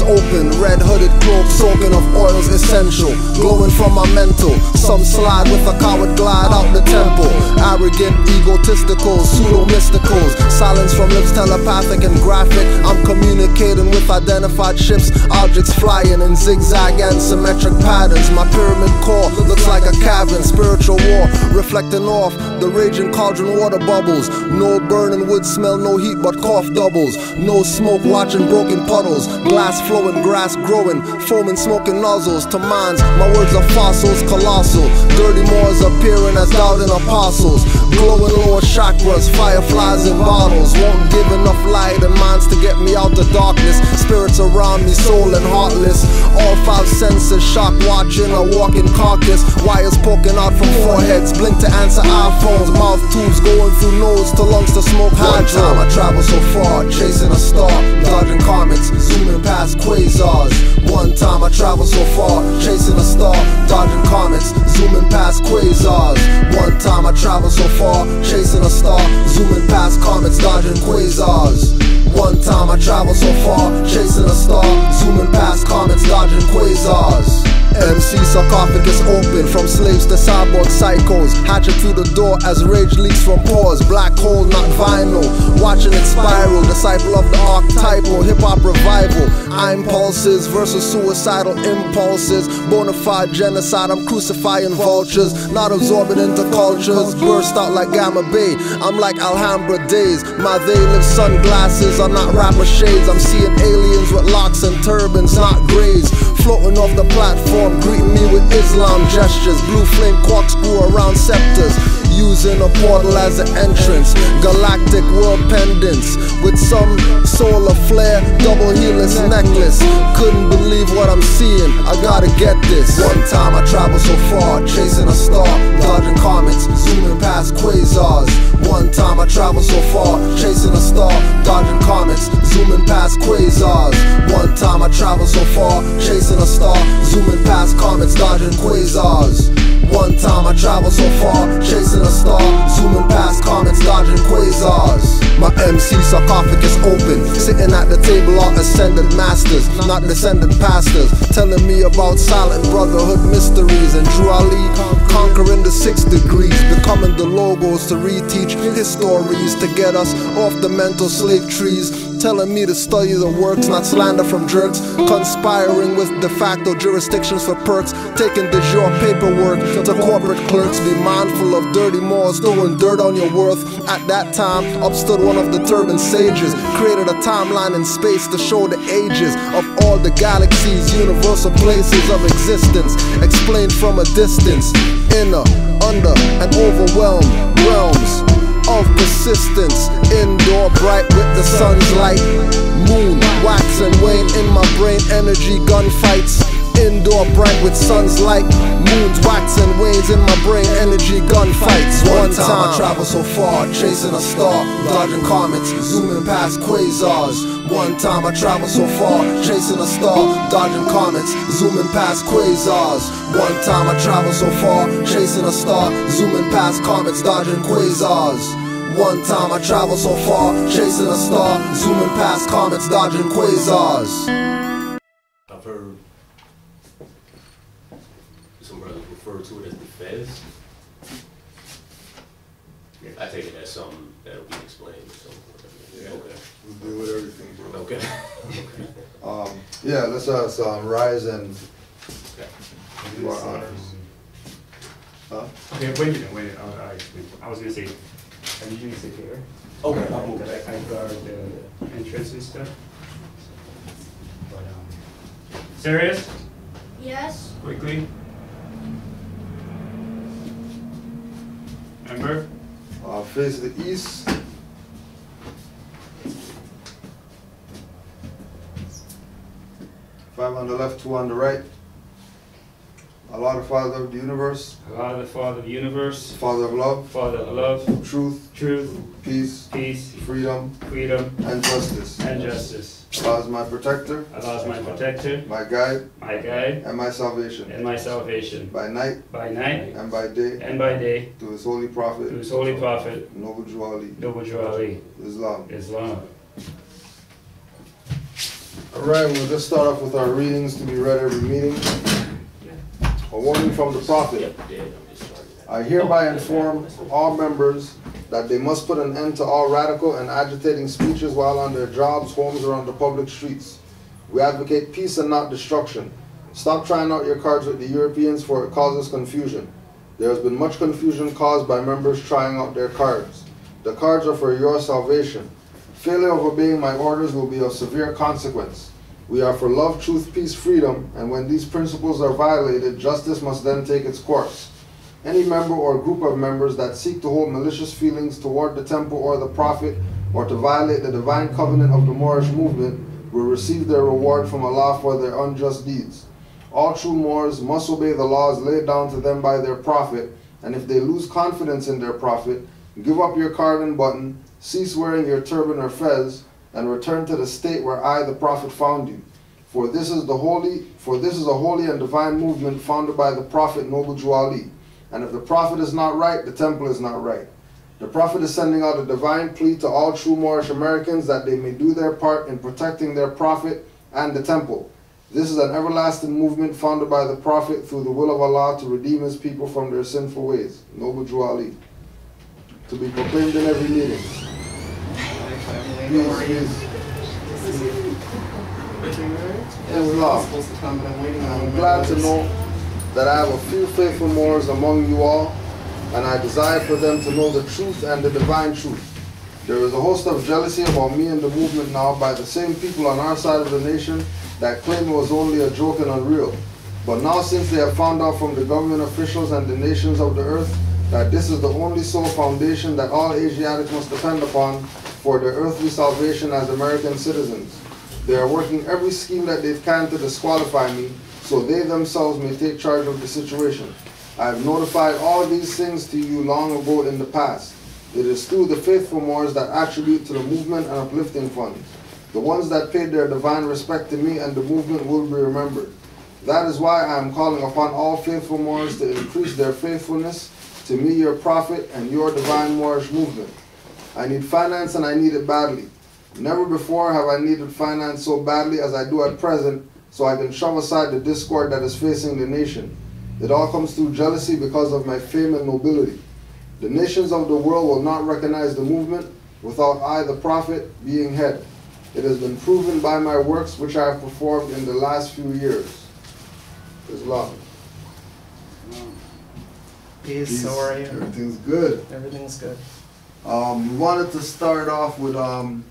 sarcophagus open, red hooded cloak soaking of oils essential, glowing from my mental. Some slide with a coward glide out the temple. Arrogant, egotistical, pseudo-mysticals. Silence from lips telepathic and graphic. I'm communicating with identified ships, objects flying in zigzag and symmetric patterns. My pyramid core looks like a cavern, spiritual war reflecting off the raging cauldron water bubbles. No burning wood smell, no heat but cough doubles. No smoke watching broken puddles, glass flowing, grass growing, foaming smoking nozzles. To minds, my words are fossils, colossal. Dirty moors appearing as doubting apostles. Glowing lower chakras, fireflies in bottles. Won't give enough light and minds to get me out the darkness. Spirits around me, soul and heartless. All five senses, shock watching, a walking carcass. Wires poking out from foreheads, blink to answer iPhones. Mouth tubes going through nose to lungs to smoke hydro. One time I traveled so far, chasing a star, dodging comets, zooming past quasars. One time I traveled so far, chasing a star, dodging comets, zooming past quasars. One time I traveled so far, chasing a star, zooming past comets, dodging quasars. One time I traveled so far, chasing a star, zooming past comets, dodging quasars. MC sarcophagus open, from slaves to cyborg psychos, hatching through the door as rage leaks from pores. Black hole, not vinyl, watching it spiral. Disciple of the archetypal, hip-hop revival. I'm pulses versus suicidal impulses. Bonafide genocide, I'm crucifying vultures, not absorbing into cultures. Burst out like Gamma Bay, I'm like Alhambra days. My they live sunglasses are not rapper shades. I'm seeing aliens with locks and turbans, not grays. Floating off the platform, greeting me with Islam gestures. Blue flame corkscrew around scepters, using a portal as an entrance. Galactic world pendants with some solar flare, double helix necklace. Couldn't believe what I'm seeing, I gotta get this. One time I traveled so far, chasing a star, dodging comets, zooming past quasars. One time I traveled so far, chasing a star, dodging comets, zooming past quasars. One time I traveled so far, chasing a star, zooming past comets, dodging quasars. One time I traveled so far, chasing a star, zooming past comets, dodging quasars. My MC sarcophagus open, sitting at the table are ascendant masters, not descendant pastors, telling me about silent brotherhood mysteries. And Drew Ali conquering the 6 degrees, becoming the logos to reteach histories, to get us off the mental slave trees. Telling me to study the works, not slander from jerks. Conspiring with de facto jurisdictions for perks. Taking de jure paperwork to corporate clerks. Be mindful of dirty moors, throwing dirt on your worth. At that time, up stood one of the turban sages. Created a timeline in space to show the ages of all the galaxies, universal places of existence. Explained from a distance. Inner, under, and overwhelmed realms of persistence. Indoor bright with the sun's light. Moon, wax and wane in my brain, energy gunfights. Indoor bright with sun's light. Moons, wax and wanes in my brain, energy gunfights. One time I traveled so far, chasing a star, dodging comets, zooming past quasars. One time I traveled so far, chasing a star, dodging comets, zooming past quasars. One time I traveled so far, chasing a star, zooming past comets, dodging quasars. One time I traveled so far, chasing a star, zooming past comets, dodging quasars. I've heard some brothers refer to it as the Fez. I take it as something that'll be explained or something. Yeah. Okay. We deal with everything, bro. Okay. Yeah, let's rise and do our honors. Huh? Okay, wait a minute. I was gonna say, I usually sit here. Okay, I'll move. Because I guard the entrance and stuff. But, serious? Yes. Quickly. Remember? Face the east. 5 on the left, 2 on the right. Allah, the Father of the universe. Allah, the Father of the universe. Father of love. Father of love. Truth. Truth. Peace. Peace. Freedom. Freedom. And justice. And justice. Allah is my protector. Allah is my protector. My guide. My guide. And my salvation. And my salvation. By night. By night. And by day. And by day. To his holy prophet. To his holy prophet. Noble Jew Ali. Noble Jew Ali. Islam. Islam. Alright, we'll just start off with our readings to be read every meeting. A warning from the prophet. Yep, yeah, I'm just starting that. I hereby inform all members that they must put an end to all radical and agitating speeches while on their jobs, homes, or on the public streets. We advocate peace and not destruction. Stop trying out your cards with the Europeans, for it causes confusion. There has been much confusion caused by members trying out their cards. The cards are for your salvation. Failure of obeying my orders will be of severe consequence. We are for love, truth, peace, freedom, and when these principles are violated, justice must then take its course. Any member or group of members that seek to hold malicious feelings toward the temple or the prophet, or to violate the divine covenant of the Moorish movement, will receive their reward from Allah for their unjust deeds. All true Moors must obey the laws laid down to them by their prophet, and if they lose confidence in their prophet, give up your card and button, cease wearing your turban or fez, and return to the state where I, the prophet, found you. For this is a holy and divine movement founded by the prophet Noble Juali. And if the prophet is not right, the temple is not right. The prophet is sending out a divine plea to all true Moorish Americans that they may do their part in protecting their prophet and the temple. This is an everlasting movement founded by the prophet through the will of Allah to redeem his people from their sinful ways. Noble Juali. To be proclaimed in every meeting. I'm glad to know that I have a few faithful Moors among you all, and I desire for them to know the truth and the divine truth. There is a host of jealousy about me and the movement now by the same people on our side of the nation that claim it was only a joke and unreal. But now, since they have found out from the government officials and the nations of the earth that this is the only sole foundation that all Asiatics must depend upon for their earthly salvation as American citizens, they are working every scheme that they can to disqualify me, so they themselves may take charge of the situation. I have notified all these things to you long ago in the past. It is through the faithful Moors that attribute to the movement and uplifting funds. The ones that paid their divine respect to me and the movement will be remembered. That is why I am calling upon all faithful Moors to increase their faithfulness to me, your prophet, and your divine Moorish movement. I need finance and I need it badly. Never before have I needed finance so badly as I do at present, so I can shove aside the discord that is facing the nation. It all comes through jealousy because of my fame and nobility. The nations of the world will not recognize the movement without I, the prophet, being head. It has been proven by my works which I have performed in the last few years. Islam. Peace, how are you? Everything's good. Everything's good. We wanted to start off with a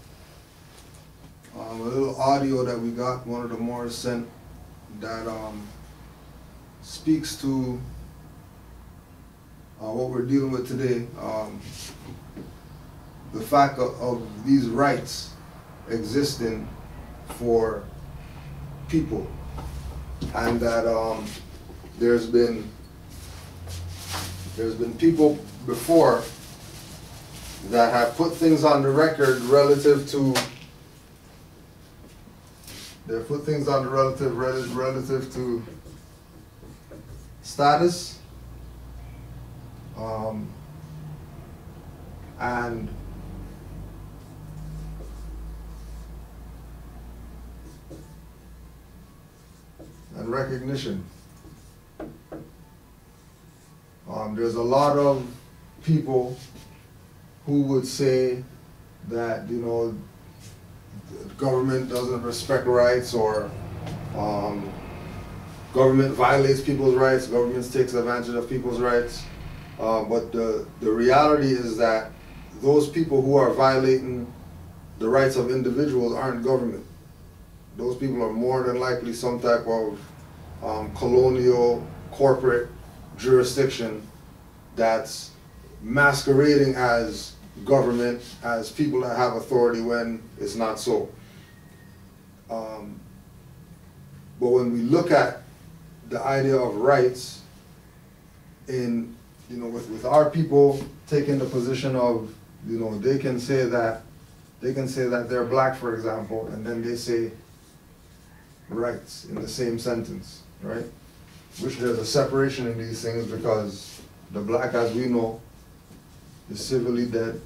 little audio that we got, one of the Moors sent, that speaks to what we're dealing with today. The fact of these rights existing for people, and that there's been people before that have put things on the record relative to relative to status and recognition. There's a lot of people who would say that, you know, the government doesn't respect rights, or government violates people's rights, government takes advantage of people's rights. But the reality is that those people who are violating the rights of individuals aren't government. Those people are more than likely some type of colonial corporate jurisdiction that's masquerading as government, as people that have authority when it's not so. But when we look at the idea of rights, in, you know, with our people taking the position of, you know, they can say that they're black, for example, and then they say rights in the same sentence, right? Which there's a separation in these things, because the black, as we know, is civilly dead.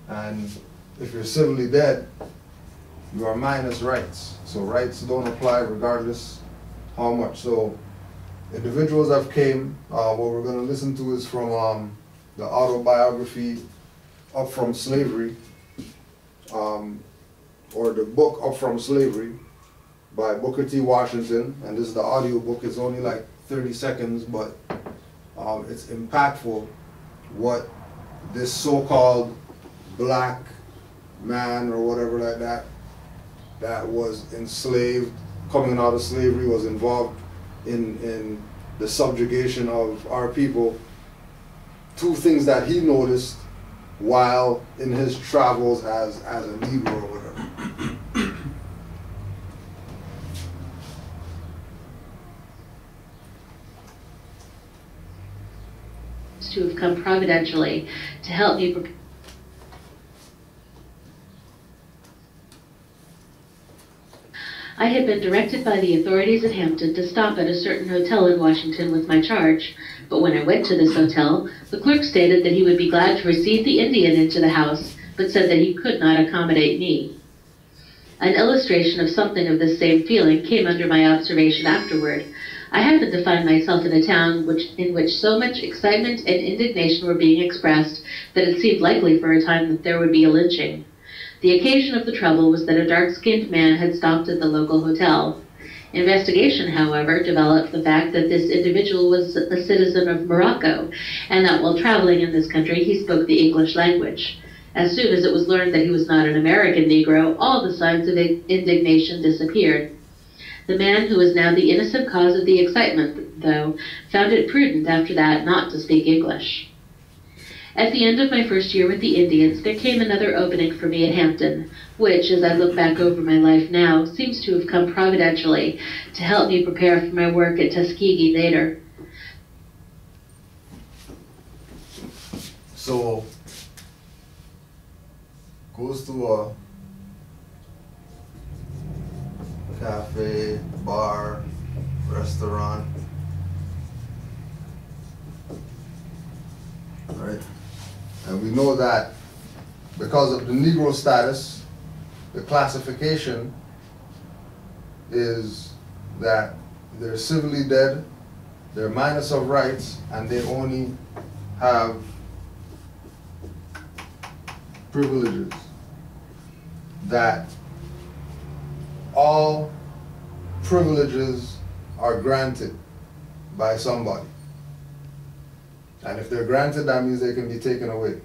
And if you're civilly dead, you are minus rights. So rights don't apply regardless how much. So individuals have came, what we're going to listen to is from the autobiography Up From Slavery, or the book Up From Slavery by Booker T. Washington, and this is the audio book. It's only like 30 seconds, but it's impactful what this so-called black man or whatever like that, that was enslaved, coming out of slavery, was involved in the subjugation of our people. Two things that he noticed while in his travels as a Negro or whatever. To have come providentially to help me prepare. I had been directed by the authorities at Hampton to stop at a certain hotel in Washington with my charge, but when I went to this hotel, the clerk stated that he would be glad to receive the Indian into the house, but said that he could not accommodate me. An illustration of something of this same feeling came under my observation afterward. I happened to find myself in a town in which so much excitement and indignation were being expressed that it seemed likely for a time that there would be a lynching. The occasion of the trouble was that a dark-skinned man had stopped at the local hotel. Investigation, however, developed the fact that this individual was a citizen of Morocco, and that while traveling in this country he spoke the English language. As soon as it was learned that he was not an American Negro, all the signs of indignation disappeared. The man, who was now the innocent cause of the excitement, though, found it prudent after that not to speak English. At the end of my first year with the Indians, there came another opening for me at Hampton, which, as I look back over my life now, seems to have come providentially to help me prepare for my work at Tuskegee later. So, goes to a cafe, bar, restaurant, right? And we know that because of the Negro status, the classification is that they're civilly dead, they're minus of rights, and they only have privileges. That all privileges are granted by somebody. And if they're granted, that means they can be taken away.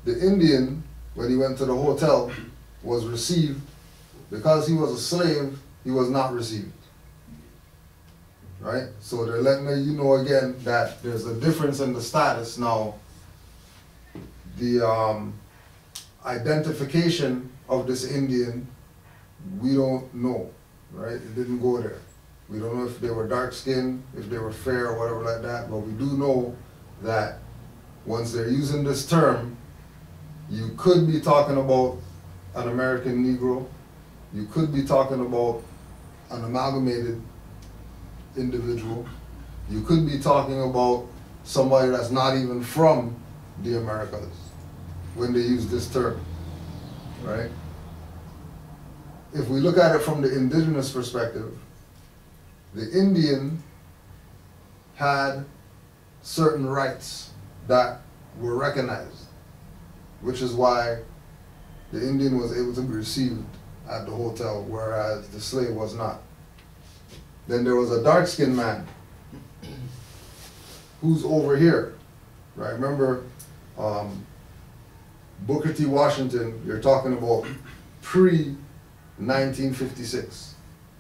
The Indian, when he went to the hotel, was received. Because he was a slave, he was not received. Right? So they're letting you know again that there's a difference in the status. Now, the identification of this Indian, we don't know, right? It didn't go there. We don't know if they were dark-skinned, if they were fair or whatever like that, but we do know that once they're using this term, you could be talking about an American Negro, you could be talking about an amalgamated individual, you could be talking about somebody that's not even from the Americas when they use this term, right? If we look at it from the indigenous perspective, the Indian had certain rights that were recognized, which is why the Indian was able to be received at the hotel, whereas the slave was not. Then there was a dark-skinned man who's over here, right? Remember, Booker T. Washington, you're talking about pre-1956.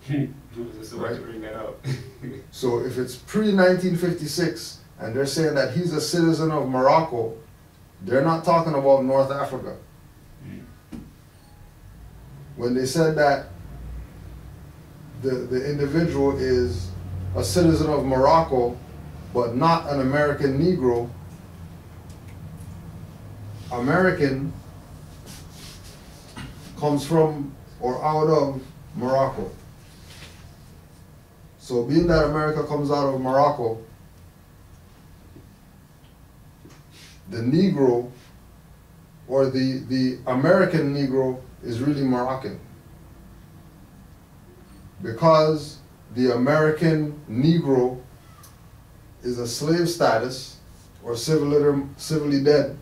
Right? Bring that up. So if it's pre-1956 and they're saying that he's a citizen of Morocco, they're not talking about North Africa. When they said that the individual is a citizen of Morocco but not an American Negro, American comes from or out of Morocco. So being that America comes out of Morocco, the Negro or the American Negro is really Moroccan. Because the American Negro is a slave status or civilly dead,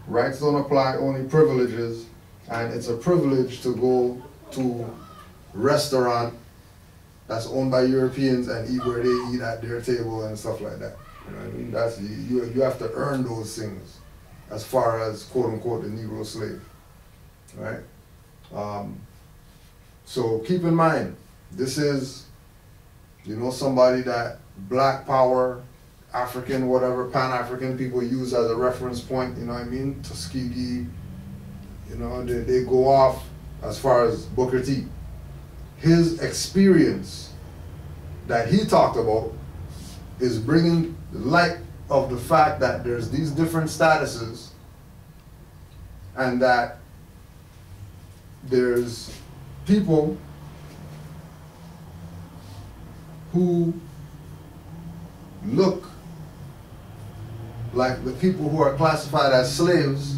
rights don't apply, only privileges, and it's a privilege to go to a restaurant that's owned by Europeans and eat where they eat at their table and stuff like that. You know what I mean? That's, you have to earn those things as far as quote unquote the Negro slave, right? So keep in mind, this is, you know, somebody that Black Power, African, whatever, Pan-African people use as a reference point, you know what I mean? Tuskegee, you know, they go off as far as Booker T. His experience that he talked about is bringing light of the fact that there's these different statuses and that there's people who look like the people who are classified as slaves,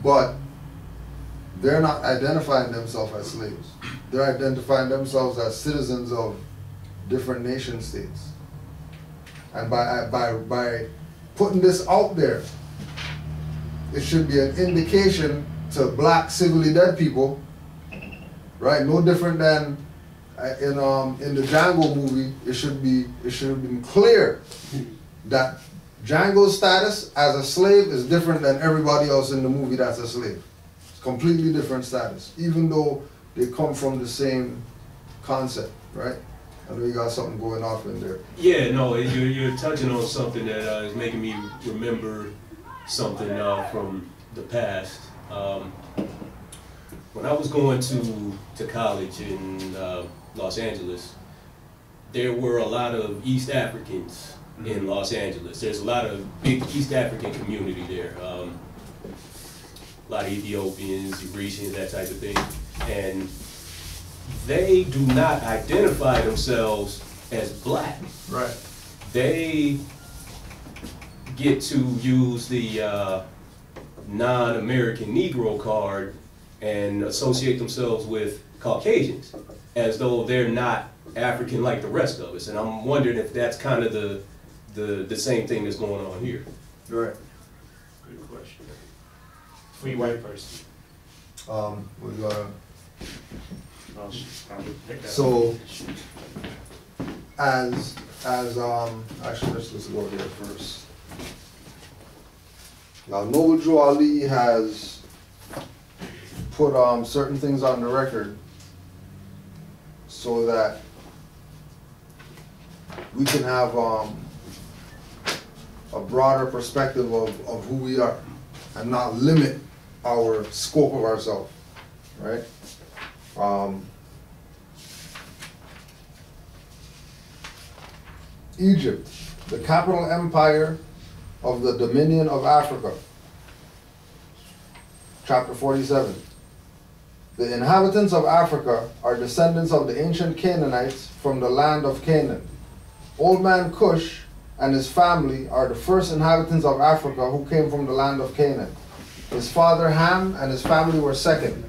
but they're not identifying themselves as slaves. They're identifying themselves as citizens of different nation states. And by putting this out there, it should be an indication to black civilly dead people, right? No different than in the Django movie. It should have been clear that Django's status as a slave is different than everybody else in the movie that's a slave. It's completely different status, even though they come from the same concept, right? I know you got something going off in there. Yeah, no, you're touching on something that is making me remember something from the past. When I was going to college in Los Angeles, there were a lot of East Africans in Los Angeles. There's a lot of big East African community there. A lot of Ethiopians, Eritreans, that type of thing. And they do not identify themselves as black. Right. They get to use the non-American Negro card and associate themselves with Caucasians, as though they're not African like the rest of us. And I'm wondering if that's kind of the same thing that's going on here. Right. Good question. Free white person. We gotta. So, As actually let's go here first. Now Noble Joe Ali has put certain things on the record so that we can have a broader perspective of who we are and not limit our scope of ourselves, right? Egypt, the capital empire of the Dominion of Africa. Chapter 47. The inhabitants of Africa are descendants of the ancient Canaanites from the land of Canaan. Old man Cush and his family are the first inhabitants of Africa who came from the land of Canaan. His father Ham and his family were second.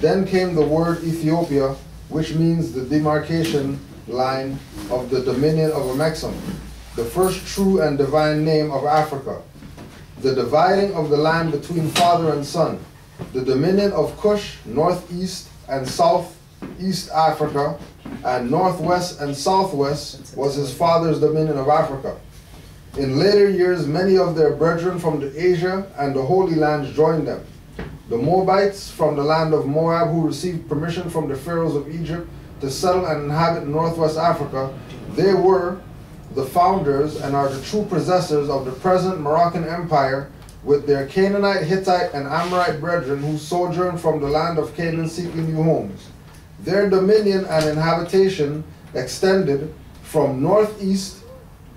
Then came the word Ethiopia, which means the demarcation line of the dominion of Amexem, the first true and divine name of Africa. The dividing of the land between father and son. The dominion of Cush, northeast and southeast Africa, and northwest and southwest was his father's dominion of Africa. In later years, many of their brethren from the Asia and the Holy Lands joined them. The Moabites from the land of Moab, who received permission from the pharaohs of Egypt to settle and inhabit northwest Africa, they were the founders and are the true possessors of the present Moroccan Empire, with their Canaanite, Hittite, and Amorite brethren who sojourned from the land of Canaan seeking new homes. Their dominion and inhabitation extended from northeast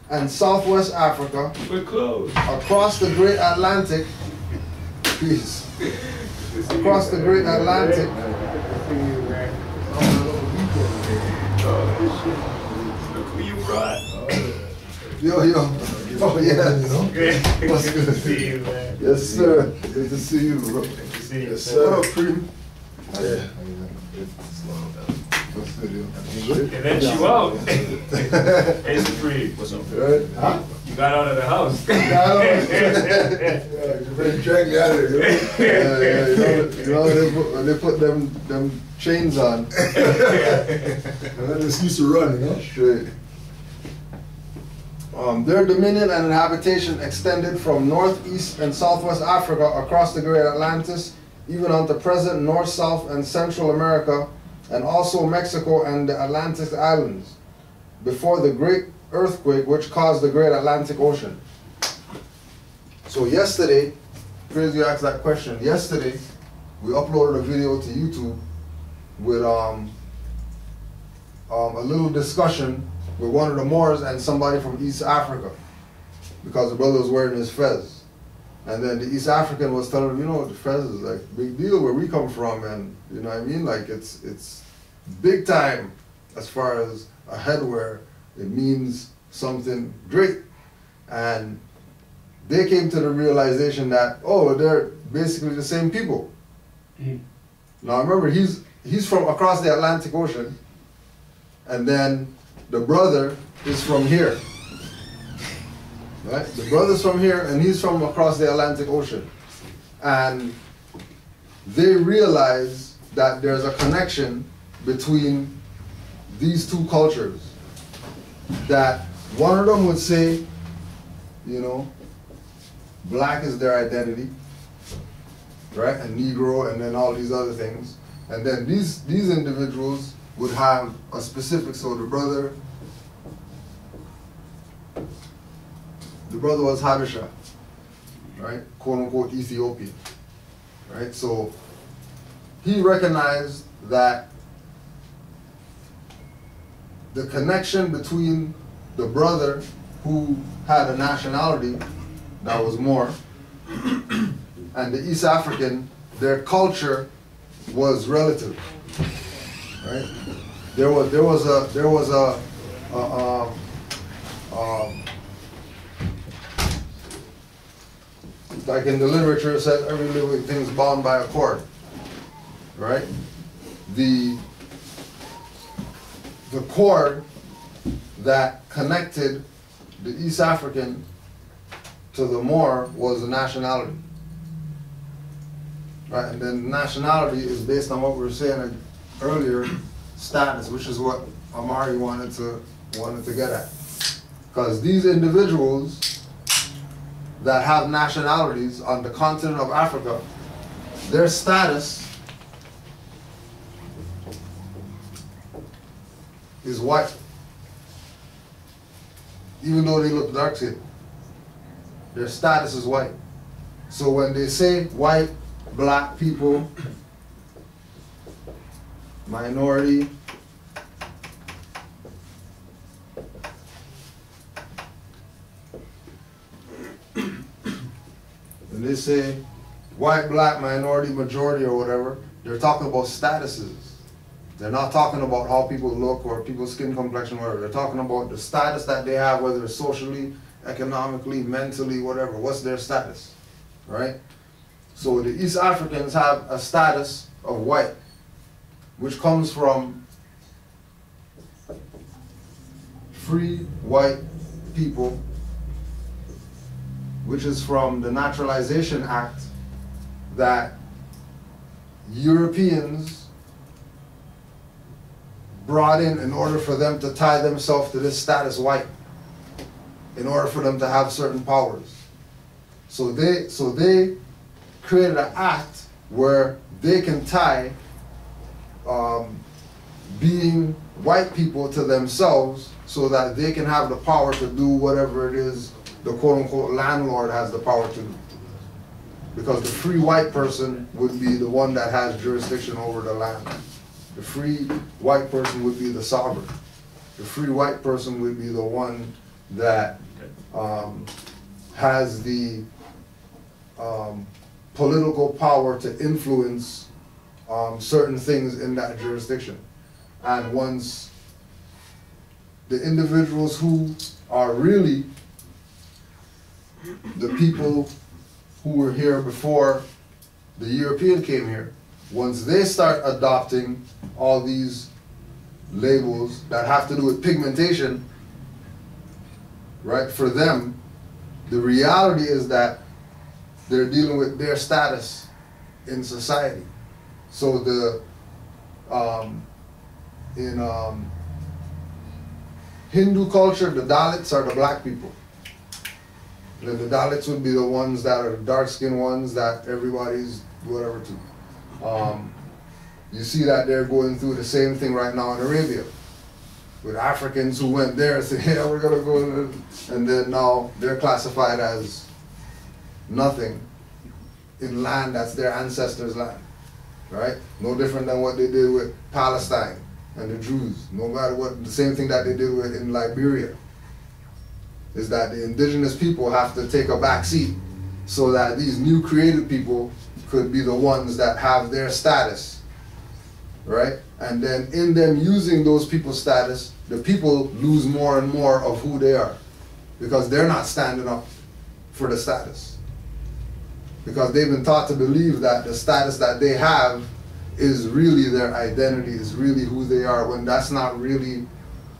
and southwest Africa across the Great Atlantic, peace, across the Great Atlantic, yo, Oh, yeah. You know? What's Good to good? see you, man. Yes, sir. Good to see you, bro. Good to see you, Yes, sir. sir. What up, Cream? Yeah. What's good, yo? They let you out. Hey, Supreme. What's up? Good? Huh? You got out of the house. Yeah, you better drag me out of here, you know, they put them chains on. That excuse to run, you know? Straight. Their dominion and habitation extended from northeast and southwest Africa across the Great Atlantis, even onto present North, South, and Central America, and also Mexico and the Atlantic Islands, before the great earthquake which caused the Great Atlantic Ocean. So yesterday, crazy you asked that question, yesterday we uploaded a video to YouTube with a little discussion with one of the Moors and somebody from East Africa, because the brother was wearing his fez. And then the East African was telling him, you know, the fez is like a big deal where we come from, and you know what I mean? Like it's big time as far as a headwear. It means something great. And they came to the realization that, oh, they're basically the same people. Now remember, he's from across the Atlantic Ocean, and then the brother is from here. Right? The brother's from here, and he's from across the Atlantic Ocean. And they realize that there's a connection between these two cultures. That one of them would say, you know, black is their identity, right? And Negro, and then all these other things. And then these individuals would have a specific, so the brother was Habesha, right? Quote unquote Ethiopian, right? So he recognized that the connection between the brother who had a nationality that was Moor and the East African, their culture was relative, right? There was a like in the literature it says every living thing is bound by a cord, right? The cord that connected the East African to the Moor was the nationality, right? And then nationality is based on what we were saying earlier, status, which is what Amari wanted to get at, because these individuals that have nationalities on the continent of Africa, their status is white, even though they look dark skinned. Their status is white. So when they say white, black people, minority, when they say white, black, minority, majority, or whatever, they're talking about statuses. They're not talking about how people look or people's skin complexion, whatever. They're talking about the status that they have, whether it's socially, economically, mentally, whatever. What's their status, right? So the East Africans have a status of white, which comes from free white people, which is from the Naturalization Act that Europeans brought in order for them to tie themselves to this status white, in order for them to have certain powers. So they created an act where they can tie being white people to themselves so that they can have the power to do whatever it is the quote-unquote landlord has the power to do. Because the free white person would be the one that has jurisdiction over the land. The free white person would be the sovereign. The free white person would be the one that has the political power to influence certain things in that jurisdiction. And once the individuals who are really the people who were here before the European came here, once they start adopting all these labels that have to do with pigmentation, right, for them, the reality is that they're dealing with their status in society. So in Hindu culture, the Dalits are the black people. Then the Dalits would be the ones that are the dark-skinned ones that everybody's whatever to. You see that they're going through the same thing right now in Arabia with Africans who went there and said, yeah, we're gonna go, and then now they're classified as nothing in land that's their ancestors' land, right? No different than what they did with Palestine and the Jews. No matter what, the same thing that they did with in Liberia, is that the indigenous people have to take a back seat so that these new created people could be the ones that have their status, right? And then in them using those people's status, the people lose more and more of who they are because they're not standing up for the status. Because they've been taught to believe that the status that they have is really their identity, is really who they are, when that's not really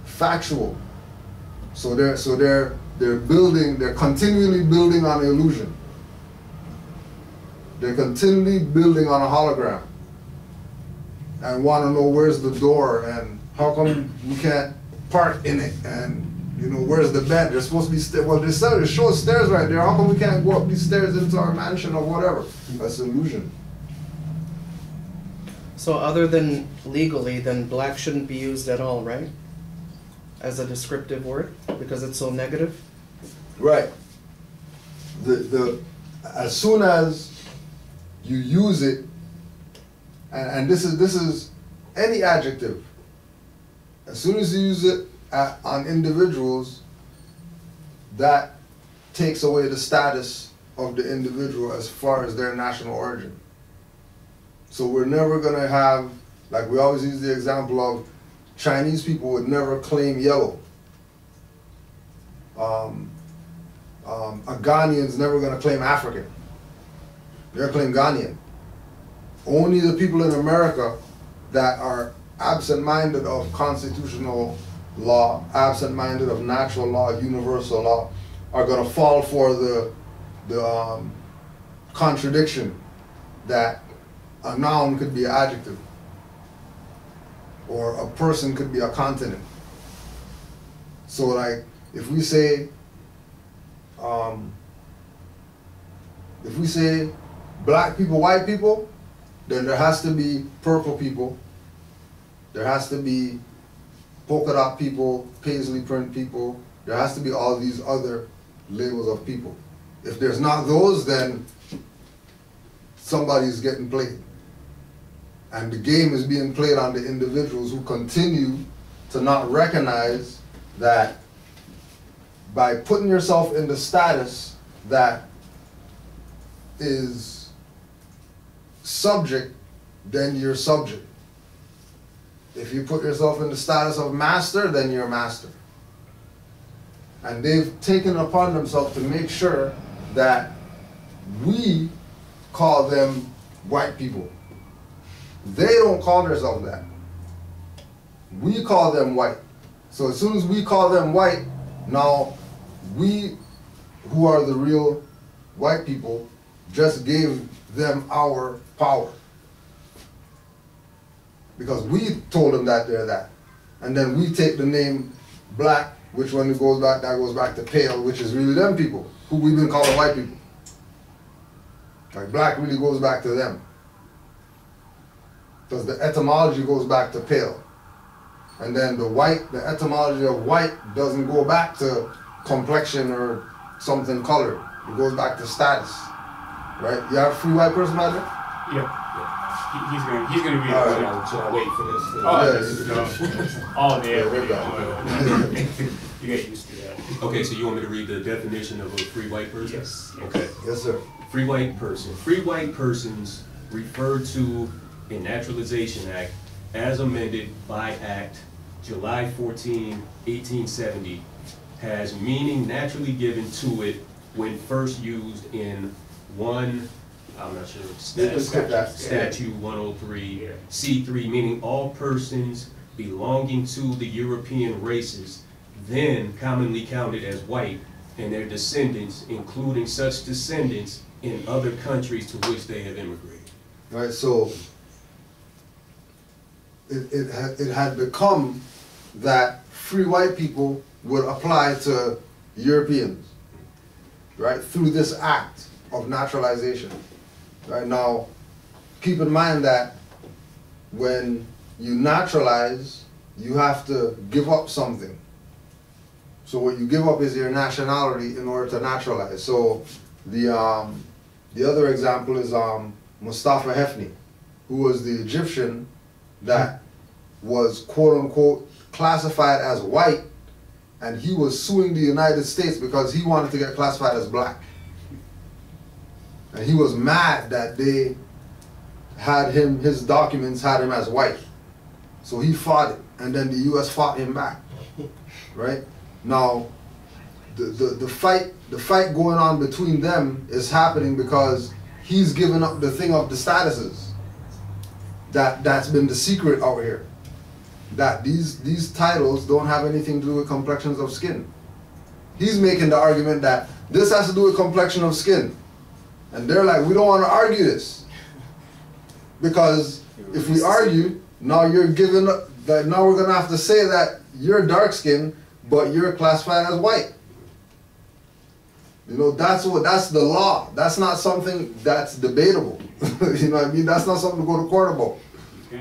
factual. So they're building, they're continually building on illusion. They're continually building on a hologram and want to know where's the door and how come we can't park in it, and you know, where's the bed? There's supposed to be stairs. Well, they show stairs right there. How come we can't go up these stairs into our mansion or whatever? That's illusion. So other than legally, then black shouldn't be used at all, right? As a descriptive word, because it's so negative? Right. As soon as you use it, and this is any adjective, as soon as you use it on individuals, that takes away the status of the individual as far as their national origin. So we're never going to have, like we always use the example of Chinese people would never claim yellow. A Ghanaian's never going to claim African. They're going to claim Ghanaian. Only the people in America that are absent-minded of constitutional law, absent-minded of natural law, universal law, are going to fall for the contradiction that a noun could be an adjective, or a person could be a continent. So like, if we say black people, white people, then there has to be purple people, there has to be polka dot people, paisley print people, there has to be all these other labels of people. If there's not those, then somebody's getting played. And the game is being played on the individuals who continue to not recognize that by putting yourself in the status that is subject, then you're subject. If you put yourself in the status of master, then you're master. And they've taken it upon themselves to make sure that we call them white people. They don't call themselves that. We call them white. So as soon as we call them white, now we, who are the real white people, just gave them our power. Because we told them that they're that. And then we take the name black, which when it goes back, that goes back to pale, which is really them people, who we've been calling white people. Like black really goes back to them. Because the etymology goes back to pale. And then the white, the etymology of white doesn't go back to complexion or something colored. It goes back to status. Right? You have a free white person out there? Yeah. He's gonna be all right. right. Should I wait for this? You get used to that. Okay, so you want me to read the definition of a free white person? Yes. Okay. Yes, sir. Free white person. Free white persons referred to in Naturalization Act as amended by Act July 14, 1870, has meaning naturally given to it when first used in one, I'm not sure, statute 103, C3, meaning all persons belonging to the European races, then commonly counted as white, and their descendants, including such descendants in other countries to which they have immigrated. Right, so it had become that free white people would apply to Europeans, right, through this act of naturalization. Right now, keep in mind that when you naturalize, you have to give up something. So what you give up is your nationality in order to naturalize. So the other example is Mustafa Hefni, who was the Egyptian that was quote unquote classified as white, and he was suing the United States because he wanted to get classified as black. And he was mad that they had him, his documents had him as white. So he fought it, and then the US fought him back, right? Now, the fight going on between them is happening because he's given up the thing of the statuses. That's been the secret out here. That these titles don't have anything to do with complexions of skin. He's making the argument that this has to do with complexion of skin. And they're like, we don't want to argue this. Because if we argue, now you're giving up, that now we're going to have to say that you're dark skinned, but you're classified as white. You know, that's the law. That's not something that's debatable. You know what I mean? That's not something to go to court about.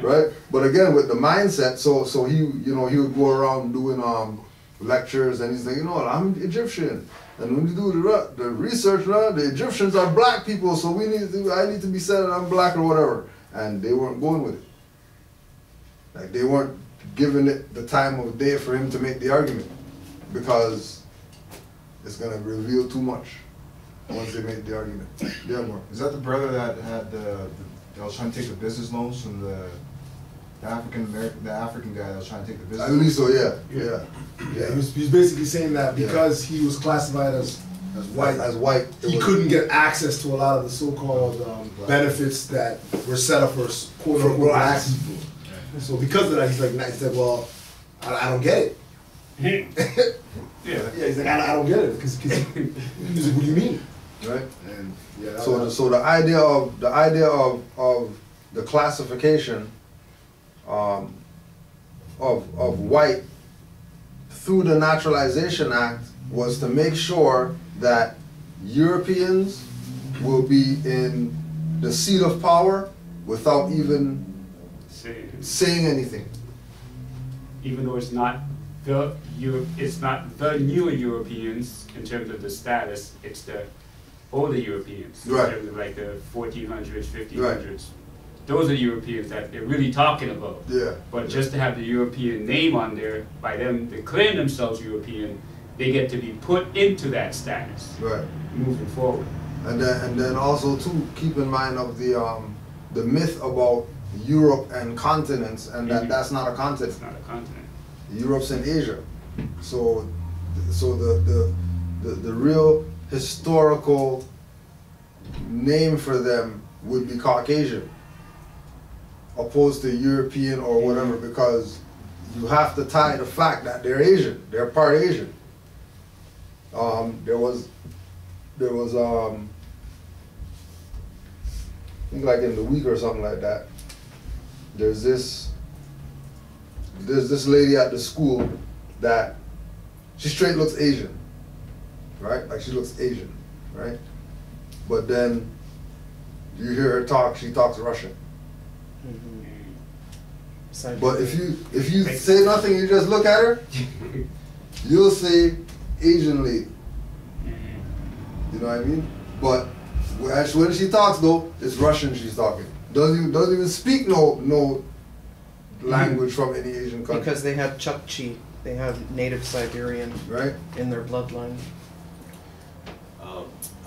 Right? But again, with the mindset, so he, you know, he would go around doing lectures, and he's like, you know what, I'm Egyptian. And when you do the research, the Egyptians are black people, so I need to be said that I'm black or whatever. And they weren't going with it. Like, they weren't giving it the time of day for him to make the argument, because it's going to reveal too much once they make the argument. Yeah, more. Is that the brother that had that was trying to take the business loans from the African guy that was trying to take the business? I believe so. Yeah. He was basically saying that because he was classified as white, he couldn't get access to a lot of the so-called benefits that were set up for quote-unquote black people. So because of that, he said, well, I don't get it. He's like, I don't get it, because he's like, what do you mean? Right. And yeah. So the idea of the classification of white through the Naturalization Act was to make sure that Europeans will be in the seat of power without even saying anything. Even though it's not the newer Europeans in terms of the status, it's the older Europeans, right, in terms of like the 1400s, 1500s. Right. Those are the Europeans that they're really talking about. Yeah. But just to have the European name on there, by them declaring themselves European, they get to be put into that status. Right. Moving forward. And then also too, keep in mind of the myth about Europe and continents, and that's not a continent. It's not a continent. Europe's in Asia. So the real historical name for them would be Caucasian, opposed to European or whatever, because you have to tie the fact that they're Asian, they're part Asian. There was I think like in the week or something like that, there's this lady at the school that she straight looks Asian, right? Like she looks Asian, right? But then you hear her talk, she talks Russian. Mm-hmm. But if you say nothing, you just look at her, you'll say Asian lady. You know what I mean? But when she talks though, it's Russian she's talking. Doesn't even speak no language from any Asian country. Because they have Chukchi, they have native Siberian, right, in their bloodline.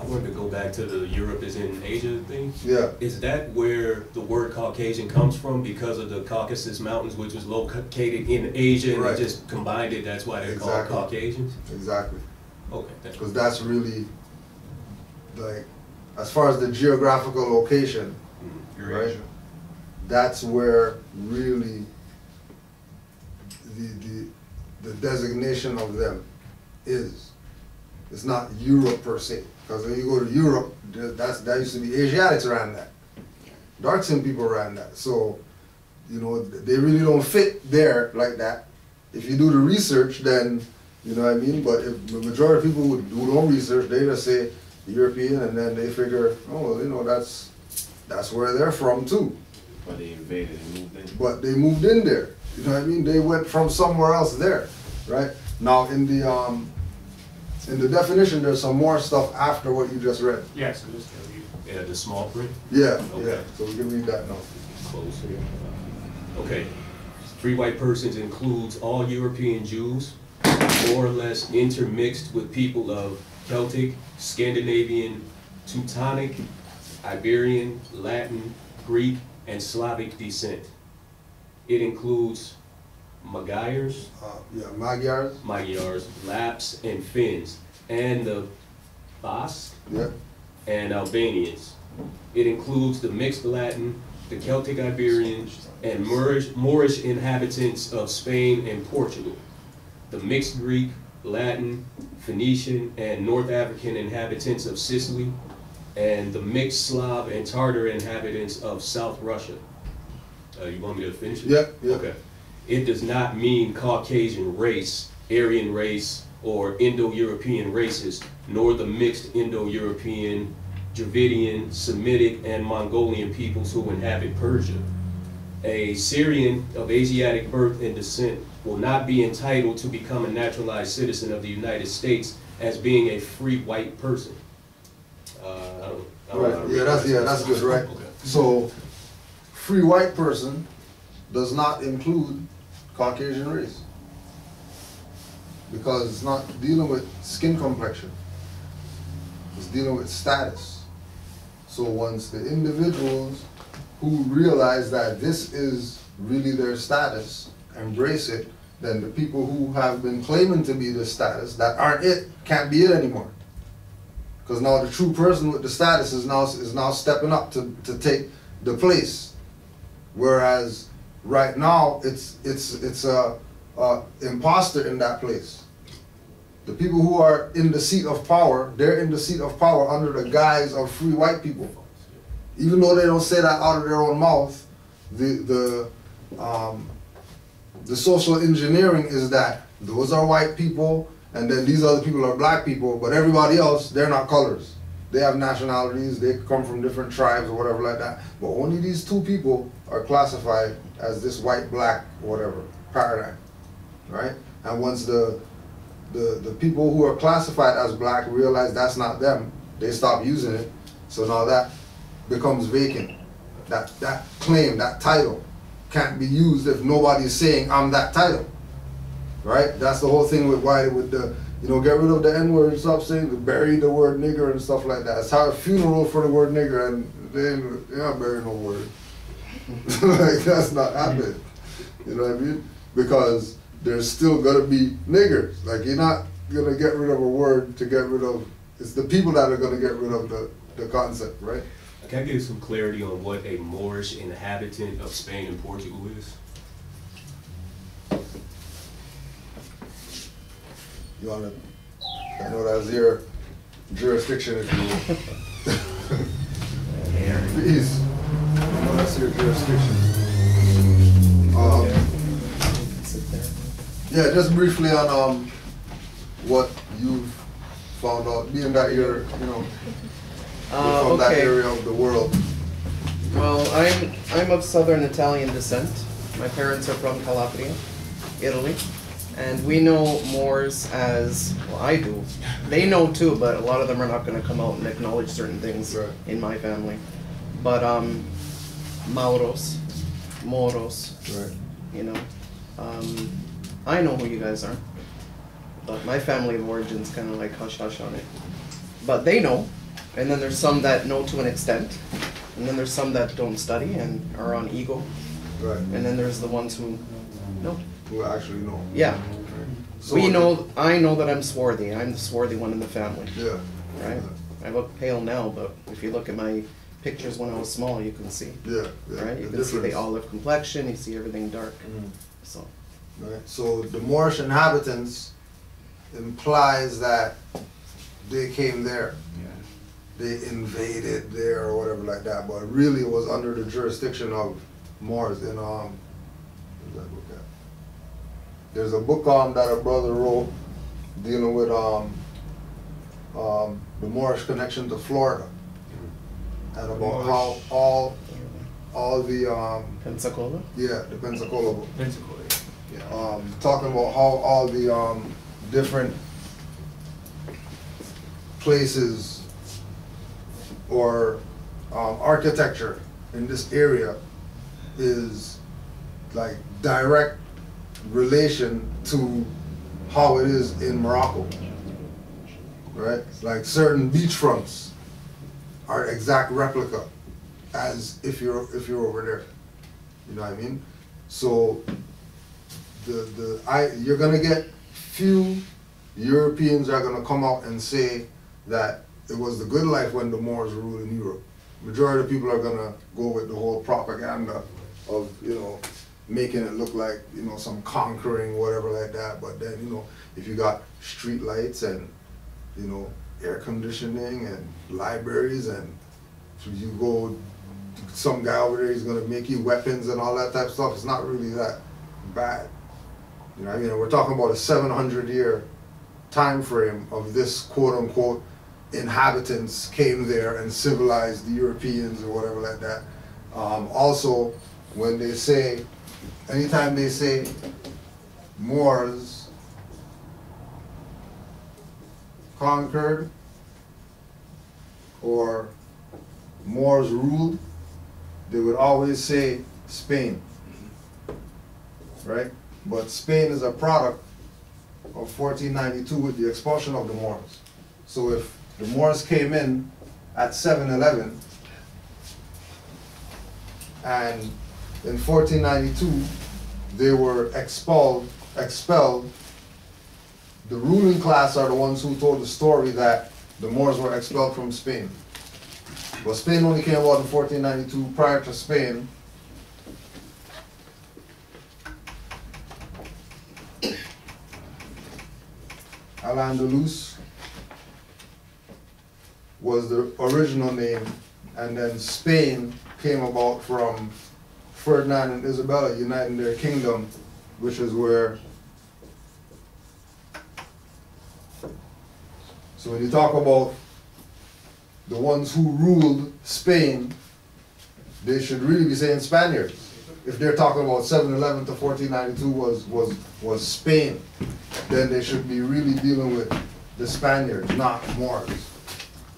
I wanted to go back to the Europe is in Asia thing. Yeah. Is that where the word Caucasian comes from, because of the Caucasus Mountains, which was located in Asia, and right, they just combined it, that's why they're exactly called Caucasians? Exactly. Okay, thanks. Because that's really like, as far as the geographical location, right? That's where really the designation of them is. It's not Europe per se, because when you go to Europe, that used to be Asiatics around that. Dark skinned people around that. So, you know, they really don't fit there like that. If you do the research, then, you know what I mean? But if the majority of people who don't research, they just say European, and then they figure, oh, well, you know, that's where they're from too. But they invaded and moved in. But they moved in there. You know what I mean? They went from somewhere else there, right? Now in the definition, there's some more stuff after what you just read. Yes, I'm just telling you. Yeah, the small print. Yeah, Okay. yeah. So we can read that now. Close here. Okay. Free white persons includes all European Jews, more or less intermixed with people of Celtic, Scandinavian, Teutonic, Iberian, Latin, Greek, and Slavic descent. It includes Magyars, Magyars, Lapps, and Finns, and the Basque yeah, and Albanians. It includes the mixed Latin, the Celtic Iberian, and Moorish inhabitants of Spain and Portugal, the mixed Greek, Latin, Phoenician, and North African inhabitants of Sicily, and the mixed Slav and Tartar inhabitants of South Russia. You want me to finish it? Yeah, yeah. Okay. It does not mean Caucasian race, Aryan race, or Indo-European races, nor the mixed Indo-European, Dravidian, Semitic, and Mongolian peoples who inhabit Persia. A Syrian of Asiatic birth and descent will not be entitled to become a naturalized citizen of the United States as being a free white person. I don't know how to Yeah, that's good, right? Okay. So, free white person does not include Caucasian race, because it's not dealing with skin complexion. It's dealing with status. So once the individuals who realize that this is really their status embrace it, then the people who have been claiming to be the status that aren't it can't be it anymore. Because now the true person with the status is now stepping up to take the place. Whereas right now it's a imposter in that place. The people who are in the seat of power, they're in the seat of power under the guise of free white people. Even though they don't say that out of their own mouth, the social engineering is that those are white people, and then these other people are black people, but everybody else, they're not colors. They have nationalities, they come from different tribes or whatever like that, but only these two people are classified as this white, black, whatever, paradigm, right? And once the people who are classified as black realize that's not them, they stop using it, so now that becomes vacant. That claim, that title, can't be used if nobody's saying I'm that title, right? That's the whole thing with why with the, you know, get rid of the N-word and stop saying, bury the word nigger and stuff like that. It's how a funeral for the word nigger, and they're not burying no word. Like, that's not happening. You know what I mean? Because there's still gonna be niggers. Like, you're not gonna get rid of a word to get rid of, it's the people that are gonna get rid of the concept, right? Can I give some clarity on what a Moorish inhabitant of Spain and Portugal is? You wanna, I know that's your jurisdiction, if you will. Please, I know that's your jurisdiction. Yeah, just briefly on what you've found out, being that you're, you know, from that area of the world. Well, I'm of Southern Italian descent. My parents are from Calabria, Italy, and we know Moors as, well, I do. They know too, but a lot of them are not going to come out and acknowledge certain things in my family. But Mauros, Moros, right. You know, I know who you guys are, but my family of origin's kind of like hush hush on it. But they know. And then there's some that know to an extent, and then there's some that don't study and are on ego, Right. and then there's the ones who know. Who actually know. Yeah. So We know. I know that I'm swarthy. I'm the swarthy one in the family. Yeah. Right. I look pale now, but if you look at my pictures when I was small, you can see. Yeah, Right? You the can see the difference. olive complexion, you see everything dark. So, Right. So the Moorish inhabitants implies that they came there. They invaded there or whatever like that, but really it was under the jurisdiction of Moors. In where's that book at? There's a book that a brother wrote dealing with the Moorish connection to Florida, and about how all the Pensacola? yeah, the Pensacola book. Pensacola. Talking about how all the different places or architecture in this area is like direct relation to how it is in Morocco, right? Like certain beachfronts are exact replica as if you're over there. You know what I mean? So you're gonna get few Europeans are gonna come out and say that it was the good life when the Moors ruled in Europe. Majority of people are gonna go with the whole propaganda of, you know, making it look like, you know, some conquering, whatever like that. But then, you know, if you got street lights and, you know, air conditioning and libraries, and so you go, some guy over there is gonna make you weapons and all that type of stuff, it's not really that bad. You know what I mean? We're talking about a 700-year time frame of this quote-unquote inhabitants came there and civilized the Europeans or whatever like that. Also, when they say, anytime they say Moors conquered or Moors ruled, they would always say Spain, right? But Spain is a product of 1492 with the expulsion of the Moors. So if the Moors came in at 711 and in 1492 they were expelled, the ruling class are the ones who told the story that the Moors were expelled from Spain. But Spain only came about in 1492. Prior to Spain, Al-Andalus was the original name, and then Spain came about from Ferdinand and Isabella uniting their kingdom, which is where, so when you talk about the ones who ruled Spain, they should really be saying Spaniards. If they're talking about 711 to 1492 was Spain, then they should be really dealing with the Spaniards, not Moors.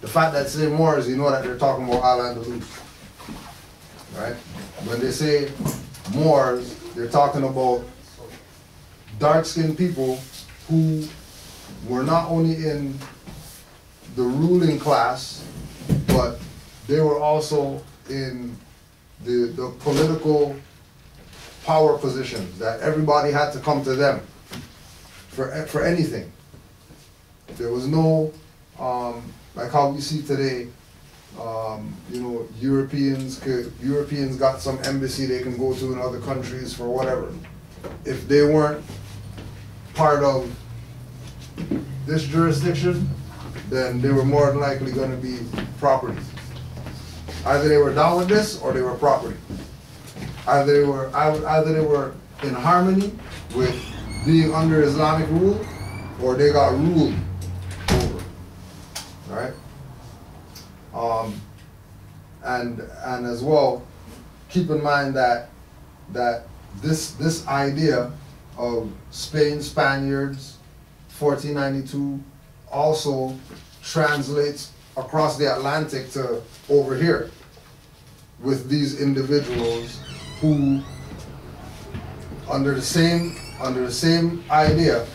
The fact that they say Moors, you know that they're talking about Al-Andalus, right? When they say Moors, they're talking about dark-skinned people who were not only in the ruling class, but they were also in the political power positions, that everybody had to come to them for anything. There was no, like how we see today, you know, Europeans got some embassy they can go to in other countries for whatever. If they weren't part of this jurisdiction, then they were more than likely going to be property. Either they were down with this or they were property. Either they were in harmony with being under Islamic rule, or they got ruled over. Right? And as well, keep in mind that this idea of Spain, Spaniards, 1492 also translates across the Atlantic to over here with these individuals who, under the same idea,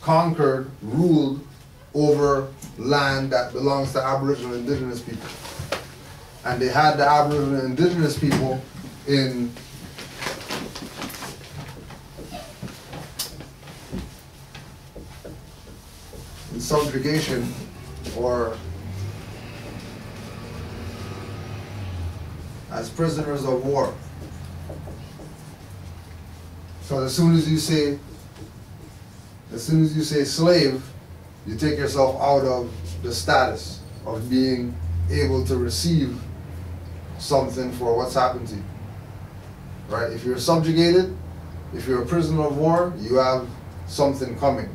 conquered, ruled over land that belongs to Aboriginal Indigenous people. And they had the Aboriginal Indigenous people in subjugation or as prisoners of war. So as soon as you say slave, you take yourself out of the status of being able to receive something for what's happened to you. Right? If you're subjugated, if you're a prisoner of war, you have something coming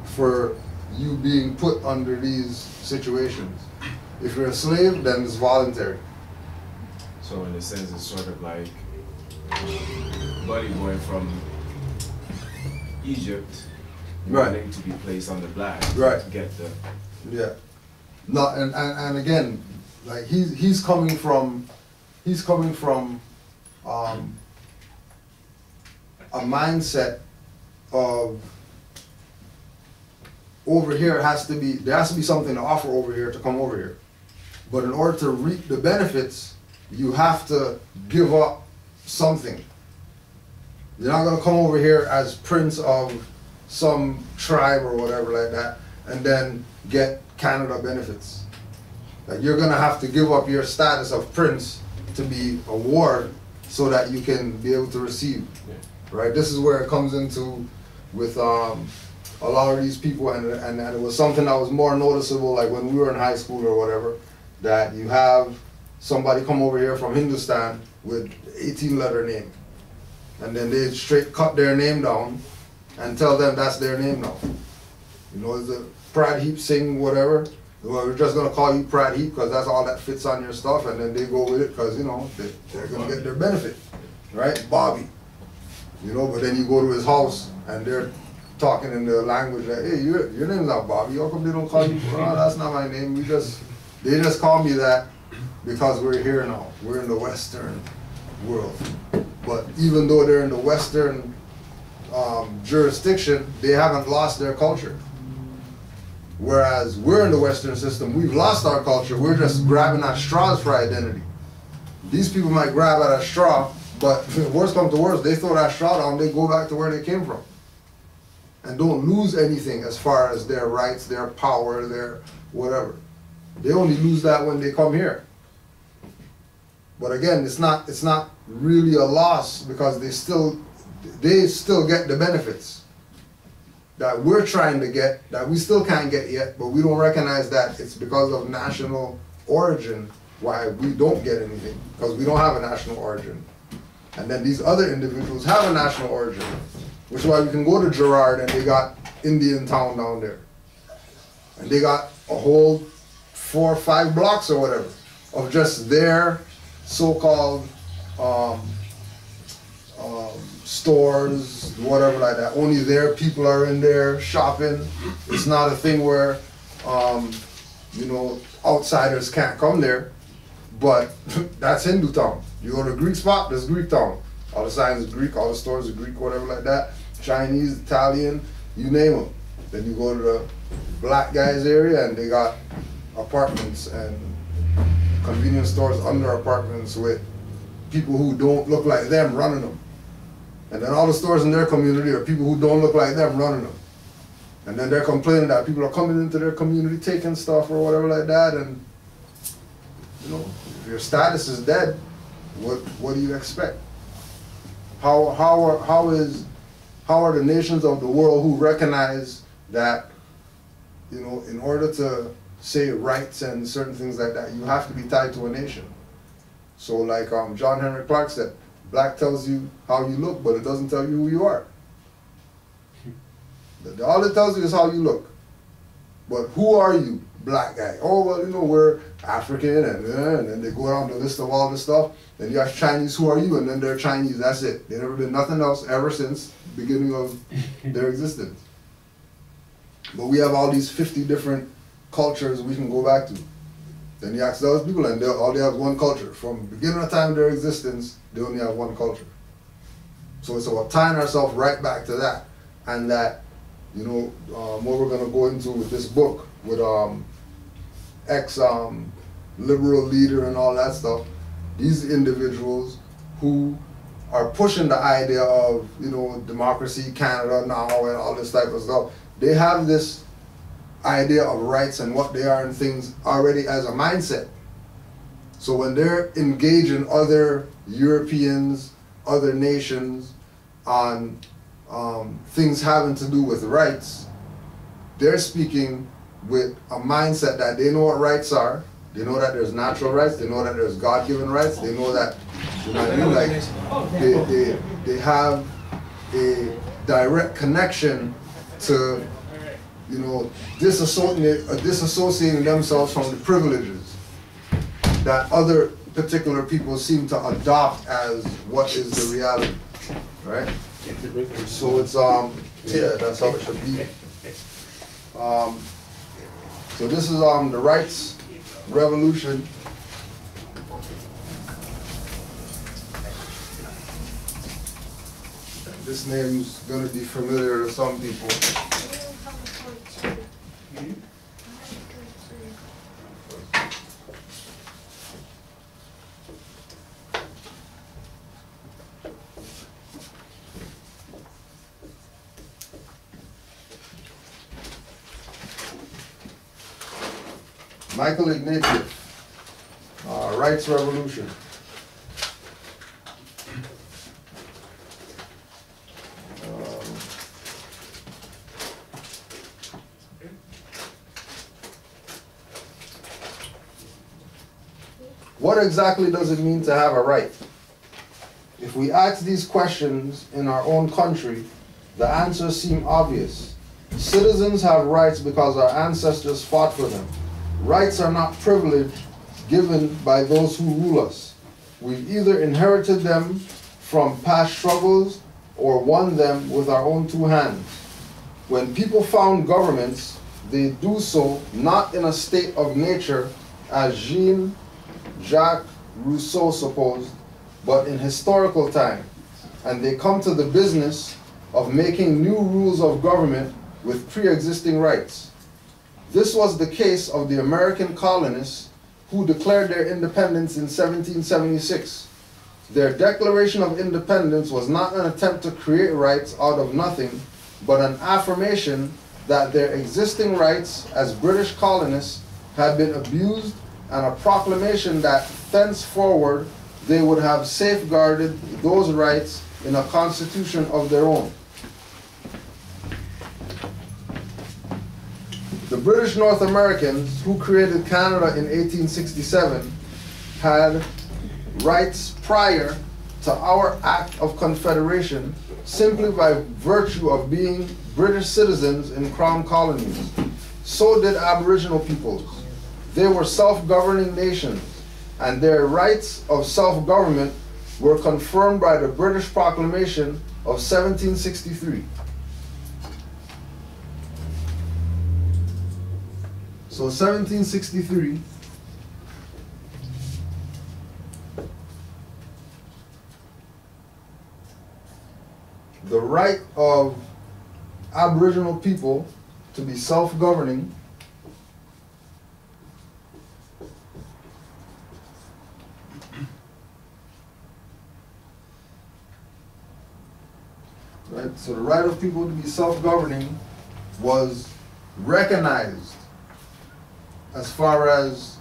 for you being put under these situations. If you're a slave, then it's voluntary. So in a sense, it's sort of like Buddy going from Egypt, wanting to be placed on the black, right? To get the No, and again, like he's coming from a mindset of over here there has to be something to offer over here to come over here. But in order to reap the benefits, you have to give up something. You're not gonna come over here as prince of some tribe or whatever like that and then get Canada benefits. Like you're gonna have to give up your status of prince to be a ward so that you can be able to receive. Right? This is where it comes into with a lot of these people, and it was something that was more noticeable, like when we were in high school or whatever, that you have somebody come over here from Hindustan with 18-letter name, and then they straight cut their name down and tell them that's their name now. You know, it's a Pradheep Singh, whatever. Well, we're just gonna call you Pradheep because that's all that fits on your stuff, and then they go with it because you know they're gonna get their benefit, right? Bobby. You know, but then you go to his house and they're talking in the language like, hey, your name's not Bobby. How come they don't call you? Oh, that's not my name. They just call me that because we're here now. We're in the Western world. But even though they're in the Western jurisdiction, they haven't lost their culture. Whereas we're in the Western system, we've lost our culture. We're just grabbing at straws for identity. These people might grab at a straw, but if worse comes to worse, they throw that straw down, they go back to where they came from. And don't lose anything as far as their rights, their power, their whatever. They only lose that when they come here. But again, it's not really a loss because they still get the benefits that we're trying to get, that we still can't get yet, but we don't recognize that it's because of national origin why we don't get anything, because we don't have a national origin. And then these other individuals have a national origin, which is why we can go to Gerard and they got Indian Town down there. And they got a whole 4 or 5 blocks or whatever of just their so-called stores, whatever like that. Only their people are in there shopping. It's not a thing where, you know, outsiders can't come there. But that's Hindu town. You go to a Greek spot, there's Greek town. All the signs are Greek, all the stores are Greek, whatever like that. Chinese, Italian, you name them. Then you go to the black guys area and they got apartments and convenience stores under apartments with people who don't look like them running them. And then all the stores in their community are people who don't look like them running them. And then they're complaining that people are coming into their community taking stuff or whatever like that. And you know, if your status is dead, what do you expect? How are the nations of the world who recognize that, you know, in order to say rights and certain things like that, you have to be tied to a nation. So like John Henry Clark said, black tells you how you look, but it doesn't tell you who you are. All it tells you is how you look. But who are you, black guy? Oh, well, you know, we're African, and then they go down the list of all this stuff. Then you ask Chinese, who are you? And then they're Chinese, that's it. They've never been nothing else ever since the beginning of their existence. But we have all these 50 different cultures we can go back to. Then you ask those people, and all they have is one culture. From the beginning of time of their existence, they only have one culture. So it's about tying ourselves right back to that. And that, you know, what we're going to go into with this book, with ex-liberal leader and all that stuff, these individuals who are pushing the idea of, you know, democracy, Canada now, and all this type of stuff, they have this idea of rights and what they are and things already as a mindset. So when they're engaging other Europeans, other nations on things having to do with rights, they're speaking with a mindset that they know what rights are. They know that there's natural rights. They know that there's God-given rights. They know that, you know what I mean? Like they have a direct connection to, you know, disassociating themselves from the privileges that other particular people seem to adopt as what is the reality, right? So it's yeah, that's how it should be. So this is the rights revolution. This name's gonna be familiar to some people. Michael Ignatieff, Rights Revolution. What exactly does it mean to have a right? If we ask these questions in our own country, the answers seem obvious. Citizens have rights because our ancestors fought for them. Rights are not privilege given by those who rule us. We've either inherited them from past struggles or won them with our own two hands. When people found governments, they do so not in a state of nature as Jean-Jacques Rousseau supposed, but in historical time. And they come to the business of making new rules of government with pre-existing rights. This was the case of the American colonists who declared their independence in 1776. Their Declaration of Independence was not an attempt to create rights out of nothing, but an affirmation that their existing rights as British colonists had been abused, and a proclamation that thenceforward they would have safeguarded those rights in a constitution of their own. The British North Americans who created Canada in 1867 had rights prior to our Act of Confederation simply by virtue of being British citizens in Crown colonies. So did Aboriginal peoples. They were self-governing nations, and their rights of self-government were confirmed by the British Proclamation of 1763. So 1763, the right of Aboriginal people to be self-governing right? So the right of people to be self-governing was recognized as far as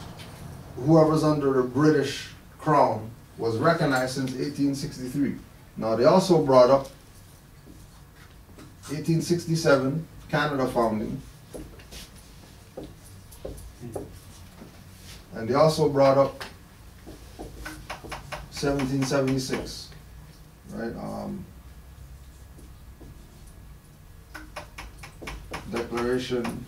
whoever's under the British Crown was recognized since 1863. Now they also brought up 1867, Canada founding. And they also brought up 1776, right? Declaration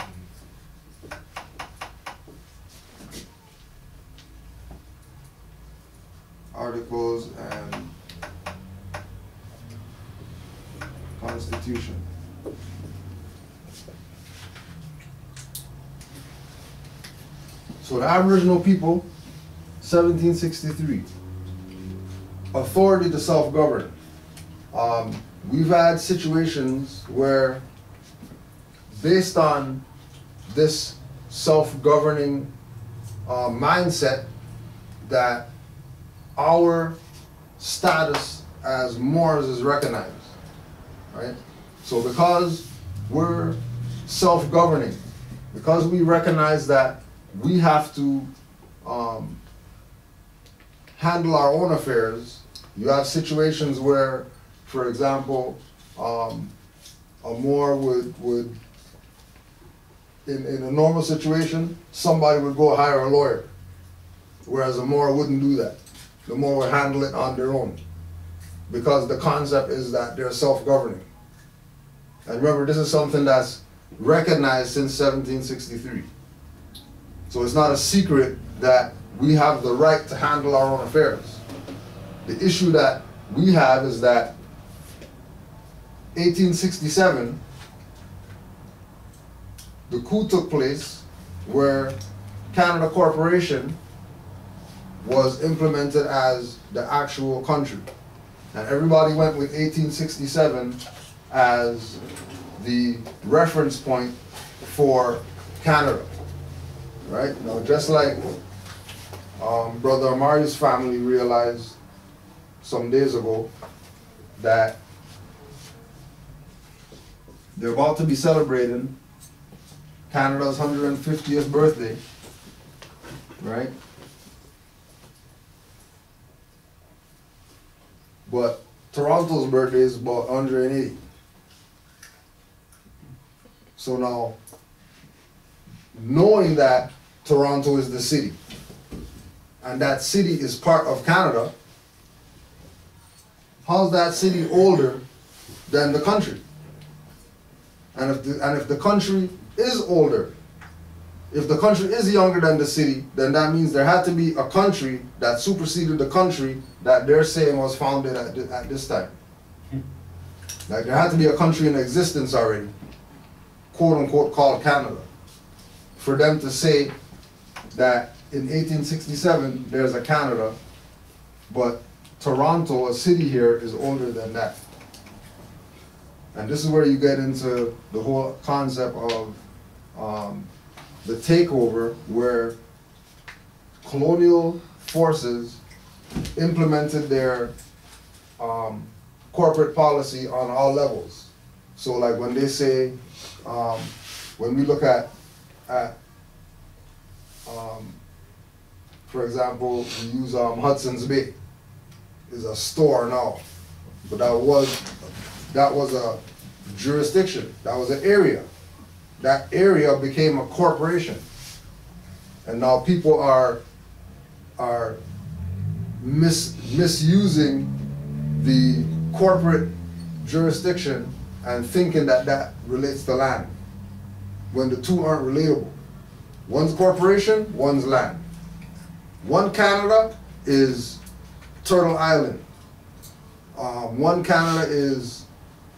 Articles and Constitution. So the Aboriginal people, 1763, authority to self-govern. We've had situations where, based on this self-governing mindset, that our status as Moors is recognized, right? So because we're self-governing, because we recognize that we have to handle our own affairs, you have situations where, for example, a Moor would in a normal situation, somebody would go hire a lawyer, whereas a Moor wouldn't do that. The Moor would handle it on their own, because the concept is that they're self-governing. And remember, this is something that's recognized since 1763. So it's not a secret that we have the right to handle our own affairs. The issue that we have is that 1867, the coup took place where Canada Corporation was implemented as the actual country. And everybody went with 1867 as the reference point for Canada, right? Now, just like Brother Amari's family realized some days ago that they're about to be celebrating Canada's 150th birthday, right? But Toronto's birthday is about 180. So now, knowing that Toronto is the city, and that city is part of Canada, how's that city older than the country? And if the country is older, if the country is younger than the city, then that means there had to be a country that superseded the country that they're saying was founded at this time. Like, there had to be a country in existence already, quote unquote, called Canada, for them to say that in 1867 there's a Canada, but Toronto, a city here, is older than that. And this is where you get into the whole concept of the takeover, where colonial forces implemented their corporate policy on all levels. So like when they say, when we look at for example, we use Hudson's Bay is a store now, but that was a jurisdiction, that was an area. That area became a corporation. And now people are misusing the corporate jurisdiction and thinking that that relates to land, when the two aren't relatable. One's corporation, one's land. One Canada is Turtle Island. One Canada is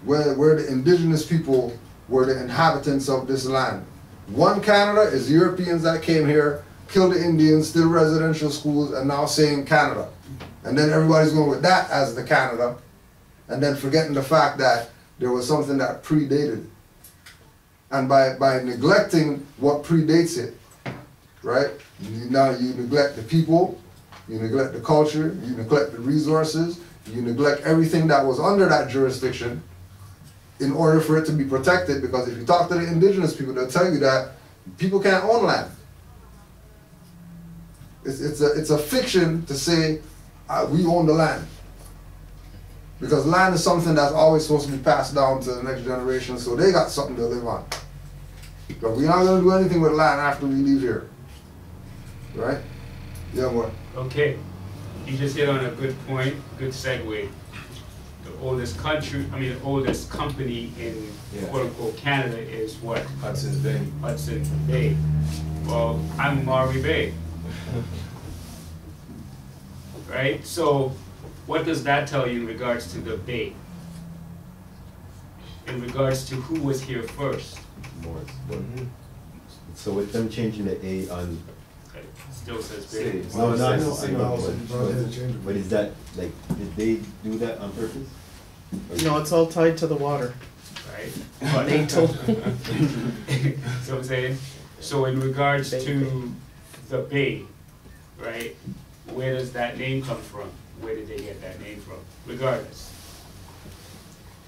where the indigenous people were the inhabitants of this land. One Canada is Europeans that came here, killed the Indians, still residential schools, and now saying Canada. And then everybody's going with that as the Canada, and then forgetting the fact that there was something that predated. And by neglecting what predates it, right, now you neglect the people, you neglect the culture, you neglect the resources, you neglect everything that was under that jurisdiction, in order for it to be protected. Because if you talk to the indigenous people, they'll tell you that people can't own land. It's a fiction to say we own the land, because land is something that's always supposed to be passed down to the next generation, so they got something to live on. But we're not going to do anything with land after we leave here, right? Yeah, what? Okay, you just hit on a good point, good segue. The oldest country, the oldest company in quote unquote Canada is what? Hudson's Bay. Hudson's Bay. Well, I'm Maury Bay. Right? So, what does that tell you in regards to the Bay? In regards to who was here first? Moors. So with them changing the A on. It still says Bay. No, I know. But is that, like, did they do that on purpose? No, it's all tied to the water. Right? NATO. So I'm saying, so in regards to the Bay, right, where does that name come from? Where did they get that name from? Regardless.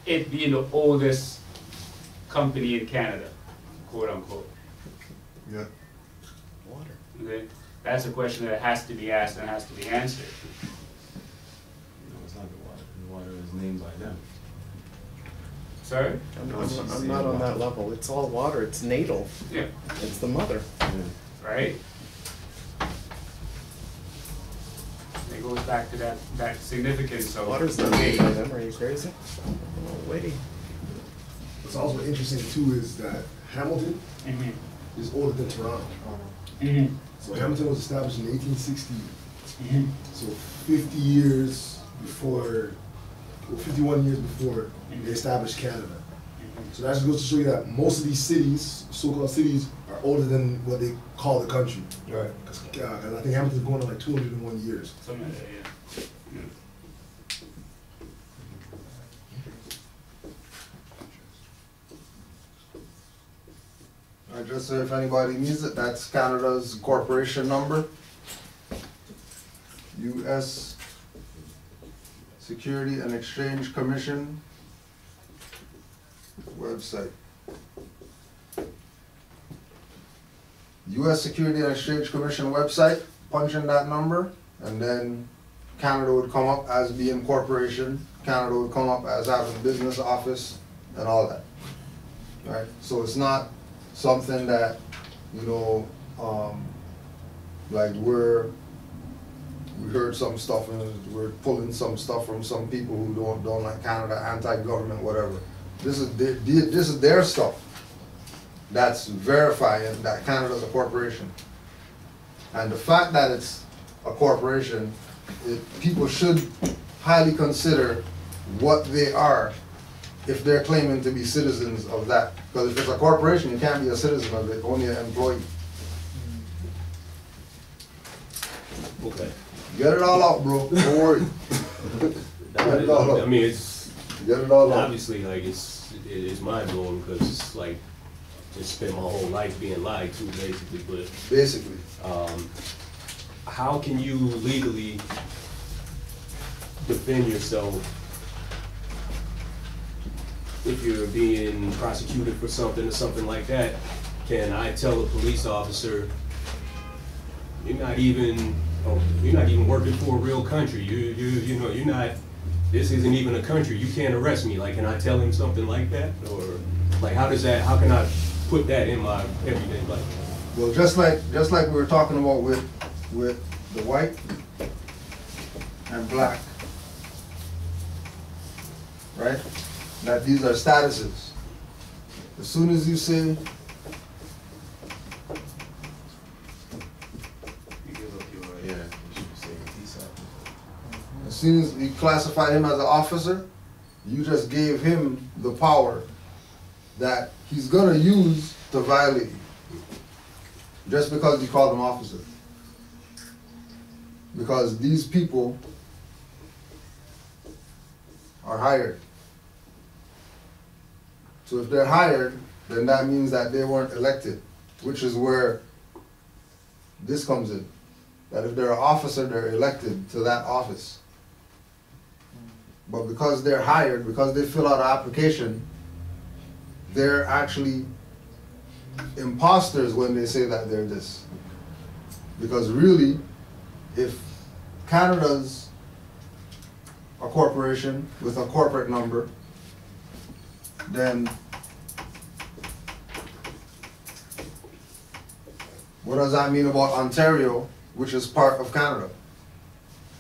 It being the oldest company in Canada, quote unquote. Yeah. Water. Okay? That's a question that has to be asked and has to be answered. No, it's not the water. The water is named by them. Sorry? I'm not on that level. It's all water. It's natal. Yeah. It's the mother. Right? It goes back to that significance of Water's not made by them. Are you crazy? No way. What's also interesting too is that Hamilton is older than Toronto. So Hamilton was established in 1860. So 50 years before, well, 51 years before they established Canada. So that just goes to show you that most of these cities, so-called cities, are older than what they call the country. Right. Because I think Hamilton's going on like 201 years. something like that, yeah. Alright, just so if anybody needs it, that's Canada's corporation number. U.S. Security and Exchange Commission website. U.S. Security and Exchange Commission website, punch in that number, and then Canada would come up as being corporation. Canada would come up as having business office and all that. Right? So it's not something that, you know, like we heard some stuff and we're pulling some stuff from some people who don't like Canada, anti-government, whatever. This is their stuff that's verifying that Canada's a corporation. And the fact that it's a corporation, people should highly consider what they are if they're claiming to be citizens of that. Because if it's a corporation, you can't be a citizen of it, only an employee. Okay. Get it all out, bro. Don't worry. Get it all out. I mean, it's Get it all out. obviously like it's mind blowing because it's like just spent my whole life being lied to basically. But Basically. how can you legally defend yourself if you're being prosecuted for something or something like that? Can I tell a police officer, you're not even working for a real country. You know, you're not, this isn't even a country. You can't arrest me. Like, can I tell him something like that? Or like, how can I put that in my everyday life? Well, just like we were talking about with the white and black, right? That these are statuses. As soon as you say as soon as you classify him as an officer, you just gave him the power that he's gonna use to violate you. Just because you called him officer. Because these people are hired. So if they're hired, then that means that they weren't elected, which is where this comes in. That if they're an officer, they're elected to that office. But because they're hired, because they fill out an application, they're actually imposters when they say that they're this. Because really, if Canada's a corporation with a corporate number, then what does that mean about Ontario, which is part of Canada?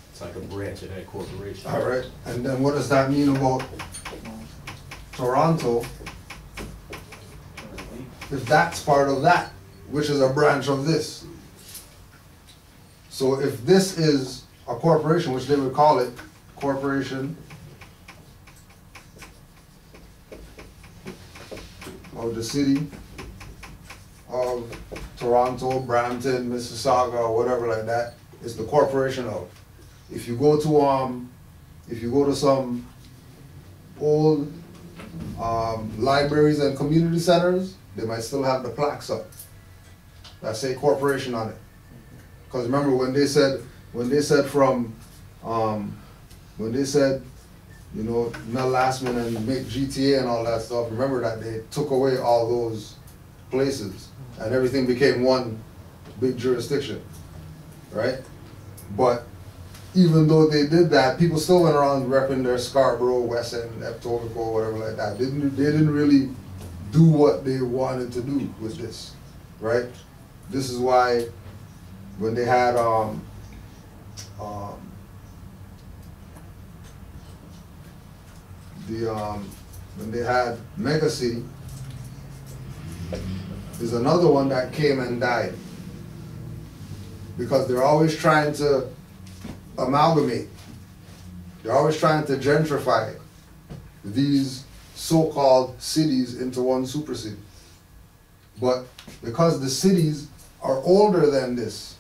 It's like a branch of that corporation. All right, and then what does that mean about Toronto, if that's part of that, which is a branch of this? So if this is a corporation, which they would call it corporation of the city of Toronto, Brampton, Mississauga, or whatever like that, it's the corporation of. If you go to some old libraries and community centers, they might still have the plaques up that say corporation on it. Because remember when they said you know, Mel Lastman and make GTA and all that stuff, remember that they took away all those places, and everything became one big jurisdiction, right? But even though they did that, people still went around repping their Scarborough, West End, Etobicoke, whatever like that. They didn't really do what they wanted to do with this, right? This is why when they had when they had Mega City, is another one that came and died because they're always trying to amalgamate. They're always trying to gentrify these so-called cities into one super city. But because the cities are older than this,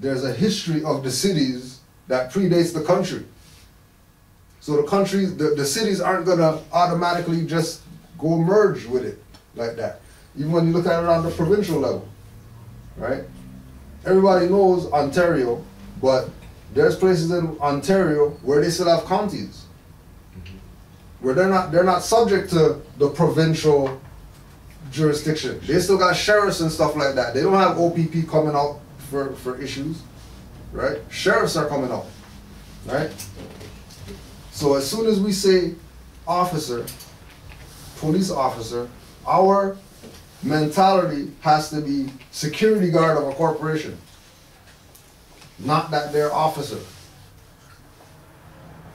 there's a history of the cities that predates the country. So the countries, the cities aren't gonna automatically just go merge with it like that. Even when you look at it on the provincial level, right? Everybody knows Ontario, but there's places in Ontario where they still have counties, where they're not subject to the provincial jurisdiction. They still got sheriffs and stuff like that. They don't have OPP coming out for issues, right? Sheriffs are coming out, right? So as soon as we say officer, police officer, our mentality has to be security guard of a corporation, not that they're officer.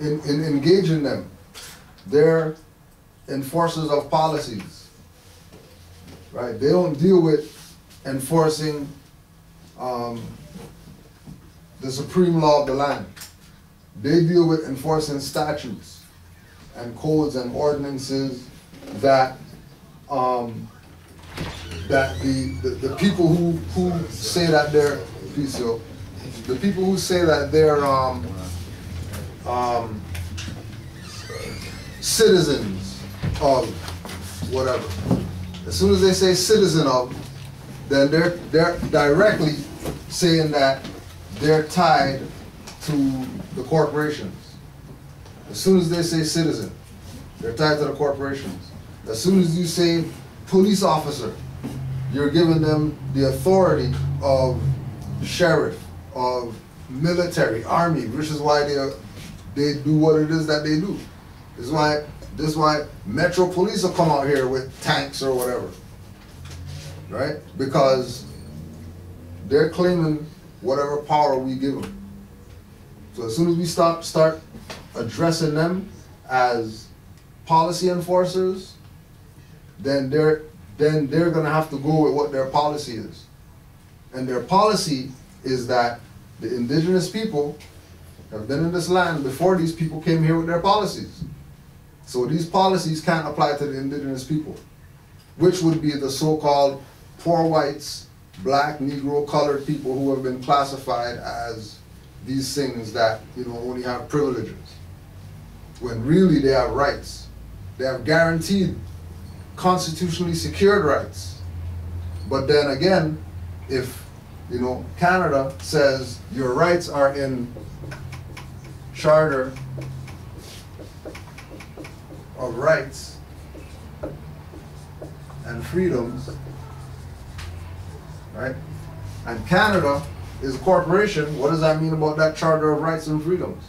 In engaging them, they're enforcers of policies, right? They don't deal with enforcing the supreme law of the land. They deal with enforcing statutes and codes and ordinances that that the people who say that they're the people who say that they're citizens of whatever. As soon as they say citizen of, then they're directly saying that they're tied to the corporations. As soon as they say citizen, they're tied to the corporations. As soon as you say police officer, you're giving them the authority of sheriff, of military, army, which is why they do what it is that they do. This is why Metro Police will come out here with tanks or whatever, right? Because they're claiming whatever power we give them. So as soon as we start addressing them as policy enforcers, then they're gonna have to go with what their policy is. And their policy is that the indigenous people have been in this land before these people came here with their policies. So these policies can't apply to the indigenous people, which would be the so-called poor whites, black, Negro, colored people who have been classified as these things that, you know, only have privileges, when really they have rights. They have guaranteed, constitutionally secured rights. But then again, if, you know, Canada says your rights are in Charter of Rights and Freedoms, right? And Canada is a corporation. What does that mean about that Charter of Rights and Freedoms?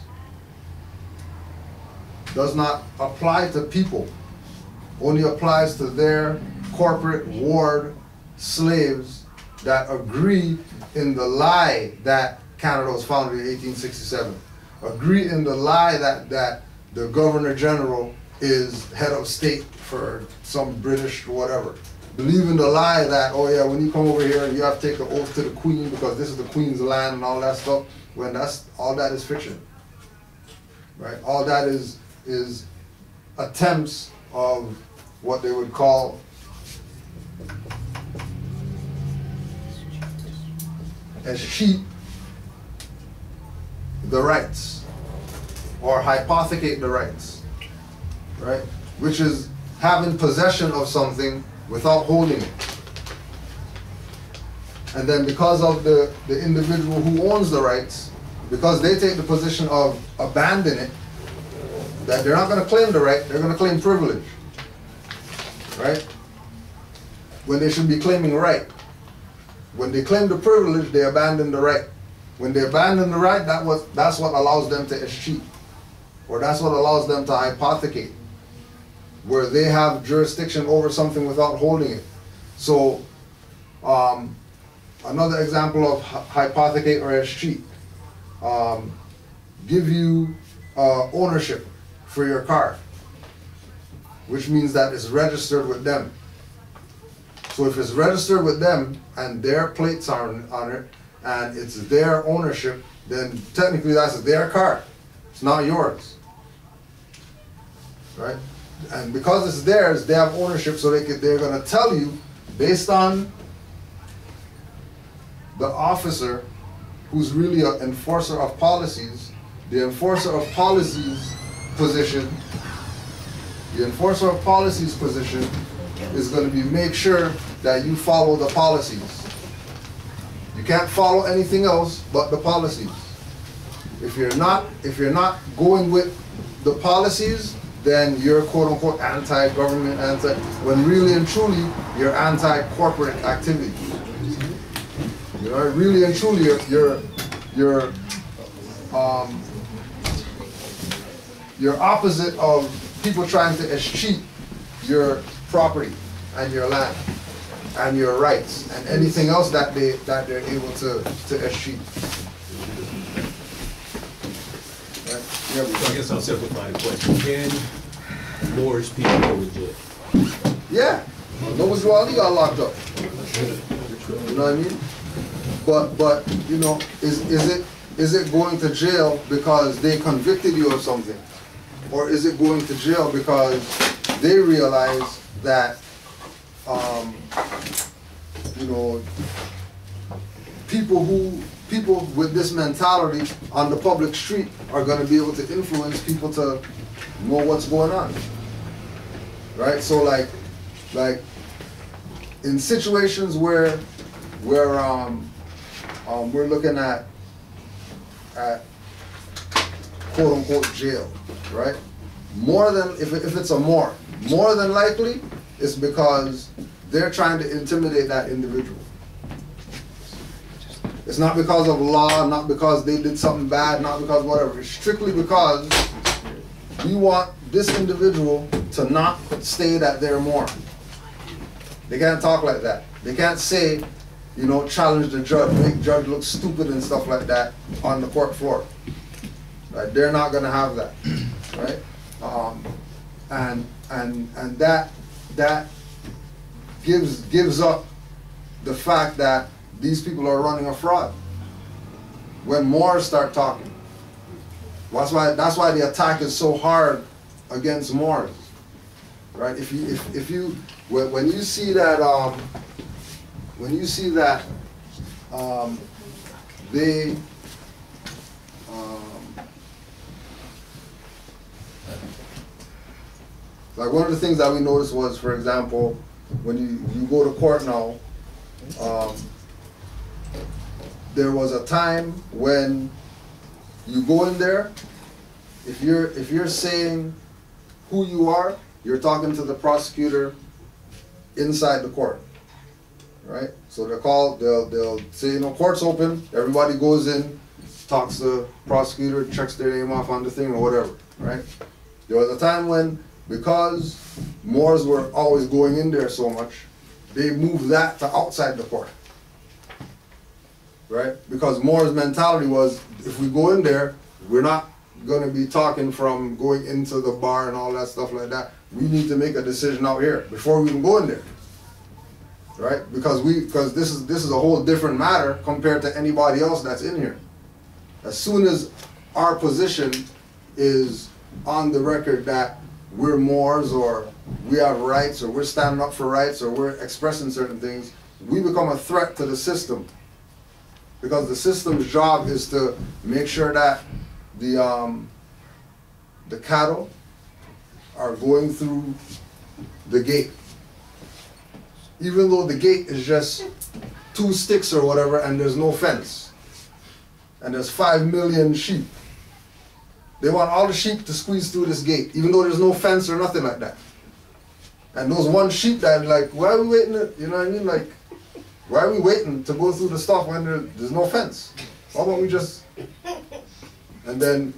Does not apply to people, only applies to their corporate ward slaves that agree in the lie that Canada was founded in 1867. Agree in the lie that the Governor General is head of state for some British whatever. Believe in the lie that, oh yeah, when you come over here, you have to take the oath to the Queen because this is the Queen's land and all that stuff, when all that is fiction, right? All that is attempts of what they would call escheat the rights or hypothecate the rights, right? Which is having possession of something without holding it. And then because of the individual who owns the rights, because they take the position of abandon it, that they're not going to claim the right, they're going to claim privilege, right? when they should be claiming right. When they claim the privilege, they abandon the right. When they abandon the right, that's what allows them to escheat, or that's what allows them to hypothecate, where they have jurisdiction over something without holding it. So, another example of hypothecate or escheat, give you ownership for your car, which means that it's registered with them. So if it's registered with them and their plates are on it and it's their ownership, then technically that's their car. It's not yours, right? And because it's theirs, they have ownership, so they're going to tell you based on the officer who's really an enforcer of policies. The enforcer of policies position, is going to be make sure that you follow the policies. You can't follow anything else but the policies. If you're not going with the policies, then you're quote unquote anti-government, when really and truly you're anti-corporate activity. You know, really and truly you're opposite of people trying to escheat your property and your land and your rights and anything else that they're able to escheat. Right? So I guess I'll simplify the question. Can Moorish people go to jail? Yeah. Noah's Wali got locked up. You know what I mean? But you know, is it going to jail because they convicted you of something? Or is it going to jail because they realize that you know, people with this mentality on the public street are going to be able to influence people to know what's going on, right? So like in situations where we're looking at quote unquote jail, right? More than if it's a more than likely it's because they're trying to intimidate that individual. It's not because of law, not because they did something bad, not because whatever. It's strictly because we want this individual to not stay at their more. They can't talk like that. They can't say, you know, challenge the judge, make judge look stupid and stuff like that on the court floor. Right? They're not going to have that, right? And that gives up the fact that these people are running a fraud. When Moors start talking, that's why the attack is so hard against Moors, right? When you see that they like one of the things that we noticed was, for example, when you go to court now, there was a time when you go in there, if you're saying who you are, you're talking to the prosecutor inside the court, right? So they'll say, you know, court's open, everybody goes in, talks to the prosecutor, checks their name off on the thing or whatever, right? There was a time when, because Moors were always going in there so much, they moved that to outside the court, right? Because Moors' mentality was, if we go in there, we're not going to be talking from going into the bar and all that stuff like that. We need to make a decision out here before we can go in there, right? Because this is a whole different matter compared to anybody else that's in here. As soon as our position is on the record that we're Moors, or we have rights, or we're standing up for rights, or we're expressing certain things, we become a threat to the system. Because the system's job is to make sure that the cattle are going through the gate. Even though the gate is just 2 sticks or whatever and there's no fence. And there's 5 million sheep. They want all the sheep to squeeze through this gate, even though there's no fence or nothing like that. And those one sheep that like, why are we waiting? You know what I mean? Like, why are we waiting to go through the stuff when there's no fence? Why don't we just? And then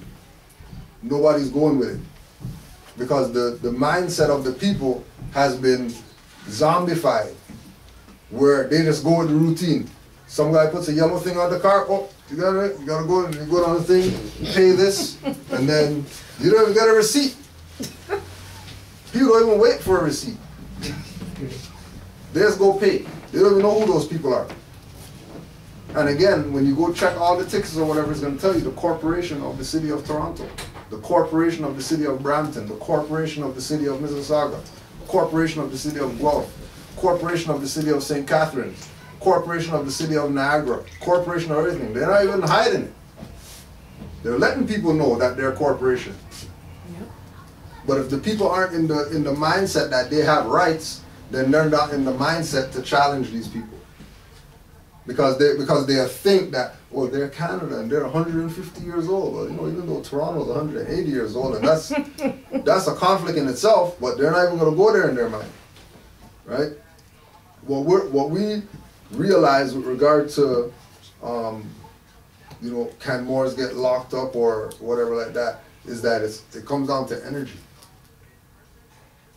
nobody's going with it because the mindset of the people has been zombified, where they just go with the routine. Some guy puts a yellow thing on the car. Oh, you gotta go. You go down the thing, pay this, and then you don't even get a receipt. People don't even wait for a receipt. They just go pay. They don't even know who those people are. And again, when you go check all the tickets or whatever, it's going to tell you the corporation of the city of Toronto, the corporation of the city of Brampton, the corporation of the city of Mississauga, corporation of the city of Guelph, corporation of the city of St. Catharines, corporation of the city of Niagara, corporation of everything. They're not even hiding it. They're letting people know that they're a corporation. But if the people aren't in the mindset that they have rights, then they're not in the mindset to challenge these people. Because they think that, well, they're Canada and they're 150 years old. Well, you know, even though Toronto's 180 years old, and that's a conflict in itself, but they're not even going to go there in their mind, right? What we realize with regard to, you know, can Moors get locked up or whatever like that, is that it comes down to energy.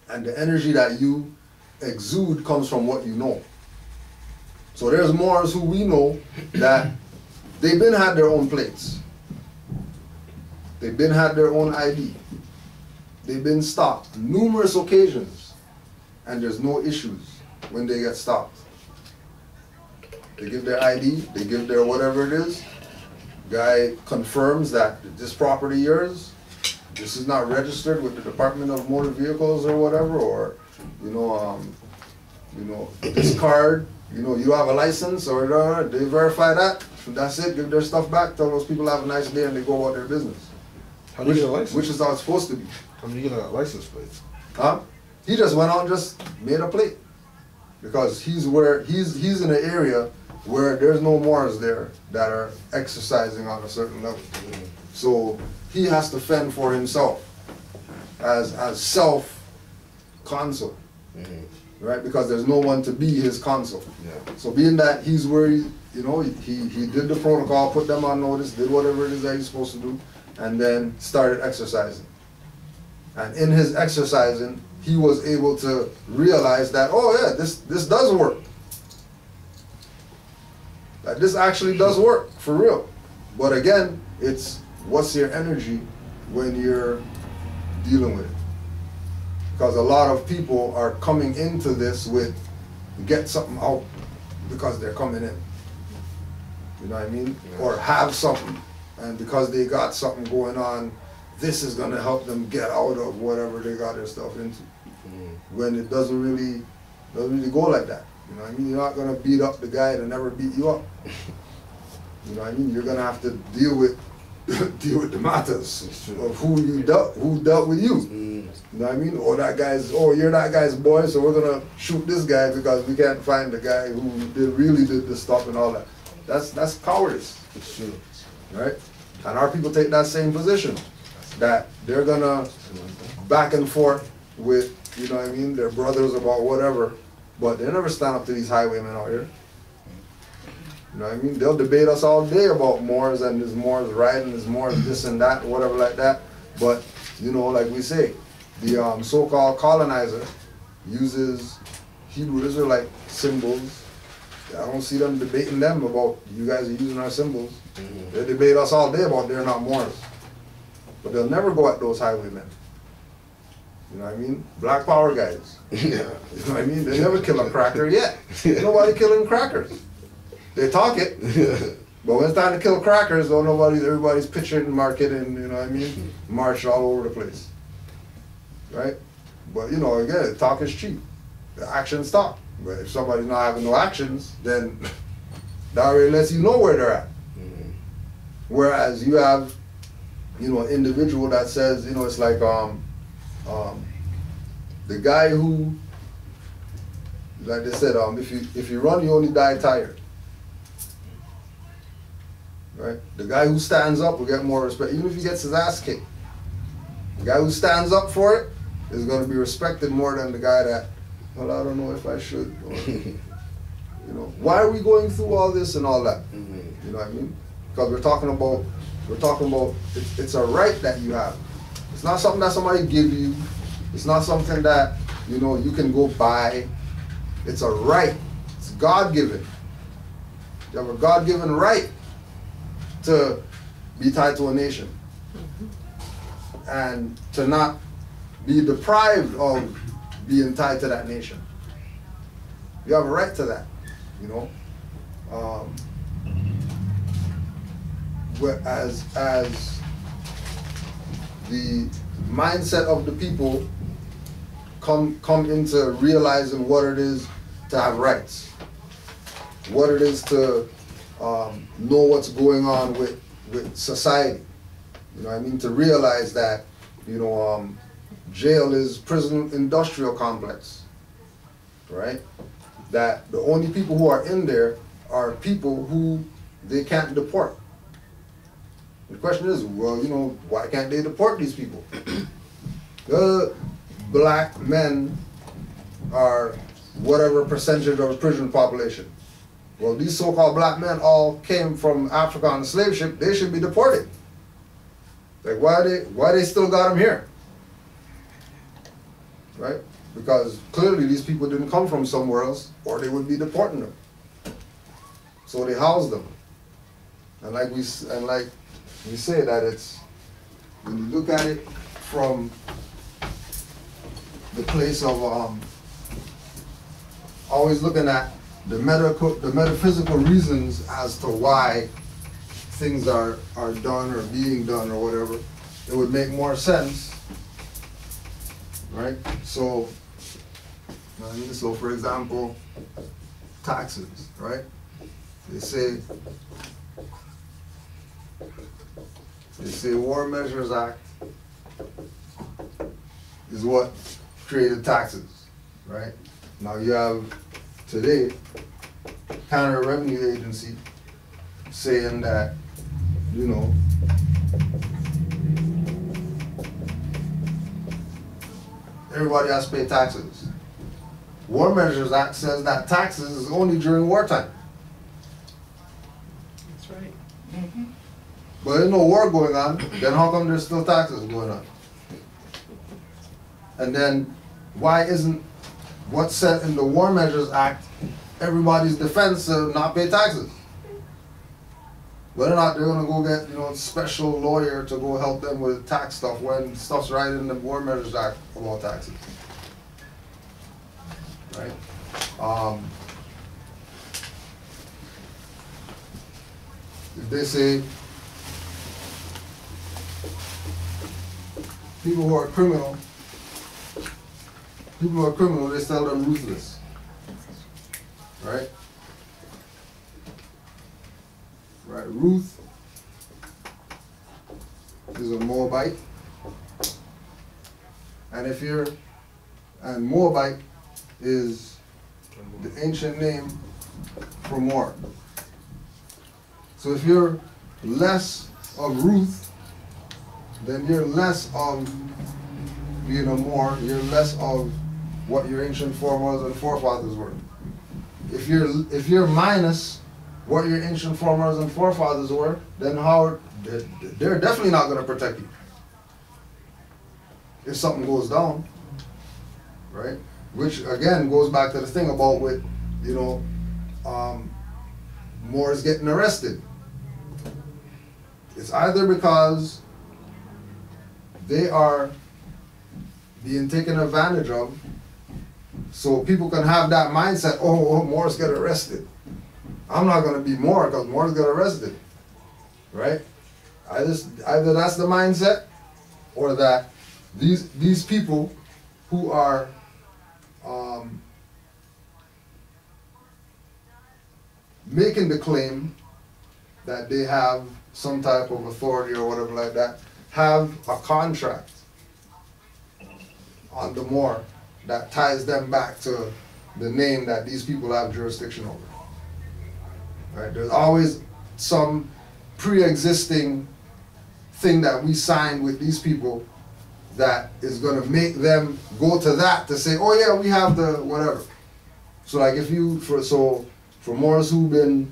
And the energy that you exude comes from what you know. So there's Moors who we know that they've been had their own plates. They've been had their own ID. They've been stopped numerous occasions, and there's no issues when they get stopped. They give their ID, they give their whatever it is. Guy confirms that this property yours. This is not registered with the Department of Motor Vehicles or whatever, or you know, this card. You know, you have a license or they verify that. That's it. Give their stuff back. Tell those people have a nice day and they go about their business. How do you get a license? Which is how it's supposed to be. How do you get a license plate? Huh? He just went out and just made a plate because he's in an area where there's no Moors there that are exercising on a certain level. So he has to fend for himself as self-consul. Right, because there's no one to be his consul. Yeah. So being that he's where he did the protocol, put them on notice, did whatever it is that he's supposed to do, and then started exercising. And in his exercising, he was able to realize that, oh yeah, this does work. That this actually does work for real. But again, it's what's your energy when you're dealing with it. Because a lot of people are coming into this with get something out because they're coming in. You know what I mean? Yeah. Or have something. And because they got something going on, this is going to help them get out of whatever they got their stuff into. When it doesn't really go like that. You know what I mean? You're not going to beat up the guy that never beat you up. You know what I mean? You're going to have to deal with the matters of who dealt with you. You know what I mean? Or you're that guy's boy, so we're gonna shoot this guy because we can't find the guy who really did the stuff and all that. That's cowardice. It's true. Right? And our people take that same position. That they're gonna back and forth with, you know what I mean, their brothers about whatever, but they never stand up to these highwaymen out here. You know what I mean? They'll debate us all day about Moors and there's Moors riding, there's Moors this and that, whatever like that. But, you know, like we say, the so-called colonizer uses Hebrew Israelite symbols. I don't see them debating them about you guys are using our symbols. They debate us all day about they're not Moors. But they'll never go at those highwaymen. You know what I mean? Black power guys. Yeah. You know what I mean? They never kill a cracker yet. Nobody killing crackers. They talk it. But when it's time to kill crackers, everybody's pictured and marketed and, you know what I mean, marched all over the place. Right? But, you know, again, talk is cheap. The actions talk. But if somebody's not having no actions, then that already lets you know where they're at. Whereas you have, you know, an individual that says, you know, it's like the guy who, like they said, if you run, you only die tired. Right? The guy who stands up will get more respect, even if he gets his ass kicked. The guy who stands up for it, is going to be respected more than the guy that, well, I don't know if I should. Or, you know, why are we going through all this and all that? You know what I mean? Because we're talking about it's a right that you have. It's not something that somebody give you. It's not something that, you know, you can go buy. It's a right. It's God-given. You have a God-given right to be tied to a nation and to not be deprived of being tied to that nation. You have a right to that, you know. As the mindset of the people come into realizing what it is to have rights, what it is to know what's going on with society. You know what I mean? To realize that, you know, jail is prison industrial complex, right? That the only people who are in there are people who they can't deport. The question is, well, you know, why can't they deport these people? The black men are whatever percentage of the prison population. Well, these so-called black men all came from Africa on the slave ship. They should be deported. Like, why they still got them here? Right? Because clearly these people didn't come from somewhere else, or they would be deporting them. So they housed them. And like we say that it's, when you look at it from the place of always looking at the metaphysical reasons as to why things are done or being done or whatever, it would make more sense, right? So for example, taxes, right? They say War Measures Act is what created taxes, right? Now you have today Canada Revenue Agency saying that, you know, everybody has to pay taxes. War Measures Act says that taxes is only during wartime. That's right. But there's no war going on, then how come there's still taxes going on? And then why isn't what's set in the War Measures Act everybody's defense to not pay taxes? Whether or not they're gonna go get, you know, a special lawyer to go help them with tax stuff when stuff's right in the War Measures Act about taxes. Right? If they say people who are criminal, they tell them ruthless. Right? Right, Ruth is a Moabite. And Moabite is the ancient name for Moor. So if you're less of Ruth, then you're less of being a Moor, you're less of what your ancient foremothers and forefathers were. If you're minus what your ancient foremothers and forefathers were, then they're definitely not going to protect you if something goes down, right? Which again goes back to the thing about with, you know, Moors getting arrested. It's either because they are being taken advantage of, so people can have that mindset, oh, Moors get arrested. I'm not going to be Moor because Moors get arrested, right? Either that's the mindset, or that these people who are making the claim that they have some type of authority or whatever like that, have a contract on the Moor that ties them back to the name that these people have jurisdiction over. Right? There's always some pre-existing thing that we signed with these people that is gonna make them go to that to say, oh yeah, we have the whatever. So like if you, for Moors who've been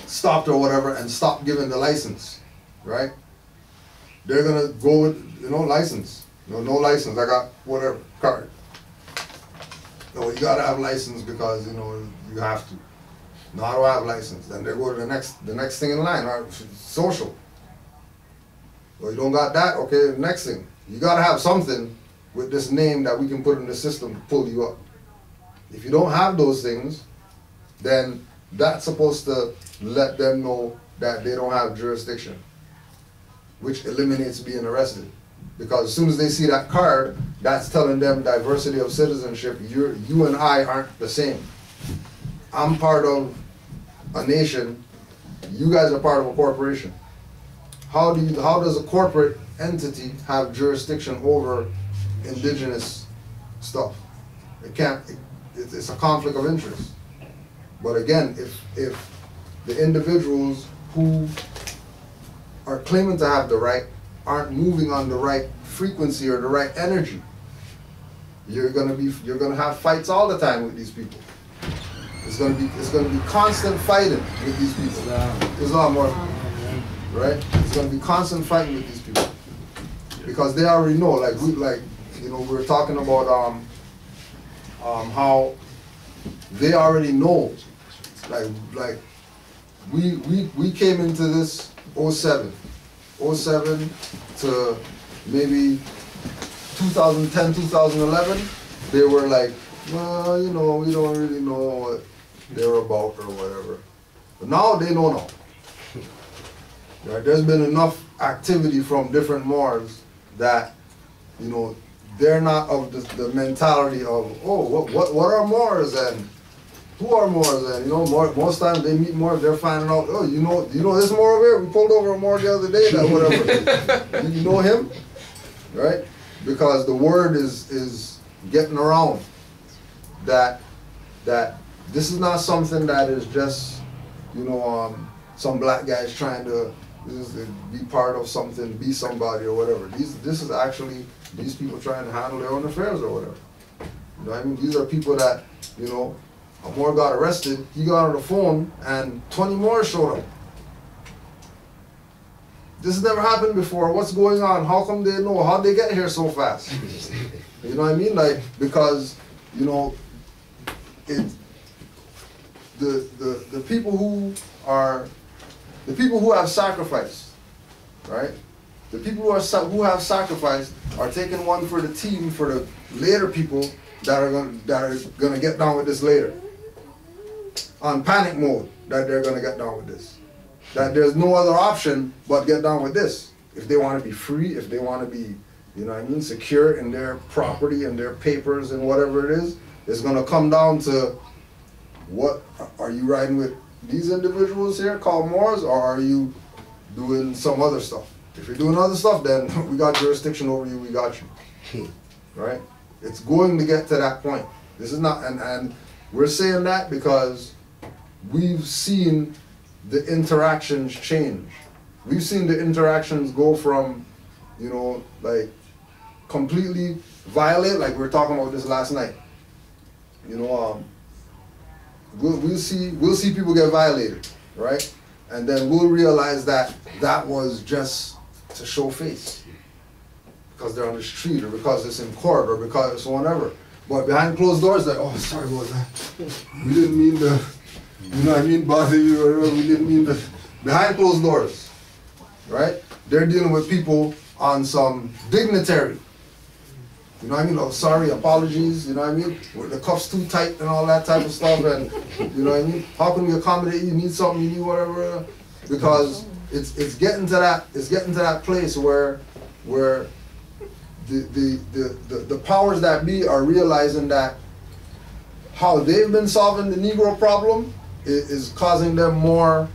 stopped or whatever and stopped giving the license, right? They're gonna go with, license. No license, I got whatever, card. No, you gotta have license because, you have to. No, I don't have license. Then they go to the next thing in line, right? Social. Well, you don't got that, okay, the next thing. You gotta have something with this name that we can put in the system to pull you up. If you don't have those things, then that's supposed to let them know that they don't have jurisdiction, which eliminates being arrested. Because as soon as they see that card, that's telling them diversity of citizenship. You and I aren't the same. I'm part of a nation. You guys are part of a corporation. How does a corporate entity have jurisdiction over indigenous stuff? It can't. It's a conflict of interest. But again, if the individuals who are claiming to have the right aren't moving on the right frequency or the right energy, you're gonna have fights all the time with these people. It's gonna be constant fighting with these people. Islam more, right? It's gonna be constant fighting with these people because they already know. We were talking about how they already know. Like we came into this 07 to maybe 2010, 2011, they were like, well, we don't really know what they're about or whatever. But now they know now. Right? There's been enough activity from different Moors that, they're not of the mentality of, oh, what are Moors and who are Moors and, most times they meet Moors, they're finding out, oh, you know this Moor over here? We pulled over a Moor the other day, that whatever. You know him? Right? Because the word is getting around that this is not something that is just, some black guys trying to be part of something, be somebody or whatever. This is actually these people trying to handle their own affairs or whatever. You know what I mean? These are people that, a Moor got arrested, he got on the phone, and 20 more showed up. This has never happened before. What's going on? How come they know? How'd they get here so fast? You know what I mean? Like, because, the people who have sacrificed, right? The people who have sacrificed are taking one for the team for the later people that are gonna get down with this later. On panic mode, that they're gonna get down with this. That there's no other option but get down with this. If they want to be free, if they want to be, secure in their property and their papers and whatever it is, it's gonna come down to what are you riding with these individuals here called Moors, or are you doing some other stuff? If you're doing other stuff, then we got jurisdiction over you, we got you. Right? It's going to get to that point. This is not, and we're saying that because we've seen the interactions change. We've seen the interactions go from, completely violent, like we were talking about this last night. We'll see people get violated, right? And then we'll realize that was just to show face. Because they're on the street, or because it's in court, or because it's whatever. But behind closed doors, like, oh, sorry about that. We didn't mean to, bother you, or whatever. We didn't mean to. Behind closed doors, right? They're dealing with people on some dignitary. You know what I mean? Oh, sorry, apologies, you know what I mean? With the cuffs too tight and all that type of stuff, and you know what I mean? How can we accommodate you? You need something, you need whatever. Because it's getting to that place where the powers that be are realizing that how they've been solving the Negro problem is causing them more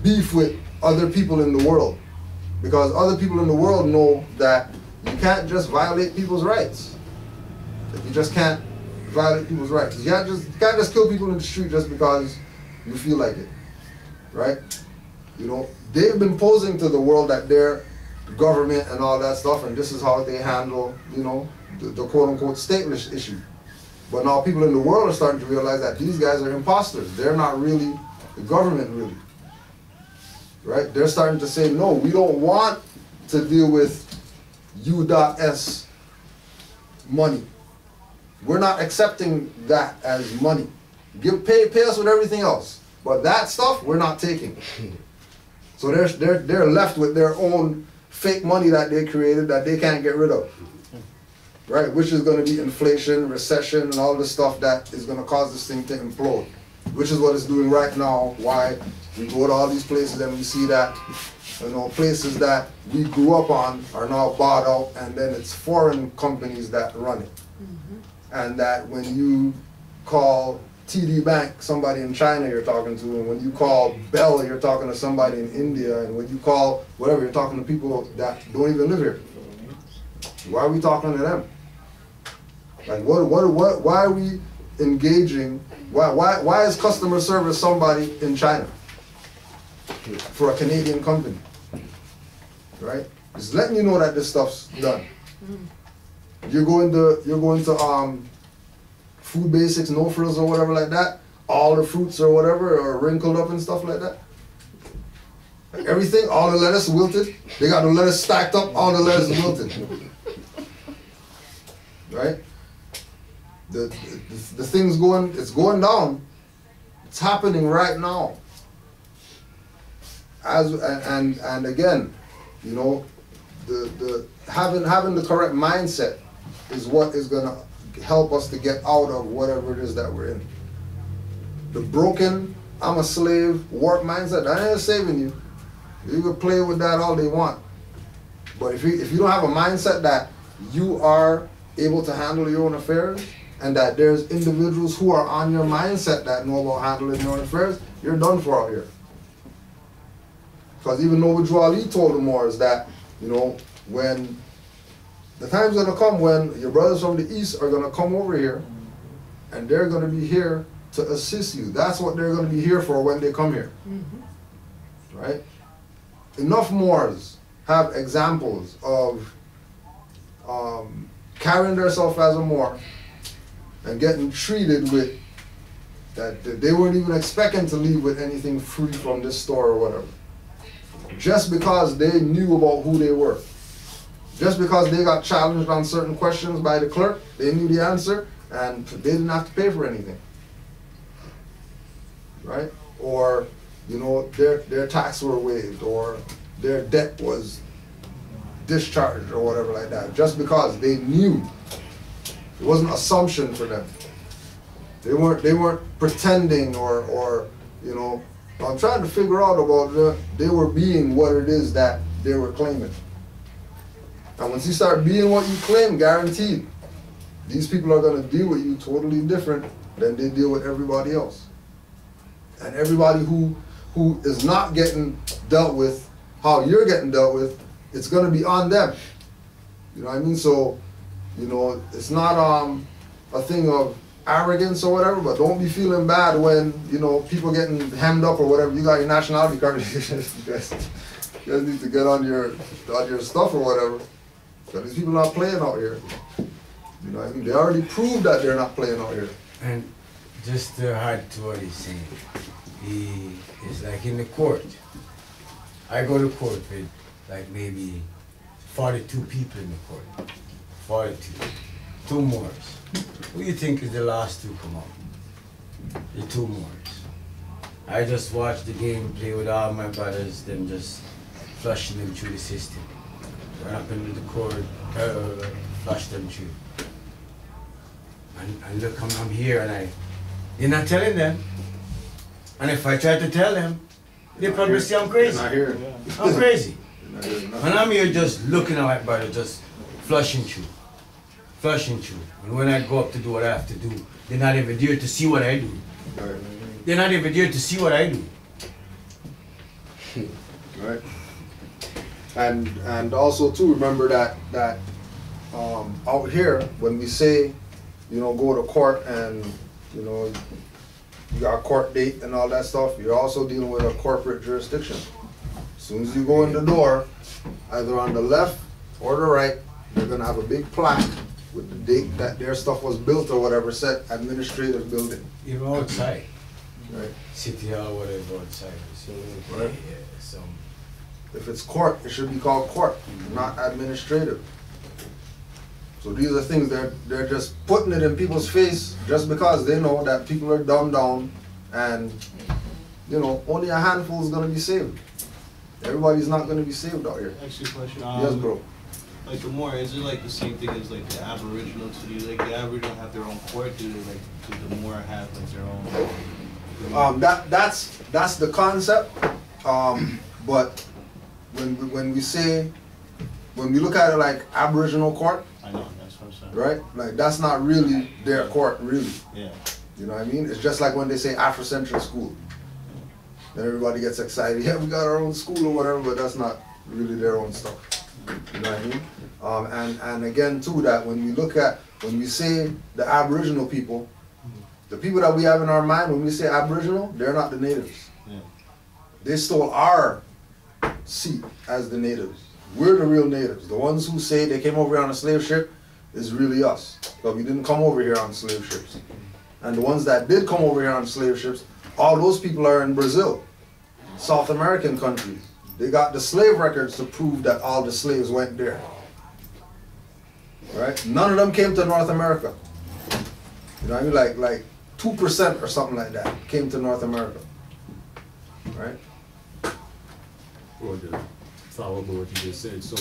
beef with other people in the world. Because other people in the world know that you can't just violate people's rights. You just can't violate people's rights. You can't just kill people in the street just because you feel like it, right? They've been posing to the world that they're government and all that stuff, and this is how they handle, you know, the quote-unquote stateless issue. But now people in the world are starting to realize that these guys are imposters. They're not really the government, really. Right? They're starting to say, no, we don't want to deal with U.S. money. We're not accepting that as money. Pay us with everything else. But that stuff, we're not taking. So they're left with their own fake money that they created that they can't get rid of. Right? Which is going to be inflation, recession, and all this stuff that is going to cause this thing to implode. Which is what it's doing right now. Why we go to all these places and we see that, you know, places that we grew up on are now bought out, and then it's foreign companies that run it. And that when you call TD Bank, somebody in China you're talking to, and when you call Bell, you're talking to somebody in India, and when you call whatever, you're talking to people that don't even live here. Why are we talking to them? Like why are we engaging, why is customer service somebody in China for a Canadian company? Right? Just letting you know that this stuff's done. You're going to food basics, no frills or whatever like that, all the fruits or whatever are wrinkled up and stuff like that. Like everything, all the lettuce wilted. They got the lettuce stacked up, all the lettuce is wilted. Right? The thing's going, it's going down. It's happening right now. And again, you know, the having the correct mindset is what is gonna help us to get out of whatever it is that we're in. The broken, I'm a slave, warped mindset, that ain't saving you. You can play with that all they want. But if you don't have a mindset that you are able to handle your own affairs, and that there's individuals who are on your mindset that know about handling your own affairs, you're done for out here. Because even Noble Drew Ali told the Moors that, you know, when the time's gonna come when your brothers from the East are gonna come over here, and they're gonna be here to assist you. That's what they're gonna be here for when they come here. Right? Enough Moors have examples of carrying themselves as a Moor and getting treated with that they weren't even expecting to leave with anything free from this store or whatever. Just because they knew about who they were. Just because they got challenged on certain questions by the clerk, they knew the answer, and they didn't have to pay for anything. Right? Or, you know, their tax were waived, or their debt was discharged, or whatever like that. Just because they knew. It wasn't assumption for them. They weren't pretending or you know, I'm trying to figure out about they were being what it is that they were claiming. And once you start being what you claim, guaranteed, these people are going to deal with you totally different than they deal with everybody else. And everybody who is not getting dealt with how you're getting dealt with, it's going to be on them. You know what I mean? So, you know, it's not a thing of arrogance or whatever, but don't be feeling bad when, you know, people getting hemmed up or whatever. You got your nationality card. you guys need to get on your stuff or whatever. Because these people are not playing out here. You know what I mean? They already proved that they're not playing out here. And just to add to what he's saying, he is like in the court. I go to court with like maybe 42 people in the court. 42. 2 Moors. Who do you think is the last to come out? The 2 Moors. I just watch the game, play with all my brothers, then just flushing them through the system. Run up into the court, flush them through. And look, I'm here and they're not telling them. And if I try to tell them, they probably say I'm crazy. Not here. I'm crazy. And I'm here just looking at my brother, just flushing through. Flushing through. And when I go up to do what I have to do, they're not even there to see what I do. They're not even there to see what I do. Right. And also too, remember that out here when we say, you know, go to court and, you know, you got a court date and all that stuff, you're also dealing with a corporate jurisdiction. As soon as you go in the door, either on the left or the right, they're gonna have a big plaque with the date that their stuff was built or whatever, set administrative building. Even outside. Right. City Hall, whatever, outside. So, Right. yeah, some. If it's court, it should be called court, not administrative. So these are things that they're just putting it in people's face just because they know that people are dumbed down and, you know, only a handful is gonna be saved. Everybody's not gonna be saved out here. Actually, a question. Yes, bro. Like the more, is it like the same thing as like the Aboriginal? Do you like the Aboriginal have their own court? Do they like do the Moor have like their own? That's the concept. But when we look at it like Aboriginal court, I know that's what I'm saying. right? Like that's not really their court, really. Yeah. You know what I mean? It's just like when they say Afrocentric school. Then everybody gets excited. Yeah, we got our own school or whatever, but that's not really their own stuff. You know what I mean? And again too, that when we say the Aboriginal people, the people that we have in our mind when we say Aboriginal, they're not the natives. Yeah. They stole our seat as the natives. We're the real natives. The ones who say they came over here on a slave ship is really us. But we didn't come over here on slave ships. And the ones that did come over here on slave ships, all those people are in Brazil, South American countries. They got the slave records to prove that all the slaves went there. Right? None of them came to North America. You know what I mean? Like 2% or something like that came to North America. Right? Or to follow up on what you just said, so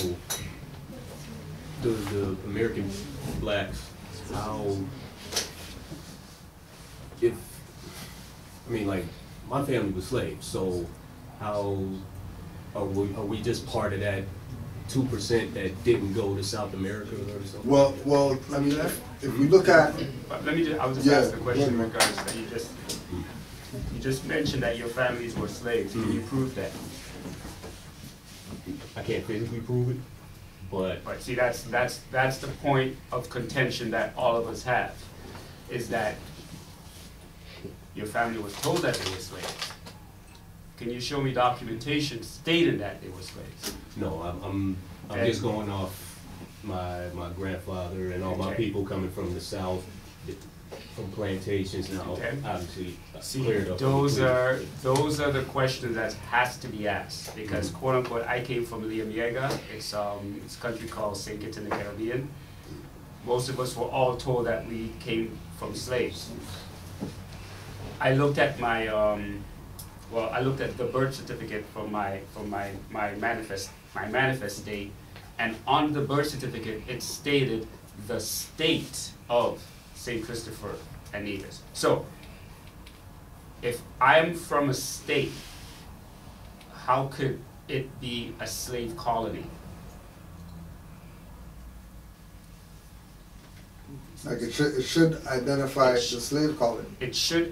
the American blacks, how, if, I mean, like, my family was slaves, so how are we just part of that 2% that didn't go to South America or something? Well, I mean, if we look at, But let me just, I was just asking a question in regards to that you just mentioned that your families were slaves. Can you prove that? I can't physically prove it, but see, that's the point of contention that all of us have, is that your family was told that they were slaves. Can you show me documentation stating that they were slaves? no, I'm just going off my grandfather and all my people coming from the South, from plantations now, obviously cleared up. Those are the questions that has to be asked, because quote unquote, I came from Liamiega. It's a country called St. Kitts in the Caribbean. Most of us were all told that we came from slaves. I looked at my I looked at the birth certificate from my manifest date, and on the birth certificate it stated the state of St. Christopher and Nevis. So, if I'm from a state, how could it be a slave colony? like it should identify the slave colony. It should,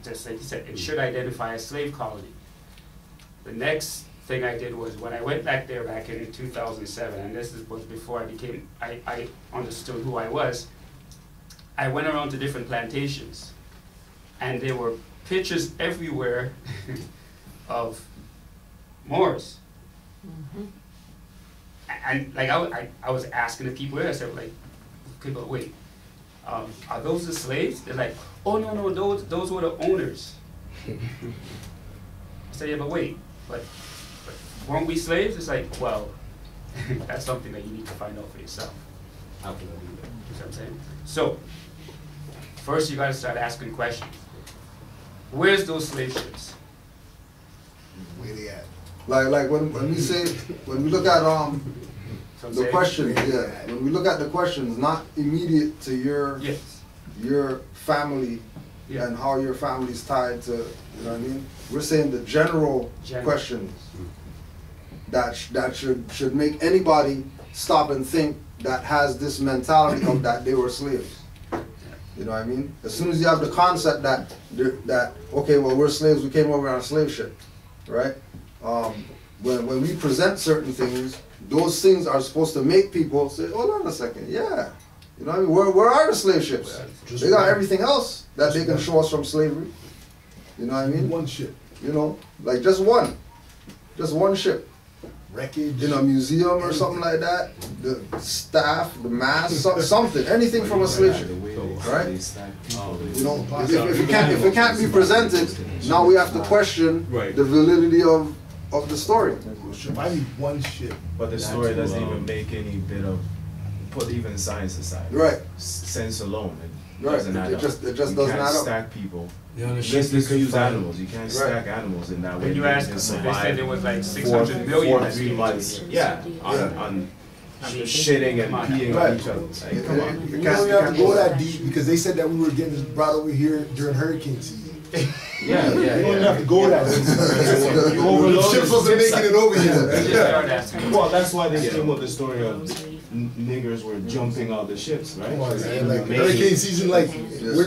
just like you said, it should identify a slave colony. The next thing I did was, when I went back there back in 2007, and this was before I understood who I was, I went around to different plantations, and there were pictures everywhere of Moors. Mm-hmm. And like I was asking the people there, I said, like, okay, but wait, are those the slaves? They're like, oh no, those were the owners. I said, yeah, but wait, but weren't we slaves? It's like, well, that's something that you need to find out for yourself. How can I do that? You know what I'm saying? So, first you gotta start asking questions. Where's those slave ships? Where they at? Like when we look at the questions, when we look at the questions, not immediate to your family and how your family's tied to, you know what I mean? We're saying the general questions that should make anybody stop and think that has this mentality of that they were slaves. You know what I mean? As soon as you have the concept that okay, well, we're slaves, we came over on a slave ship, right? When we present certain things, those things are supposed to make people say, hold on a second, yeah. You know what I mean? Where are the slave ships? They got everything else that they can show us from slavery. You know what I mean? One ship. You know, like just one. just one ship. Wreckage. In a museum or something like that, the staff, the mass, something, anything from a slave ship, right? You know, if it can't be presented, now we have to question the validity of the story. I need one ship. But the story doesn't even make any bit of, put even science aside. Right. Sense alone. Right. It just doesn't add up. You can't stack people. Yeah, Just use animals. You can't stack animals in that way. When you ask them, they said there was like 600 million. 4 to 3 months. Yeah. On shitting and peeing on each other. Like, come on. You don't have to go that deep because they said that we were getting brought over here during hurricane season. Yeah. You don't even have to go that deep. You overload The ships wasn't making it over here. Well, that's why they came with the story of niggers were jumping out the ships, right? Like hurricane season, like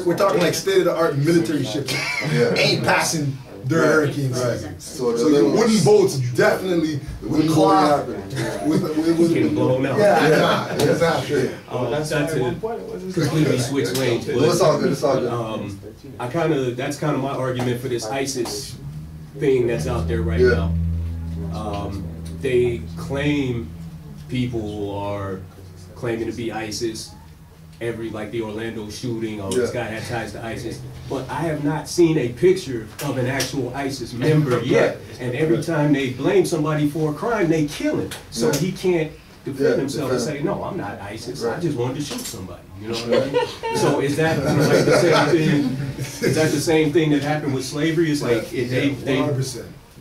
we're talking like state of the art military ships. Ain't passing during hurricane season. So your wooden boats definitely with cloth. Can blow them out. Yeah, exactly. That's not to completely switch lanes, but It's all good. It's all good. that's kind of my argument for this ISIS thing that's out there right now. They claim people are claiming to be ISIS. Like the Orlando shooting, this guy had ties to ISIS. But I have not seen a picture of an actual ISIS member yet. And every time they blame somebody for a crime, they kill him. So he can't defend himself and say, no, I'm not ISIS. I just wanted to shoot somebody. You know what I mean? So is that like the same thing? Is that the same thing that happened with slavery? It's like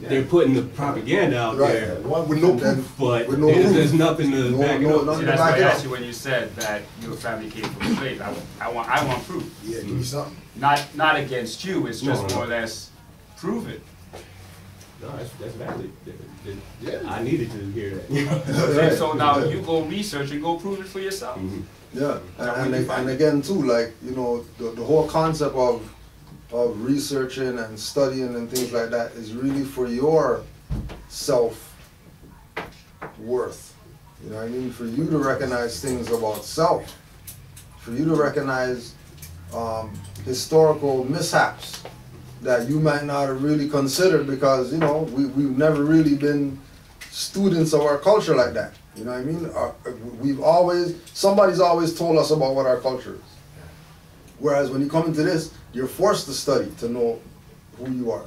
they're putting the propaganda out there with no proof, but there's nothing to back it up. See, that's why I asked you when you said that your family came from slaves. I want proof. Yeah, give me something. Not against you. It's just more or less prove it. No, that's valid. I needed to hear that. So now you go research and go prove it for yourself. Yeah, and again too, like the whole concept of researching and studying and things like that is really for your self-worth. You know what I mean? For you to recognize things about self. For you to recognize historical mishaps that you might not have really considered because, we've never really been students of our culture like that. You know what I mean? Somebody's always told us about what our culture is. Whereas when you come into this, you're forced to study to know who you are.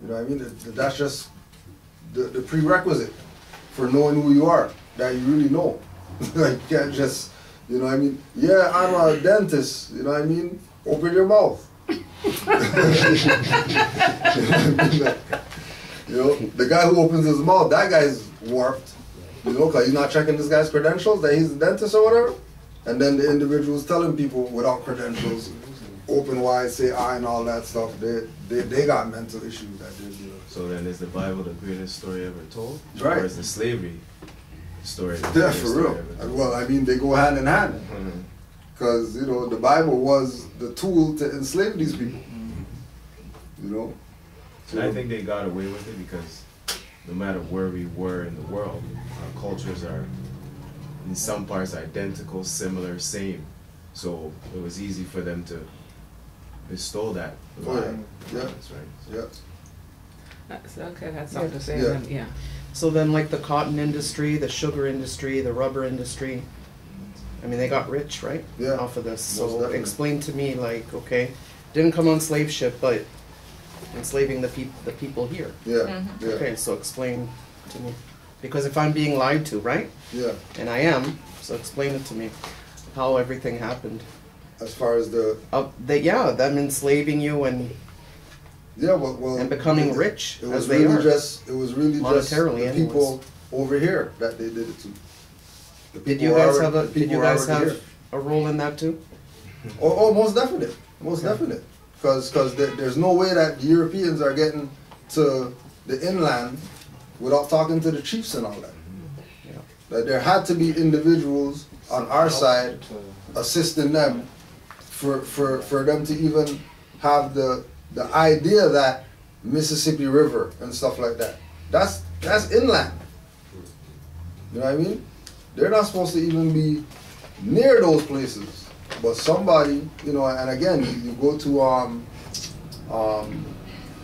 You know what I mean? That's just the prerequisite for knowing who you are, that you really know. Like, you can't just, you know what I mean? Yeah, I'm a dentist, you know what I mean? Open your mouth. The guy who opens his mouth, that guy's warped. Because he's not checking this guy's credentials, that he's a dentist or whatever. And then the individuals telling people without credentials, open wide, say I and all that stuff, they got mental issues that they're dealing with. So then is the Bible the greatest story ever told? Right. Or is the slavery story the Yeah, greatest for story real. ever told? Well, I mean, they go hand in hand. Because, the Bible was the tool to enslave these people. And I think they got away with it because no matter where we were in the world, our cultures are in some parts identical, similar, same. So it was easy for them to bestow that lie. That's right. Okay, that's something to say. Yeah. So then, like the cotton industry, the sugar industry, the rubber industry, I mean, they got rich, right? Yeah. Off of this. So definitely. explain to me, like, okay, didn't come on slave ship, but enslaving the people here. Yeah. Okay, so explain to me, because if I'm being lied to, right? Yeah. And I am. So explain it to me, how everything happened. As far as them enslaving you and and becoming rich it was as they really are. Just monetarily, the people over here that they did it to. Did you guys have a role in that too? Oh, most definite, definite. Because there's no way that the Europeans are getting to the inland without talking to the chiefs and all that. That there had to be individuals on our side assisting them for them to even have the idea that Mississippi River and stuff like that. That's inland. You know what I mean? They're not supposed to even be near those places. But somebody, and again, you go to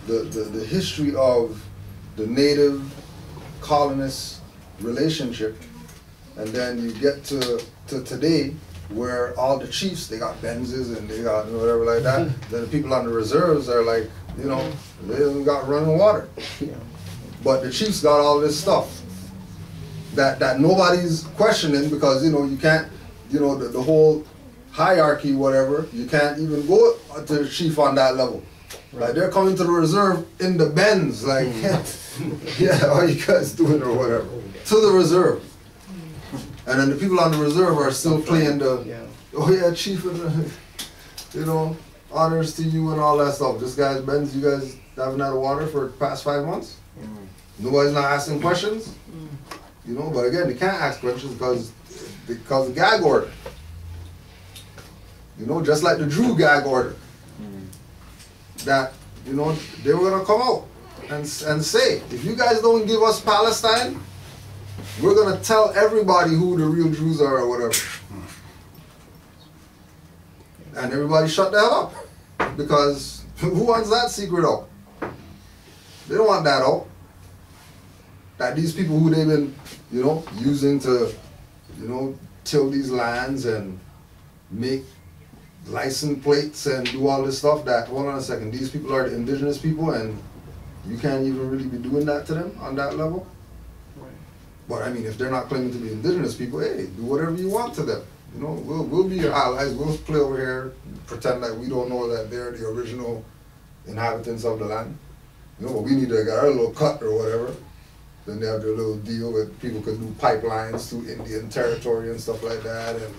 the history of the native colonist relationship, and then you get to today, where all the chiefs, they got Benzes and they got whatever like that. Then the people on the reserves are like, you know, they don't got running water. But the chiefs got all this stuff that nobody's questioning, because, you know, you can't, you know, the whole hierarchy, whatever, you can't even go to the chief on that level. Right. Like, they're coming to the reserve in the Benz, like, yeah, all you guys doing or whatever, to the reserve. And then the people on the reserve are still playing the, oh yeah, chief, you know, honors to you and all that stuff. This guy's Benz, you guys haven't had water for the past 5 months? Nobody's not asking questions? You know, but again, they can't ask questions because the gag order. You know, just like the Drew gag order. That, you know, they were gonna come out and say, if you guys don't give us Palestine, we're gonna tell everybody who the real Jews are or whatever. And everybody shut the hell up. Because who wants that secret out? They don't want that out. That these people who they've been, you know, using to, you know, till these lands and make license plates and do all this stuff, that, hold on a second, these people are the indigenous people and you can't even really be doing that to them on that level? But I mean, if they're not claiming to be indigenous people, hey, do whatever you want to them. You know, we'll be your allies. We'll play over here, pretend like we don't know that they're the original inhabitants of the land. You know, but we need to get our little cut or whatever. Then they have their little deal that people could do pipelines through Indian territory and stuff like that, and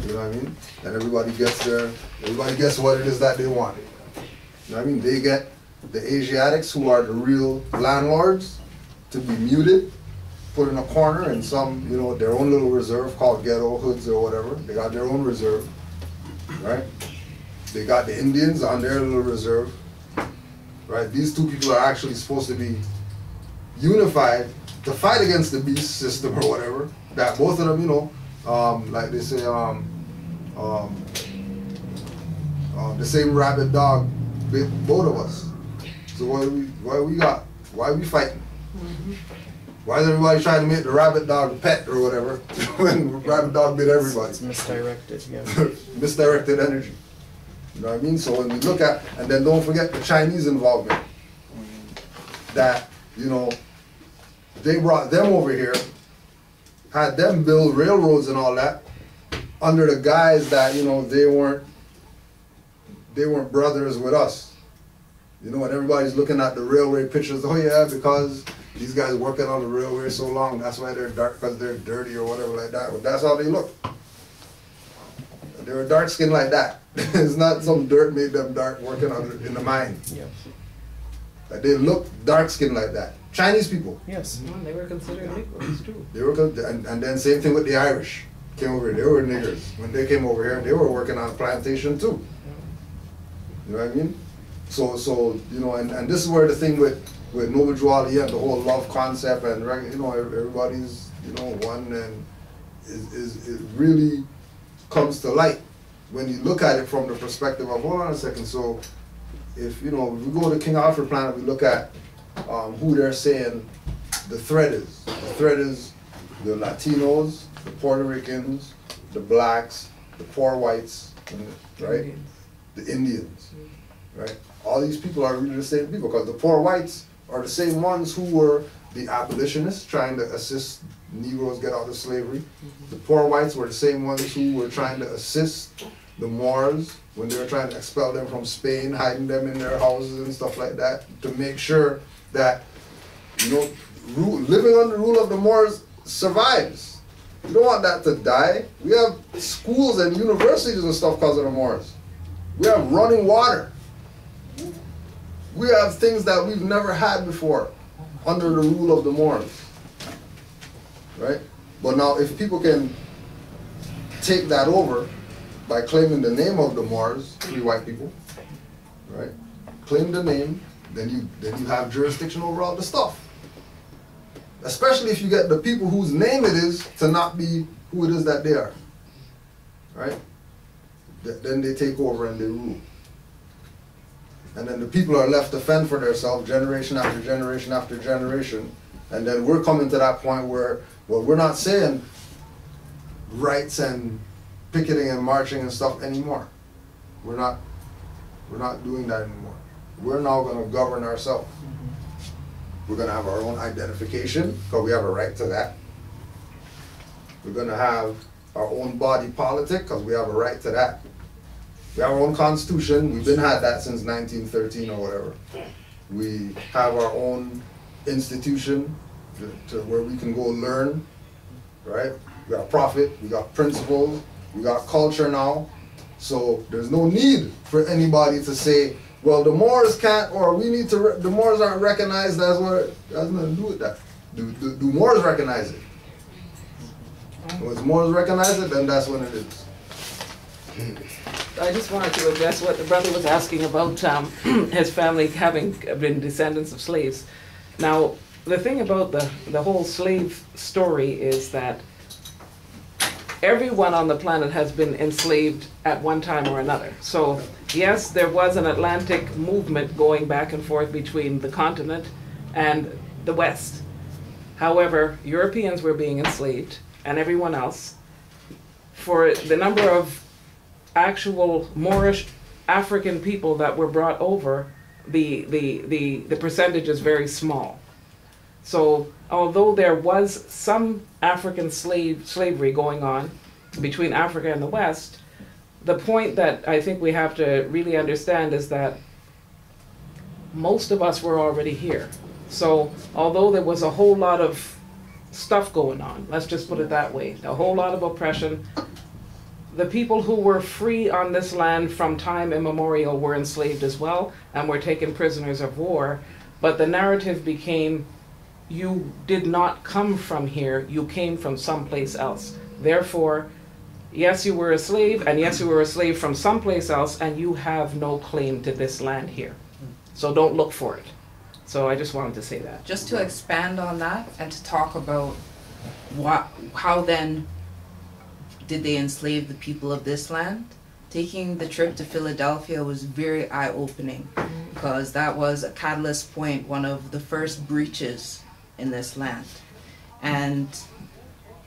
you know what I mean? And everybody gets what it is that they want. You know what I mean? They get the Asiatics, who are the real landlords, to be muted, put in a corner in some, you know, their own little reserve called ghetto hoods or whatever. They got their own reserve, right? They got the Indians on their little reserve, right? These two people are actually supposed to be unified to fight against the beast system or whatever. That both of them, you know, like they say, the same rabid dog bit both of us. So why are we fighting? Why is everybody trying to make the rabbit dog a pet or whatever when the rabbit dog bit everybody? It's misdirected, yeah. Misdirected energy. You know what I mean? So when we look at, and then don't forget the Chinese involvement. That, you know, they brought them over here, had them build railroads and all that, under the guise that, you know, they weren't brothers with us. You know, and everybody's looking at the railway pictures, oh yeah, because these guys working on the railway so long, that's why they're dark, because they're dirty or whatever like that. But that's how they look. They were dark skinned like that. It's not some dirt made them dark working in the mine. Yes. Like they look dark skinned like that. Chinese people. Yes. Well, they were considered Negroes too. They were, and then same thing with the Irish. Came over here, they were niggers. When they came over here, they were working on a plantation too. You know what I mean? So you know, and this is where the thing with Noble Duality and the whole love concept and, you know, everybody's, you know, one, and it really comes to light when you look at it from the perspective of, hold on a second, so if, you know, if we go to King Alfred Planet, we look at who they're saying the threat is. The threat is the Latinos, the Puerto Ricans, the blacks, the poor whites, right? The Indians, right? All these people are really the same people, because the poor whites are the same ones who were the abolitionists trying to assist Negroes get out of slavery. The poor whites were the same ones who were trying to assist the Moors when they were trying to expel them from Spain, hiding them in their houses and stuff like that, to make sure that, you know, living under the rule of the Moors survives. You don't want that to die. We have schools and universities and stuff because of the Moors. We have running water. We have things that we've never had before under the rule of the Moors, right? But now if people can take that over by claiming the name of the Moors, free white people, right? Claim the name, then you have jurisdiction over all the stuff. Especially if you get the people whose name it is to not be who it is that they are, right? Then they take over and they rule. And then the people are left to fend for themselves generation after generation after generation And then we're coming to that point where, well, we're not saying rights and picketing and marching and stuff anymore. We're not doing that anymore. We're now going to govern ourselves. We're going to have our own identification, because we have a right to that. We're going to have our own body politic, because we have a right to that. We have our own constitution. We've been had that since 1913 or whatever. We have our own institution to where we can go learn, right? We got profit, we got principles, we got culture now. So there's no need for anybody to say, well, the Moors can't, or we need to, the Moors aren't recognized as what, it has nothing to do with that. Do Moors recognize it? When Moors recognize it, then that's when it is. I just wanted to address what the brother was asking about his family having been descendants of slaves. Now, the thing about the whole slave story is that everyone on the planet has been enslaved at one time or another. So, yes, there was an Atlantic movement going back and forth between the continent and the West. However, Europeans were being enslaved, and everyone else. For the number of actual Moorish African people that were brought over, the percentage is very small. So although there was some African slavery going on between Africa and the West, the point that I think we have to really understand is that most of us were already here. So although there was a whole lot of stuff going on, let's just put it that way, a whole lot of oppression, the people who were free on this land from time immemorial were enslaved as well and were taken prisoners of war. But the narrative became, you did not come from here, you came from someplace else. Therefore, yes, you were a slave, and yes, you were a slave from someplace else, and you have no claim to this land here. So don't look for it. So I just wanted to say that. Just to expand on that and to talk about how then did they enslave the people of this land? Taking the trip to Philadelphia was very eye-opening because that was a catalyst point, one of the first breaches in this land. And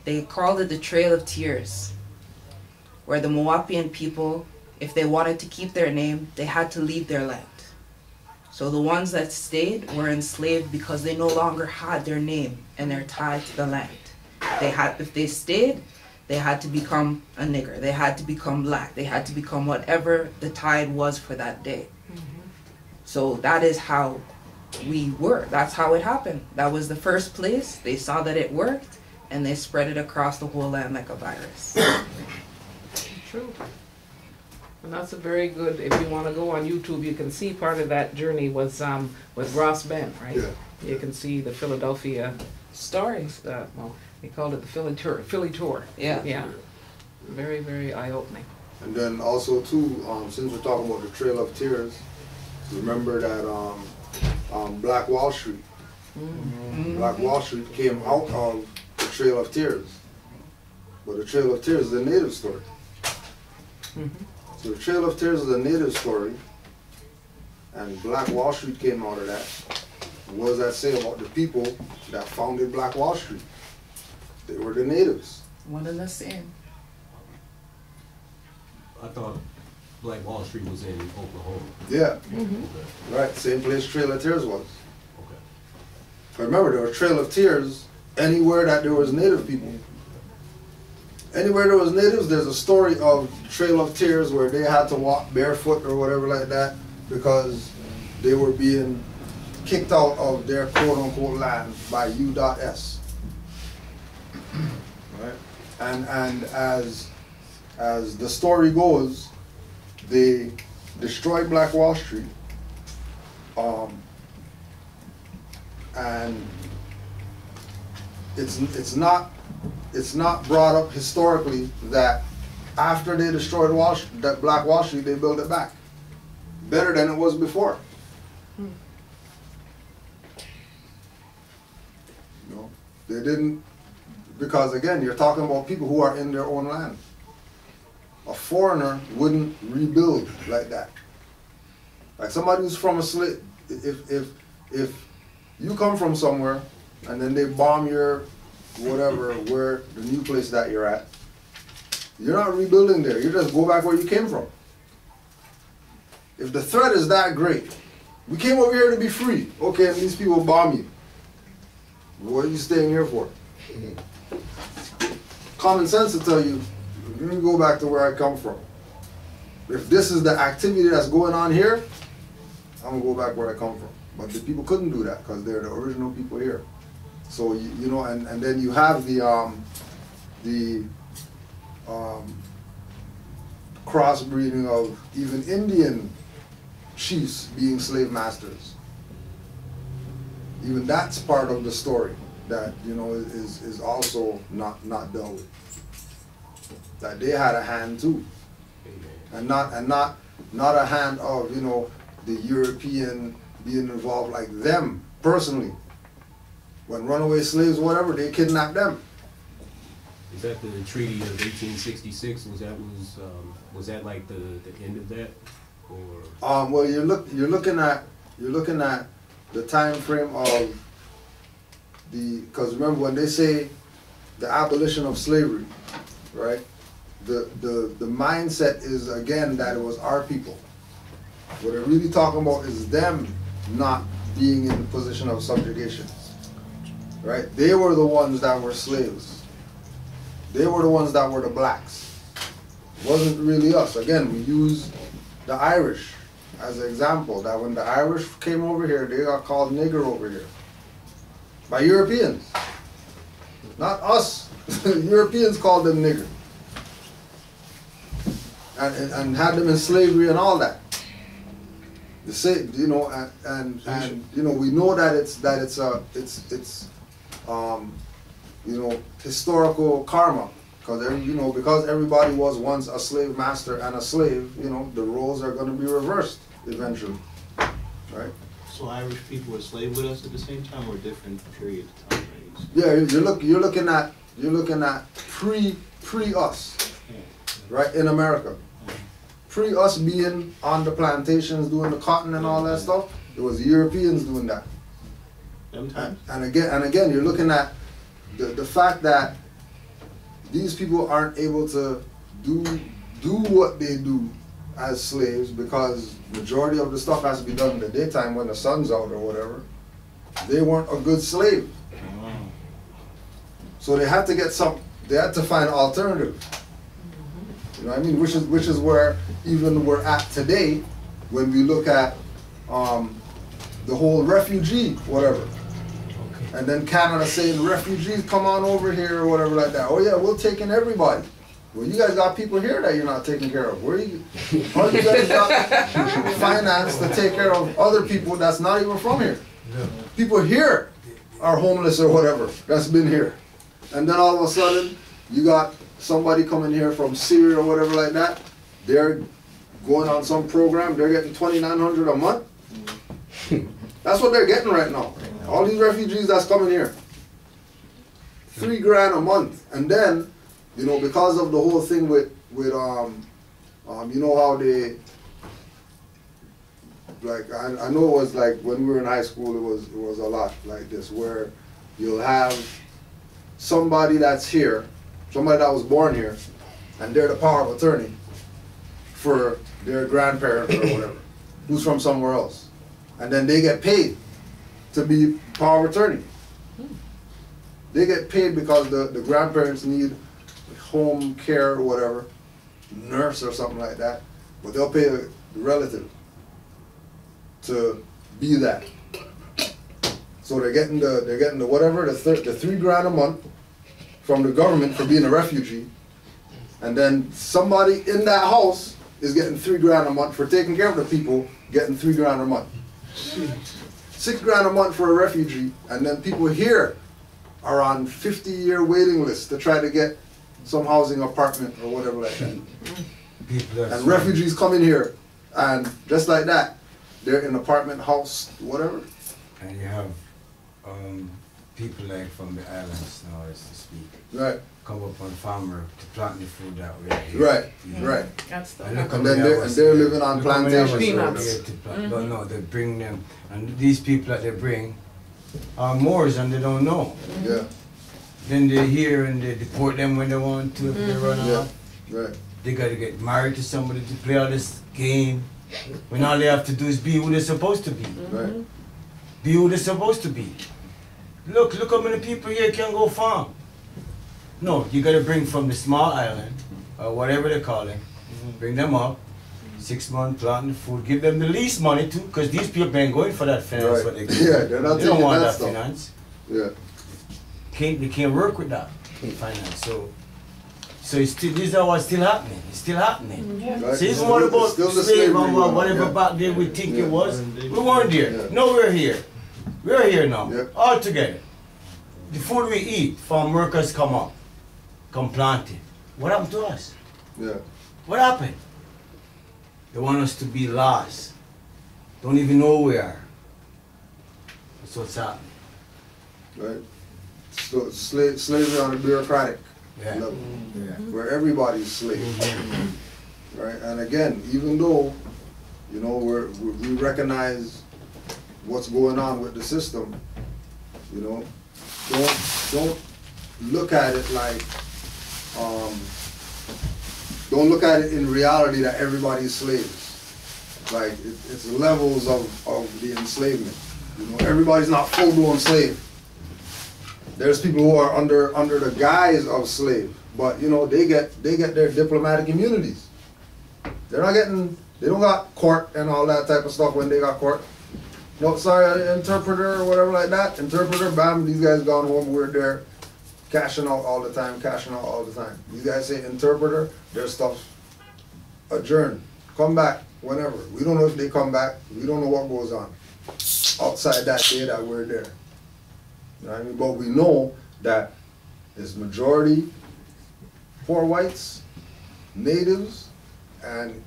they called it the Trail of Tears, where the Moapian people, if they wanted to keep their name, they had to leave their land. So the ones that stayed were enslaved because they no longer had their name and their tie to the land. If they stayed, they had to become a nigger, they had to become black, they had to become whatever the tide was for that day. So that is how we were, that's how it happened. That was the first place, they saw that it worked, and they spread it across the whole land like a virus. True. And that's a very good, if you want to go on YouTube, you can see part of that journey was with Ross Ben, right? Yeah. You can see the Philadelphia stories. Well, they called it the Philly tour. Yeah. Yeah. Very, very eye-opening. And then also too, since we're talking about the Trail of Tears, remember that Black Wall Street. Black Wall Street came out of the Trail of Tears. But the Trail of Tears is a native story. So the Trail of Tears is a native story, and Black Wall Street came out of that. What does that say about the people that founded Black Wall Street? They were the natives. One and the same. I thought Black Wall Street was in Oklahoma. Yeah. Right, same place Trail of Tears was. Okay. But remember, there was Trail of Tears anywhere that there was native people. Anywhere there was natives, there's a story of Trail of Tears where they had to walk barefoot or whatever like that because they were being kicked out of their quote-unquote land by U.S. Right? And as the story goes, they destroyed Black Wall Street, and it's not brought up historically that after they destroyed Black Wall Street, they built it back better than it was before. You know, they didn't, because again, you're talking about people who are in their own land. A foreigner wouldn't rebuild like that. Like somebody who's from a slave, if you come from somewhere and then they bomb your whatever, where the new place that you're at, you're not rebuilding there. You just go back where you came from. If the threat is that great, we came over here to be free. Okay, and these people bomb you. What are you staying here for? Common sense will tell you, let me go back to where I come from. If this is the activity that's going on here, I'm gonna go back where I come from. But the people couldn't do that because they're the original people here. So you know, and then you have the crossbreeding of even Indian chiefs being slave masters. Even that's part of the story that, you know, is also not dealt with. That they had a hand too, and not a hand of, you know, the European being involved like them personally. When runaway slaves, whatever, they kidnapped them. Is that the Treaty of 1866? Was that like the end of that, or? Well, you're looking at the time frame of because remember when they say the abolition of slavery, right? The mindset is again that it was our people. What they're really talking about is them not being in the position of subjugation, right? They were the ones that were slaves. They were the ones that were the blacks. It wasn't really us. Again, we use the Irish as an example, that when the Irish came over here, they got called nigger over here by Europeans. Not us. Europeans called them nigger. And had them in slavery and all that. The same, you know, and you know, we know that it's you know, historical karma, because everybody was once a slave master and a slave, you know, the roles are going to be reversed eventually, right? So Irish people were slave with us at the same time, or different period of time frames? Yeah, you're looking at pre us, right, in America. Pre us being on the plantations doing the cotton and all that stuff, it was Europeans doing that. And again, you're looking at the fact that these people aren't able to do what they do as slaves because majority of the stuff has to be done in the daytime when the sun's out or whatever. They weren't a good slave. So they had to find an alternative. You know what I mean? Which is where even we're at today when we look at the whole refugee whatever. And then Canada saying refugees come on over here or whatever like that. Oh yeah, we're taking everybody. Well, you guys got people here that you're not taking care of. How you guys got finance to take care of other people that's not even from here? People here are homeless or whatever that's been here. And then all of a sudden, you got somebody coming here from Syria or whatever like that. They're going on some program. They're getting $2,900 a month. That's what they're getting right now. All these refugees that's coming here. $3,000 a month. And then, you know, because of the whole thing with you know how they, like, I know it was like when we were in high school, it was a lot like this, where you'll have somebody that's here, somebody that was born here, and they're the power of attorney for their grandparents or whatever, who's from somewhere else. And then they get paid to be power of attorney. They get paid because the grandparents need home care or whatever, nurse or something like that, but they'll pay the relative to be that. So they're getting the whatever, the $3,000 a month from the government for being a refugee, and then somebody in that house is getting $3,000 a month for taking care of the people, getting $3,000 a month. $6,000 a month for a refugee, and then people here are on 50-year waiting lists to try to get some housing apartment or whatever like that. And refugees come in here, and just like that, they're in apartment, house, whatever. And you have people like from the islands now, as to speak. Right. Come up on farmer to plant the food that way. Right, right. That's the and they're living on plantations. No, they bring them, and these people that they bring, are Moors and they don't know. Yeah. Then they hear and they deport them when they want to, if they run off. Right. They gotta get married to somebody to play all this game. When all they have to do is be who they're supposed to be. Right. Be who they're supposed to be. Look how many people here can go farm. No, you gotta bring from the small island, or whatever they call it, bring them up, 6 months planting the food, give them the least money too, because these people ain't going for that finance. Right. What they Yeah, they're not they don't taking want that that stuff. finance. Yeah. They can't work with that finance. So it's still, these are what's still happening. It's still happening. Right. So even what about Still the slave slavery and going on, whatever yeah. back there we think Yeah. it was? We weren't there. Yeah. No, we're here. We're here now. Yeah. All together. The food we eat, farm workers come up, come plant it. What happened to us? Yeah. What happened? They want us to be lost. Don't even know where we are. That's what's happening. Right. So slavery on a bureaucratic Yeah. level, Yeah. where everybody's slave. Right. And again, even though, you know, we recognize what's going on with the system, you know, don't look at it like, don't look at it in reality that everybody's slaves. Like it's levels of the enslavement. You know, everybody's not full-blown slave. There's people who are under the guise of slave, but you know they get their diplomatic immunities. They don't got court and all that type of stuff when they got court. No, sorry, an interpreter or whatever like that. Interpreter, bam, these guys gone home, we're there, cashing out all the time. These guys say interpreter, their stuff's adjourned. Come back whenever. We don't know if they come back. We don't know what goes on outside that day that we're there. You know what I mean? But we know that it's majority poor whites, natives, and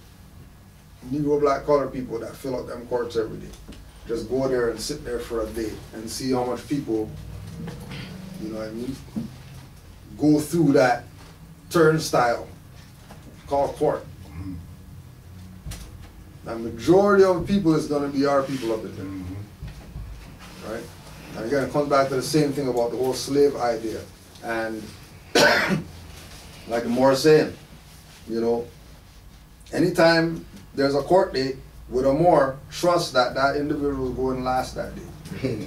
Negro, black, colored people that fill up them courts every day. Just go there and sit there for a day and see how much people, you know what I mean, go through that turnstile called court. The majority of the people is going to be our people up in there. Right? And again, it comes back to the same thing about the whole slave idea. And like the Moore saying, you know, anytime there's a court date with a Moore, trust that that individual is going last that day.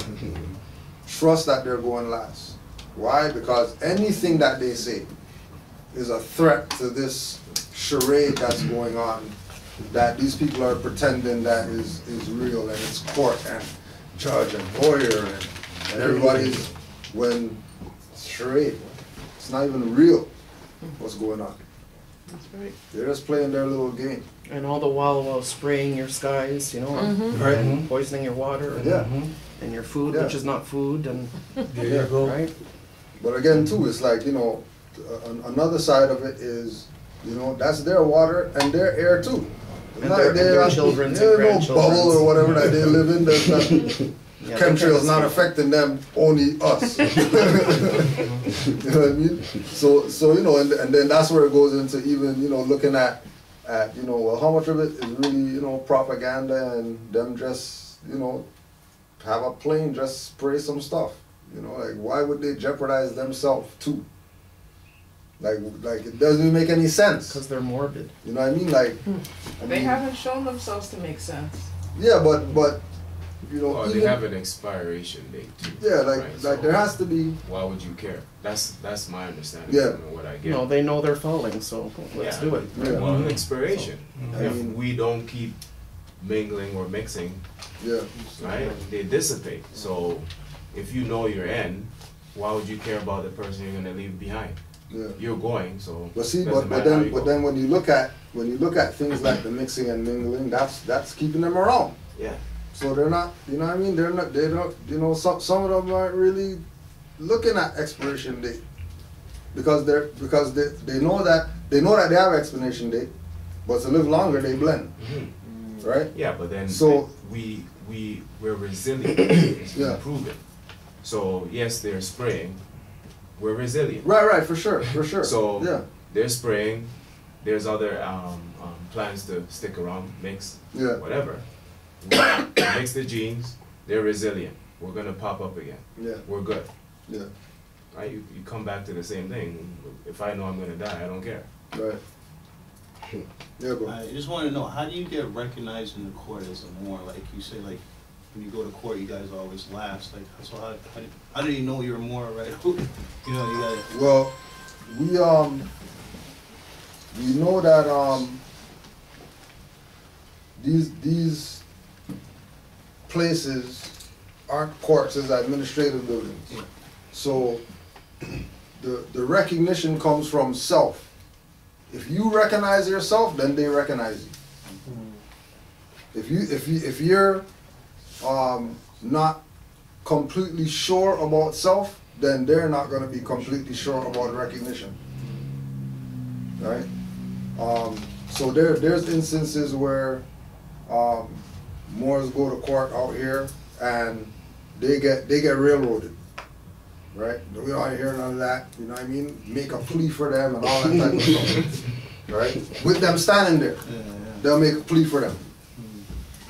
Trust that they're going last. Why? Because anything that they say is a threat to this charade that's going on, that these people are pretending that is real, and it's court and judge and lawyer and everybody's, when it's charade. It's not even real what's going on. That's right. They're just playing their little game. And all the while spraying your skies, you know, and poisoning your water and your food, which is not food, and there you go. Right? But again, too, it's like, you know, another side of it is, you know, that's their water and their air too. And their children's and grandchildren's. No bubble or whatever that they live in. There's not, chemtrails not affecting them, only us. You know what I mean? So you know, and then that's where it goes into even, you know, looking at you know, well, how much of it is really, you know, propaganda and them just, you know, have a plane just spray some stuff. You know, like why would they jeopardize themselves too? Like it doesn't even make any sense. Because they're morbid. You know what I mean? Like They haven't shown themselves to make sense. Yeah, but you know, they have an expiration date too. Yeah, like right? so there has to be. Why would you care? That's my understanding. Yeah. From what I get. No, they know they're falling, so let's do it. Yeah. Well, expiration. So, if we don't keep mingling or mixing, right, they dissipate. So if you know your end, why would you care about the person you're gonna leave behind? Yeah. You're going, so. But see, but then when you look at things like the mixing and mingling, that's keeping them around. Yeah. So they're not, you know what I mean? They don't, you know, some of them aren't really looking at expiration date because they know that they have expiration date, but to live longer they blend, right? Yeah, but then so we're resilient. It's been proven. So yes, they're spraying. We're resilient. Right, for sure. So they're spraying. There's other plans to stick around, mix, whatever. We mix the genes. They're resilient. we're gonna pop up again. Yeah. We're good. Yeah. Right? You come back to the same thing. If I know I'm gonna die, I don't care. Right. Yeah, bro. I just want to know, how do you get recognized in the court as a Moor? Like you say, like when you go to court, you guys always last. Like, so how do you know you're a Moor, right? You know, you gotta. Well, we know that these places aren't courts, as administrative buildings. Yeah. So the recognition comes from self. If you recognize yourself, then they recognize you. If you're not completely sure about self, then they're not going to be completely sure about recognition. Right? So there's instances where Moors go to court out here and they get railroaded. Right? We don't hear none of that, you know what I mean? Make a plea for them and all that type of stuff. Right? With them standing there, they'll make a plea for them.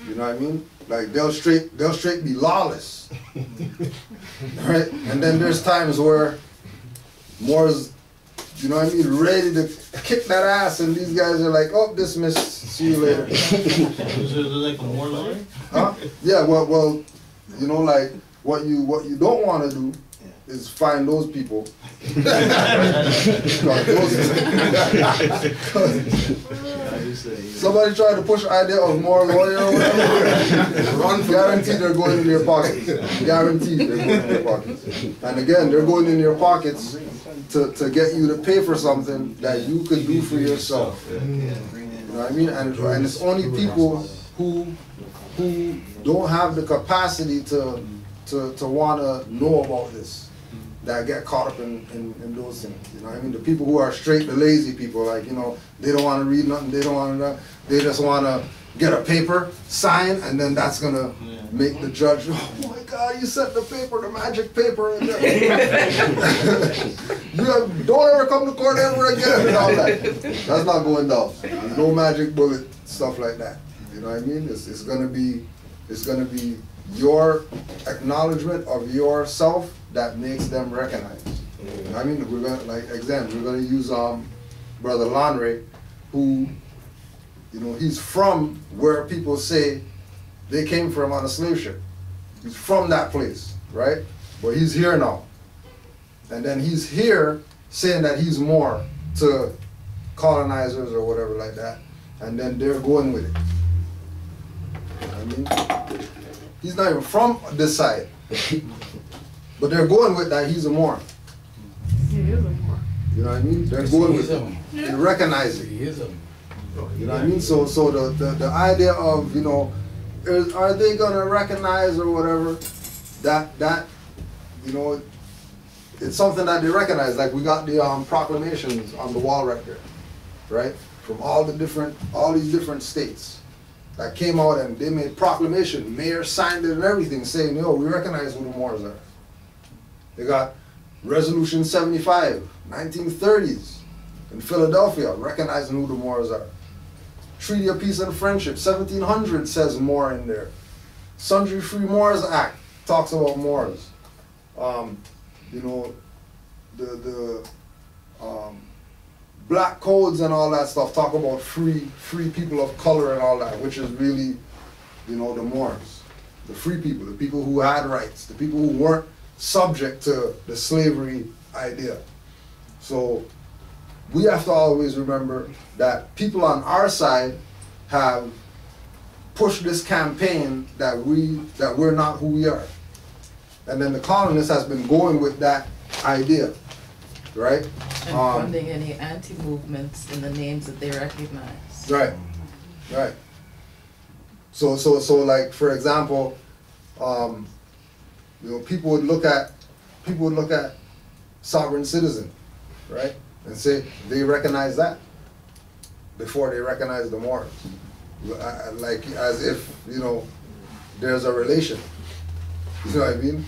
You know what I mean? Like they'll straight be lawless. Right? And then there's times where Moors, you know what I mean, ready to kick that ass, and these guys are like, oh, dismissed, see you later. Is there like a Moor lawyer? Huh? Yeah, well, you know, like what you don't want to do is find those people. Somebody tried to push the idea of more lawyer or whatever. Run, guaranteed they're going in your pockets. Guaranteed they're going in your pockets. And again, they're going in your pockets to get you to pay for something that you could do for yourself. You know what I mean? And it's only people who don't have the capacity to want to know about this that get caught up in those things. You know what I mean? The people who are straight, the lazy people, like, you know, they don't want to read nothing, they don't want to, they just want to get a paper, sign, and then that's going to make the judge, oh my God, you sent the paper, the magic paper. Don't ever come to court ever again and all that. That's not going down. There's no magic bullet, stuff like that. You know what I mean? It's going to be your acknowledgement of yourself that makes them recognize. You know I mean, we're gonna, like, example, we're gonna use Brother Lanre, who, you know, he's from where people say they came from on a slave ship. He's from that place, right? But he's here now. And then he's here saying that he's more to colonizers or whatever like that. And then they're going with it. You know what I mean? He's not even from this side. But they're going with that he's a Moor. He is a Moor. You know what I mean? They're going with it. They recognize it. He is a Moor. You know what I mean? So the idea of, you know, are they gonna recognize or whatever, that you know, it's something that they recognize. Like we got the proclamations on the wall right there, right? From all these different states that came out and they made proclamation. Mayor signed it and everything, saying, yo, we recognize who the Moors are. They got Resolution 75, 1930s, in Philadelphia, recognizing who the Moors are. Treaty of Peace and Friendship, 1700 says Moor in there. Sundry Free Moors Act talks about Moors. You know, the black codes and all that stuff talk about free people of color and all that, which is really, you know, the Moors. The free people, the people who had rights, the people who weren't subject to the slavery idea. So we have to always remember that people on our side have pushed this campaign that we're not who we are. And then the colonists has been going with that idea, right? And funding any anti-movements in the names that they recognize. Right, right. So like, for example, you know, people would look at sovereign citizen, right, and say they recognize that before they recognize the Moors, like as if, you know, there's a relation. You know what I mean?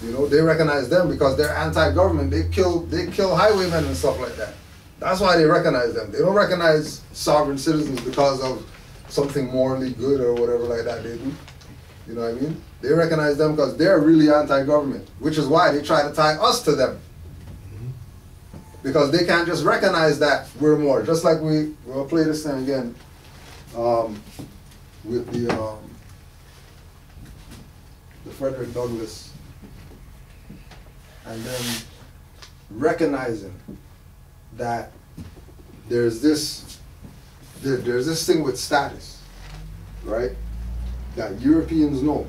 You know, they recognize them because they're anti-government. They kill highwaymen and stuff like that. That's why they recognize them. They don't recognize sovereign citizens because of something morally good or whatever like that they do. You know what I mean? They recognize them because they're really anti-government, which is why they try to tie us to them. Because they can't just recognize that we're more. Just like we'll play this thing again with the Frederick Douglass, and then recognizing that there's this thing with status, right? That Europeans know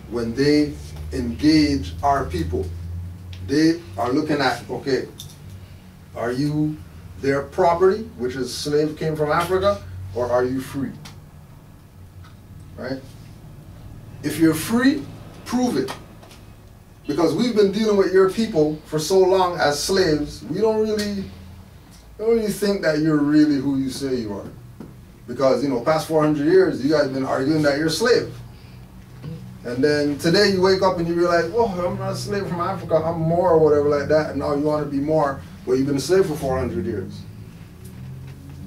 when they engage our people, they are looking at, okay, are you their property, which is slave came from Africa, or are you free? Right? If you're free, prove it. Because we've been dealing with your people for so long as slaves, we don't really think that you're really who you say you are. Because, you know, past 400 years, you guys have been arguing that you're a slave. And then today you wake up and you realize, oh, I'm not a slave from Africa, I'm more or whatever like that, and now you want to be more. Well, you've been a slave for 400 years.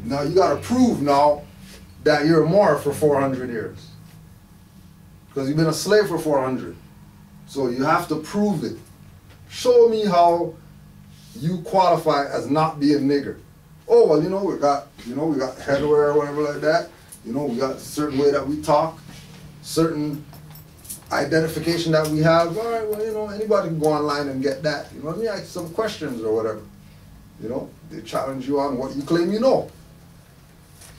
Now you got to prove now that you're more for 400 years. Because you've been a slave for 400. So you have to prove it. Show me how you qualify as not being nigger. Oh, well, we got headwear or whatever like that. We got a certain way that we talk, certain identification that we have. All right, well, anybody can go online and get that. Let me ask some questions or whatever. They challenge you on what you claim you know.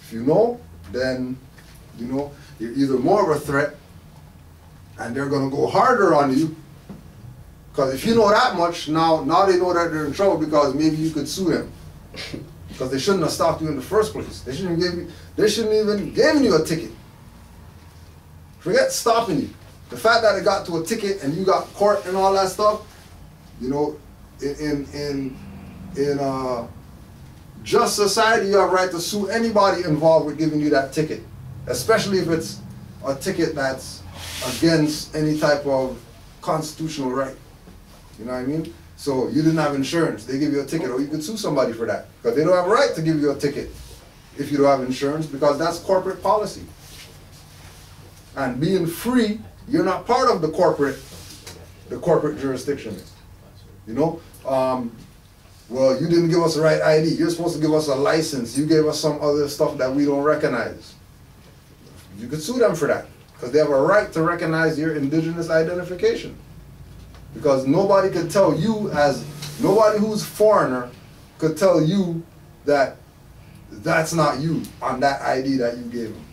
If you know, then, you're either more of a threat and they're going to go harder on you. Because if you know that much, now they know that they're in trouble because maybe you could sue them. Because they shouldn't have stopped you in the first place. They shouldn't even given you a ticket. Forget stopping you. The fact that it got to a ticket and you got court and all that stuff, in just society, you have a right to sue anybody involved with giving you that ticket, especially if it's a ticket that's against any type of constitutional right. You know what I mean? So you didn't have insurance, they give you a ticket, or you could sue somebody for that, because they don't have a right to give you a ticket if you don't have insurance, because that's corporate policy. And being free, you're not part of the corporate jurisdiction. Well, you didn't give us the right ID. You're supposed to give us a license. You gave us some other stuff that we don't recognize. You could sue them for that, because they have a right to recognize your indigenous identification. Because nobody could tell you, nobody who's foreigner could tell you that that's not you on that ID that you gave them.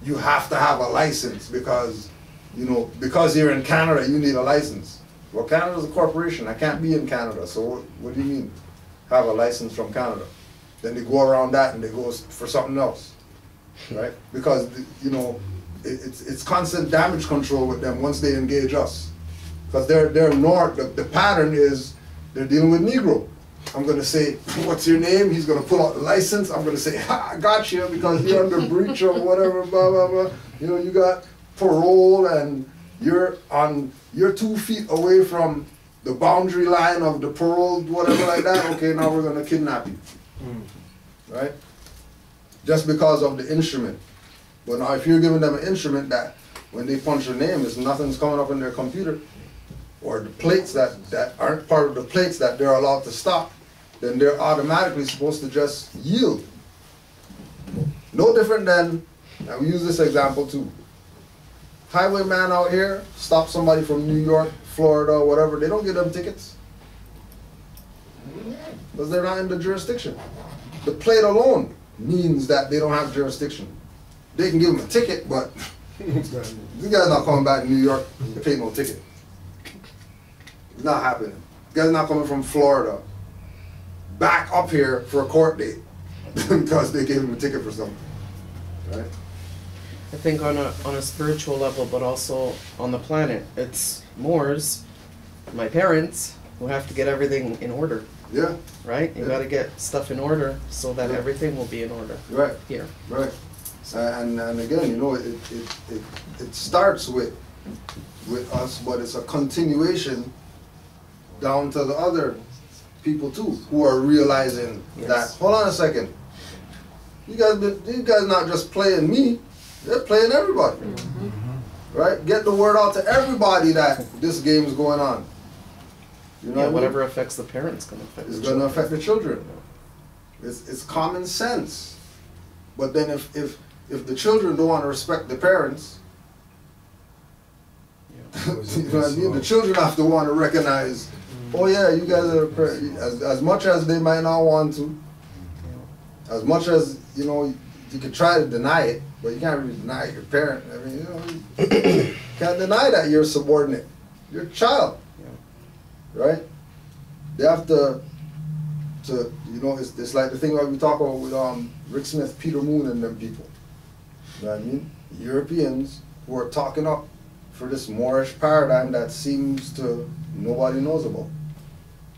You have to have a license because you're in Canada, you need a license. Well, Canada's a corporation. I can't be in Canada. So what do you mean, have a license from Canada? Then they go around that and they go for something else, right? Because it's constant damage control with them once they engage us. Because the pattern is they're dealing with Negro. I'm going to say, what's your name? He's going to pull out the license. I'm going to say, ha, I got you because you're under breach or whatever, blah, blah, blah. You got parole and you're 2 feet away from the boundary line of the parole, whatever like that. Okay, now we're going to kidnap you. Right? Just because of the instrument. But now if you're giving them an instrument that when they punch your name, nothing's coming up in their computer, or the plates that aren't part of the plates that they're allowed to stop, then they're automatically supposed to just yield. No different than, and we use this example too, highwayman out here, stop somebody from New York, Florida, whatever, they don't give them tickets. Because they're not in the jurisdiction. The plate alone means that they don't have jurisdiction. They can give them a ticket, but this guy's not coming back to New York to pay no ticket. It's not happening. This guy's not coming from Florida back up here for a court date because they gave him a ticket for something. Right? I think on a spiritual level, but also on the planet, it's Moors, my parents, who have to get everything in order. Yeah. Right? You got to get stuff in order so that everything will be in order. Right. Here. Right. And again, it starts with us, but it's a continuation down to the other people too, who are realizing that, hold on a second, you guys not just playing me, they're playing everybody. right? Get the word out to everybody that this game's going on. You know Yeah, what whatever affects the parents gonna affect it's the going to children. affect the children. It's common sense. But then if the children don't want to respect the parents, you know what I mean? The children have to want to recognize, oh yeah, you guys are, as much as they might not want to, as much as, you know, you can try to deny it, but you can't really deny your parent. I mean, you know, you can't deny that you're subordinate. You're a child, right? They have to, you know, it's like the thing that we talk about with Rick Smith, Peter Moon and them people. You know what I mean? Europeans who are talking up for this Moorish paradigm that seems to nobody knows about.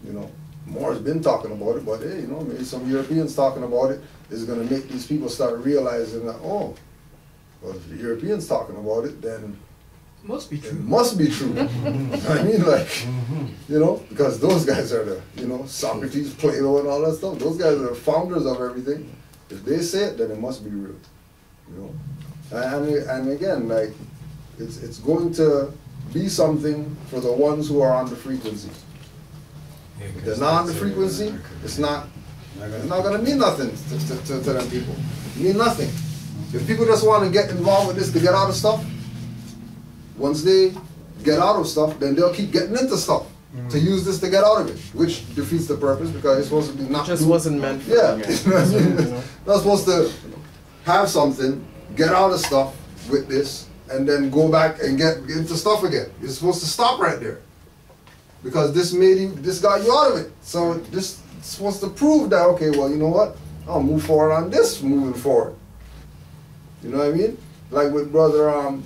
You know, Moore's been talking about it, but hey, you know, maybe some Europeans talking about it is going to make these people start realizing that, oh, well, if the Europeans talking about it, then must be true. It must be true. I mean, like, you know, because those guys are the, you know, Socrates, Plato, and all that stuff. Those guys are the founders of everything. If they say it, then it must be real. You know, and again, like, it's going to be something for the ones who are on the frequency. If they're not on the frequency, it's not going to mean nothing to them people. Mean nothing. If people just want to get involved with this to get out of stuff, once they get out of stuff, then they'll keep getting into stuff to use this to get out of it, which defeats the purpose because it's supposed to be not. It just wasn't meant for yeah, them. you know what I mean? Not supposed to have something, get out of stuff with this, and then go back and get into stuff again. You're supposed to stop right there because this got you out of it. So this is supposed to prove that, okay, well, you know what? I'll move forward on this moving forward. You know what I mean? Like with brother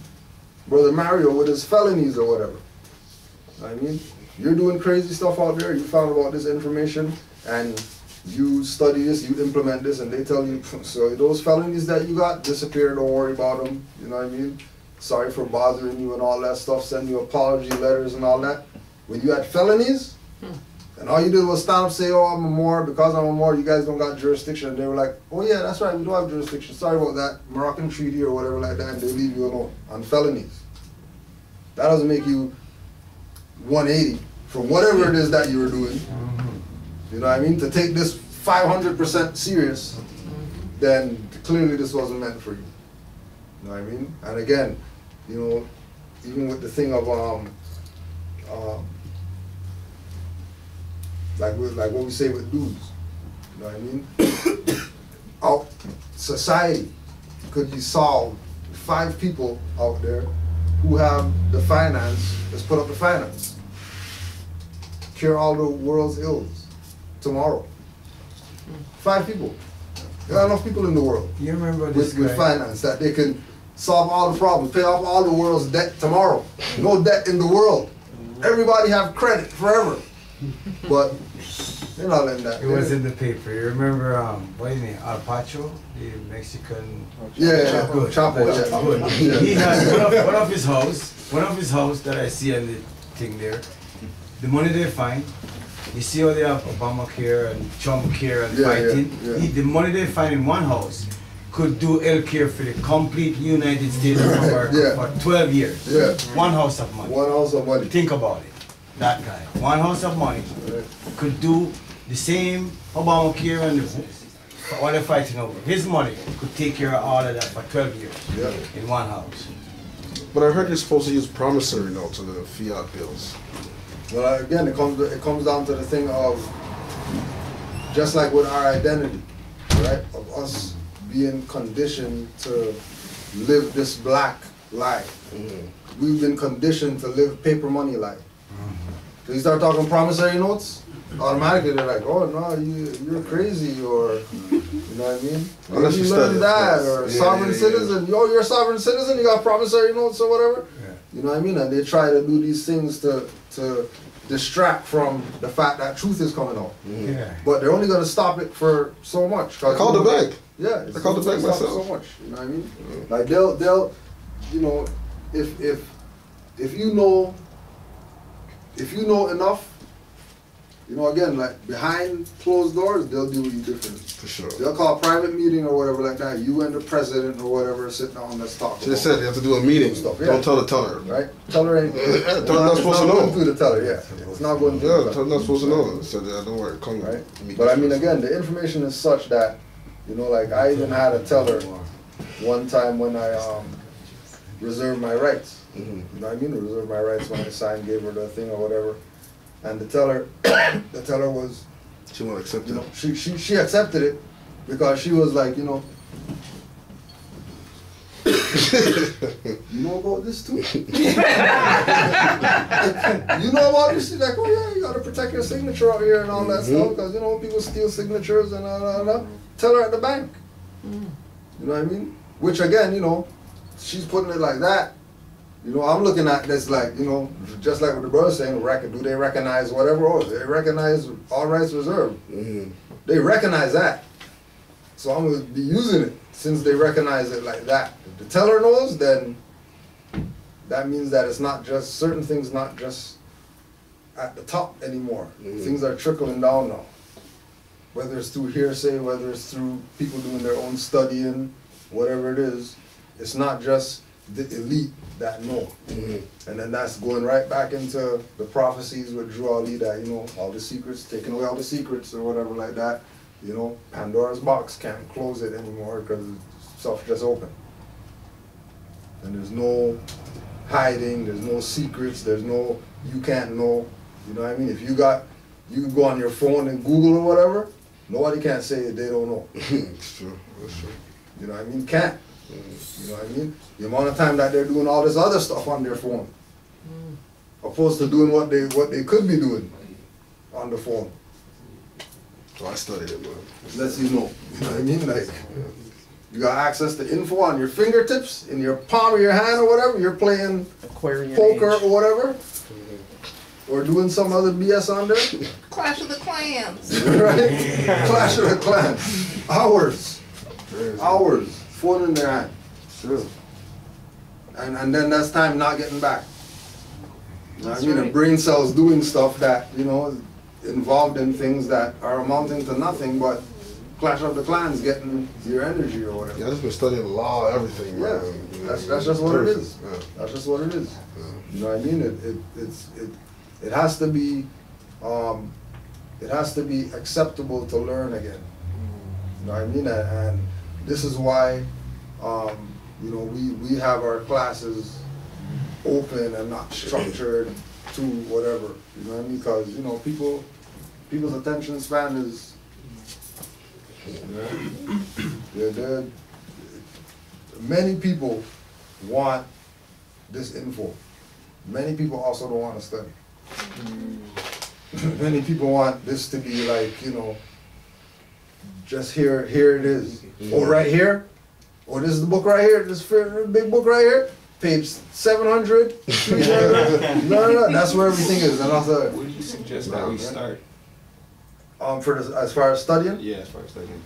Mario with his felonies or whatever. I mean, you're doing crazy stuff out there, you found about this information, and you study this, you implement this, and they tell you, so those felonies that you got, disappear, don't worry about them, you know what I mean? Sorry for bothering you and all that stuff, send you apology letters and all that. When you had felonies, and all you did was stand up and say, oh, I'm a Moor, because I'm a Moor, you guys don't got jurisdiction. And they were like, oh yeah, that's right, we don't have jurisdiction, sorry about that, Moroccan treaty or whatever like that, and they leave you alone on felonies. That doesn't make you 180 from whatever it is that you were doing. You know what I mean? To take this 500% serious, then clearly this wasn't meant for you. You know what I mean? And again, you know, even with the thing of like what we say with dudes, you know what I mean? Our society could be solved with 5 people out there who have the finance, let's put up the finance. Cure all the world's ills tomorrow. 5 people. There are enough people in the world you remember this with finance that they can solve all the problems, pay off all the world's debt tomorrow. No debt in the world. Everybody have credit forever. But they're not letting that. It was in the paper. You remember, what is his name? Alpacho, the Mexican. Yeah, good. Chapo. Good. Yeah. He had one of his house that I see on the thing there. The money they find, you see how they have Obamacare and Trump care and fighting. The money they find in one house could do health care for the complete United States of America for 12 years. Yeah. One house of money. One house of money. Think about it. That guy. One house of money could do the same Obamacare and what they're fighting over. His money could take care of all of that for 12 years in one house. But I heard you're supposed to use promissory notes on the fiat bills. Well, again, it comes down to the thing of, just like with our identity, right? Of us being conditioned to live this black life. We've been conditioned to live paper money life. So you start talking promissory notes, automatically they're like, oh no, you're crazy, or you know what I mean? Unless you you learn study, that, or sovereign citizen. Yo, you're a sovereign citizen. You got promissory notes or whatever. You know what I mean? And they try to do these things to distract from the fact that truth is coming out. But they're only going to stop it for so much. I called the bank. Yeah, I called the bank myself. So much. You know what I mean? Like they'll, you know, if you know enough you know, again, like behind closed doors, they'll deal with you differently. For sure. They'll call a private meeting or whatever like that. You and the president or whatever sit down, let's talk. They said you have to do a meeting. Stuff. Don't tell the teller. Right? Teller ain't. Yeah, teller not supposed to know. Going through the teller, yeah. It's not going through. Yeah, teller not supposed to know. So don't worry, come. Right? But I mean, again, the information is such that, you know, like I even had a teller one time when I reserved my rights. You know what I mean? Reserved my rights when I signed, gave her the thing or whatever. And the teller was. She won't accept it. You know, she accepted it because she was like, you know, you know about this too? You know about this? She's like, oh yeah, you gotta protect your signature out here and all that stuff because you know people steal signatures and all. Tell her at the bank. You know what I mean? Which again, you know, she's putting it like that. You know, I'm looking at this like, you know, just like what the brother's saying, do they recognize whatever? Oh, they recognize all rights reserved. They recognize that. So I'm going to be using it since they recognize it like that. If the teller knows, then that means that it's not just, certain things not just at the top anymore. Things are trickling down now. Whether it's through hearsay, whether it's through people doing their own studying, whatever it is, it's not just the elite that know. And then that's going right back into the prophecies with Drew Ali that, you know, all the secrets, taking away all the secrets or whatever like that. You know, Pandora's box can't close it anymore because stuff just open. And there's no hiding, there's no secrets, there's no, you can't know. You know what I mean? If you can go on your phone and Google or whatever, nobody can say they don't know. It's true, that's true. You know what I mean? Can't. You know what I mean? The amount of time that they're doing all this other stuff on their phone, opposed to doing what they could be doing on the phone. So I studied it, man. Lets you know. You know what I mean? Like, you got access to info on your fingertips, in your palm of your hand or whatever. You're playing poker or whatever, or doing some other BS on there. Clash of the Clans. Right? Clash of the Clans. Hours. Phone in their hand. Sure. And then that's time not getting back. You know what I mean? The brain cells doing stuff that, you know, involved in things that are amounting to nothing but Clash of the Clans getting your energy or whatever. Yeah, I just been studying law, everything. Yeah, man. that's just what it is. Yeah. That's just what it is. You know what I mean? It has to be acceptable to learn again. You know what I mean? And this is why, you know, we have our classes open and not structured to whatever. You know what I mean? Because, you know, people's attention span is, you know, many people want this info. Many people also don't want to study. Many people want this to be like, you know, just here it is. Oh, right here? Oh, this is the book right here? This big book right here? Page 700? 300? No, that's where everything is. And also, where do you suggest that we start? As far as studying? Yeah, as far as studying.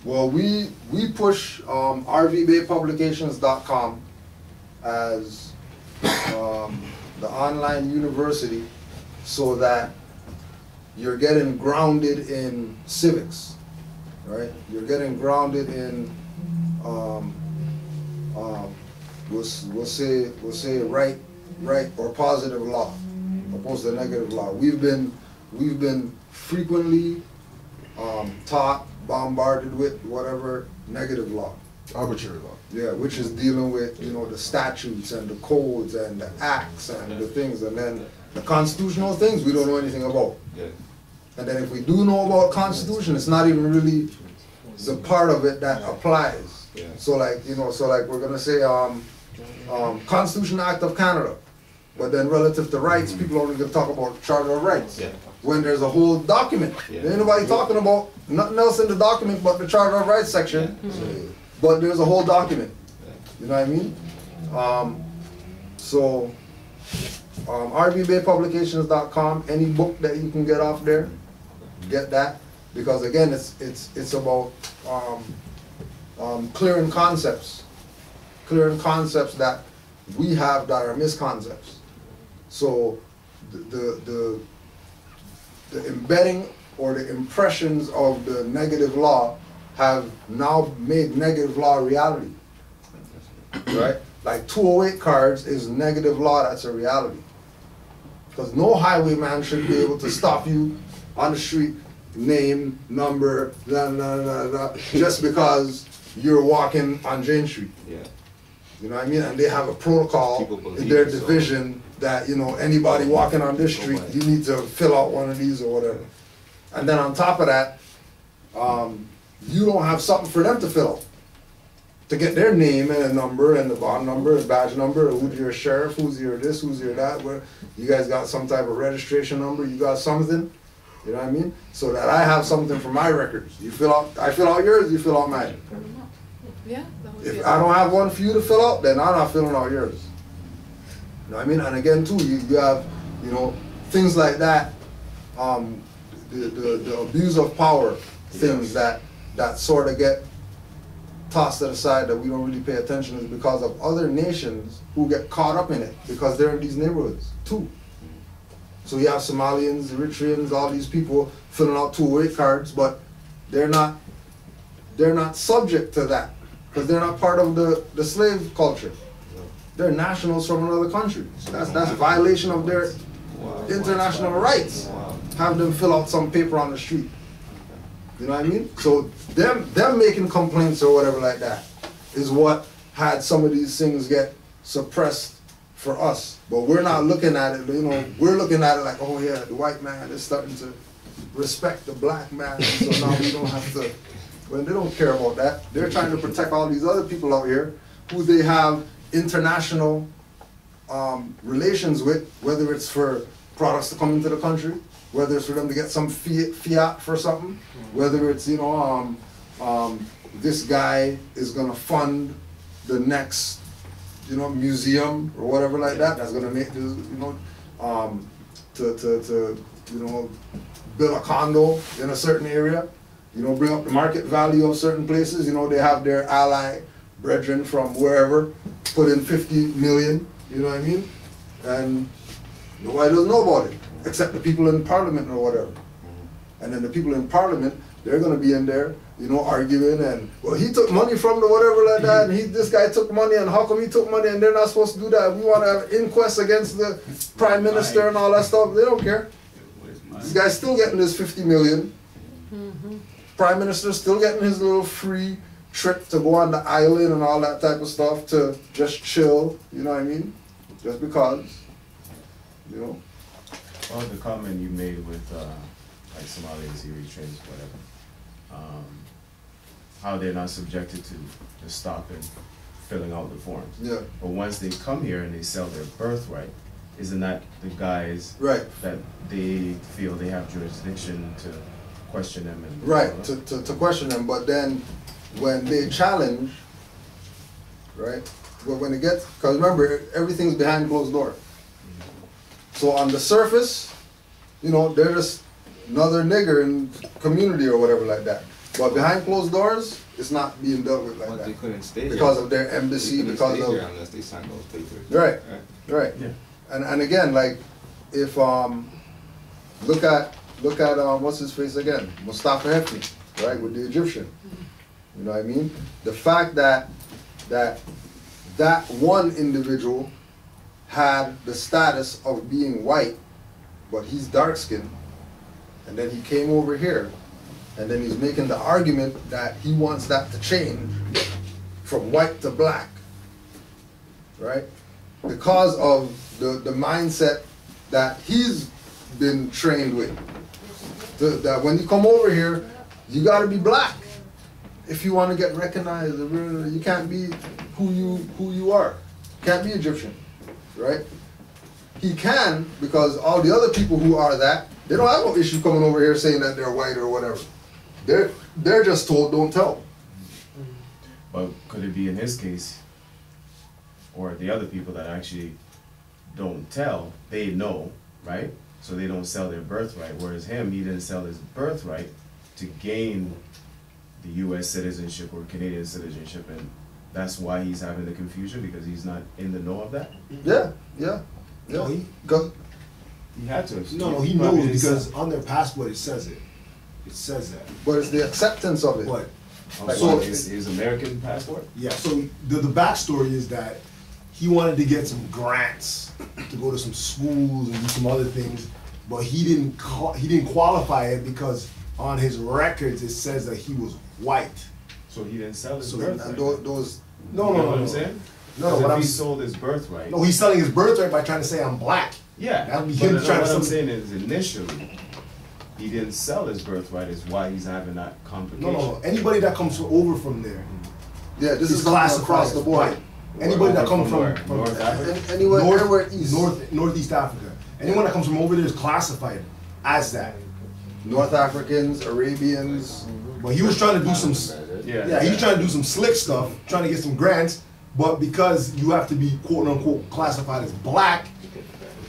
Well, we push rvbaypublications.com as the online university so that you're getting grounded in civics, right? You're getting grounded in we'll say right or positive law, opposed to negative law. We've been frequently taught, bombarded with whatever negative law. Arbitrary law. Yeah, which is dealing with, you know, the statutes and the codes and the acts and the things, and then the constitutional things we don't know anything about. Yeah. And then if we do know about Constitution, it's not even really the part of it that applies. Yeah. So like, you know, we're gonna say Constitution Act of Canada, but then relative to rights, people only gonna talk about Charter of Rights. Yeah. When there's a whole document. Yeah. Ain't nobody talking about nothing else in the document but the Charter of Rights section. Yeah. But there's a whole document. You know what I mean? rvbaypublications.com, any book that you can get off there, get that. Because again, it's about clearing concepts that we have that are misconcepts. So the the embedding or the impressions of the negative law have now made negative law a reality, right? Like 208 cards is negative law, that's a reality. Because no highwayman should be able to stop you on the street, name, number, blah, blah, blah, blah, just because you're walking on Jane Street. Yeah. You know what I mean? And they have a protocol in their division that, you know, anybody walking on this street, you need to fill out one of these or whatever. And then on top of that, you don't have something for them to fill out. To get their name and a number and the bond number and badge number, who's your sheriff, who's your this, who's your that, where you guys got some type of registration number, you got something, you know what I mean? So that I have something for my records. You fill out, I fill out yours, you fill out mine. Yeah, that would If I don't have one for you to fill out, then I'm not filling out yours. You know what I mean? And again too, you have, you know, things like that, the abuse of power, things that sort of get tossed to the side that we don't really pay attention is because of other nations who get caught up in it because they're in these neighborhoods too. So you have Somalians, Eritreans, all these people filling out 208 cards, but they're not subject to that because they're not part of the slave culture. They're nationals from another country. So that's violation of their international rights. Have them fill out some paper on the street. You know what I mean? So them making complaints or whatever like that is what had some of these things get suppressed for us. But we're not looking at it, you know, we're looking at it like, oh yeah, the white man is starting to respect the black man, so now we don't have to, well, they don't care about that. They're trying to protect all these other people out here who they have international relations with, whether it's for products to come into the country, whether it's for them to get some fiat for something, whether it's, you know, this guy is gonna fund the next, you know, museum or whatever like that, that's gonna make this, you know, to you know, build a condo in a certain area, you know, bring up the market value of certain places, you know, they have their ally, brethren from wherever, put in 50 million, you know what I mean? And nobody doesn't know about it, except the people in parliament or whatever. And then the people in parliament, they're gonna be in there, you know, arguing and, well, he took money from the whatever like that, and this guy took money, and how come he took money and they're not supposed to do that? We wanna have inquests against the prime minister and all that stuff. They don't care. This guy's still getting his 50 million. Prime minister's still getting his little free trip to go on the island and all that type of stuff to just chill, you know what I mean? Just because, you know. Well, the comment you made with like Somalis, Eritreans, whatever, how they're not subjected to stopping filling out the forms. Yeah. But once they come here and they sell their birthright, isn't that the guys right that they feel they have jurisdiction to question them? And right, to question them, but then when they challenge, right, but when it gets, because remember, everything's behind closed doors. So on the surface, you know, they're just another nigger in community or whatever like that. But behind closed doors, it's not being dealt with like that. They couldn't stay because here. of their embassy, They couldn't because stay of here unless they signed those papers. Right. Yeah. And again, like if look at what's his face again, Mustafa Hefni, right, with the Egyptian. You know what I mean? The fact that one individual had the status of being white, but he's dark skinned, and then he came over here, and then he's making the argument that he wants that to change from white to black, right? Because of the mindset that he's been trained with. That when you come over here, you gotta be black if you want to get recognized. You can't be who you are. You can't be Egyptian, right? He can, because all the other people who are that, they don't have no issue coming over here saying that they're white or whatever. They're just told, don't tell. But could it be in his case, or the other people that actually don't tell, they know, right? So they don't sell their birthright. Whereas him, he didn't sell his birthright to gain the U.S. citizenship or Canadian citizenship, and that's why he's having the confusion, because he's not in the know of that? Yeah. No, He had to. No, he knows because on their passport it says it. It says that. But it's the acceptance of it. But so his American passport? Yeah, so the backstory is that he wanted to get some grants to go to some schools and do some other things, but he didn't qualify it because on his records it says that he was white. So he didn't sell his So birthright. No, you know what I'm saying? No, but if he sold his birthright. No, he's selling his birthright by trying to say I'm black. Yeah, that'd be but him no, trying what to. I'm saying is initially he didn't sell his birthright is why he's having that complication. No. Anybody that comes over from there, yeah, this is classified across the board. white. Anybody that comes from North Africa, anywhere east, Northeast Africa. Anyone that comes from over there is classified as that. North Africans, Arabians. But he was trying to do some. Yeah, he was trying to do some slick stuff, trying to get some grants. But because you have to be quote unquote classified as black,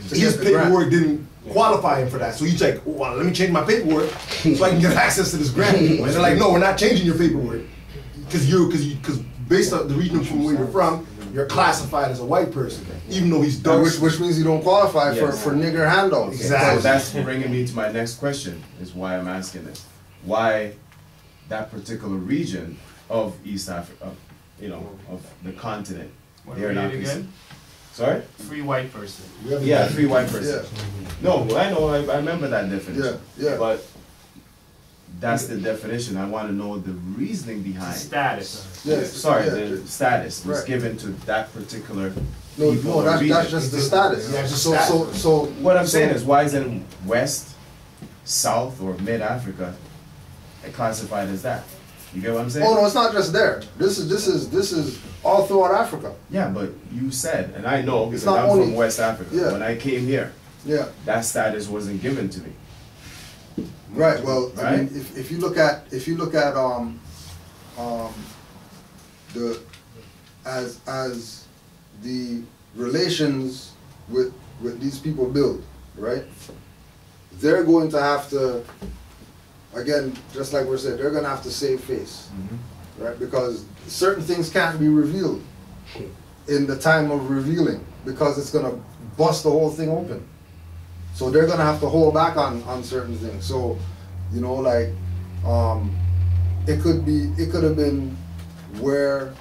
his paperwork didn't qualify him for that. So he's like, oh, well, let me change my paperwork so I can get access to this grant. And they're like, no, we're not changing your paperwork because based on the region from where you're from, you're classified as a white person, even though he's dark. Which means you don't qualify for nigger handouts. Exactly. So that's bringing me to my next question, is why I'm asking this. Why that particular region of East Africa, of the continent, they're not again? Sorry? Free white person. Yeah, free white person. Yeah. No, I know, I remember that definition. Yeah. But that's the definition. I want to know the reasoning behind status. Yes. Sorry, the status was given to that particular No, that's just the status. Yeah, just so what I'm saying is, why isn't West, South, or Mid Africa classified as that? You get what I'm saying? Oh no, it's not just there. This is all throughout Africa. Yeah, but you said, and I know because not I'm only, from West Africa. Yeah. When I came here, that status wasn't given to me. Right. Well, right? I mean, if you look at the as the relations with these people build, right? They're going to have to, again, just like we said, they're going to have to save face, right? Because certain things can't be revealed in the time of revealing because it's going to bust the whole thing open. So they're going to have to hold back on certain things. So, like, it could have been where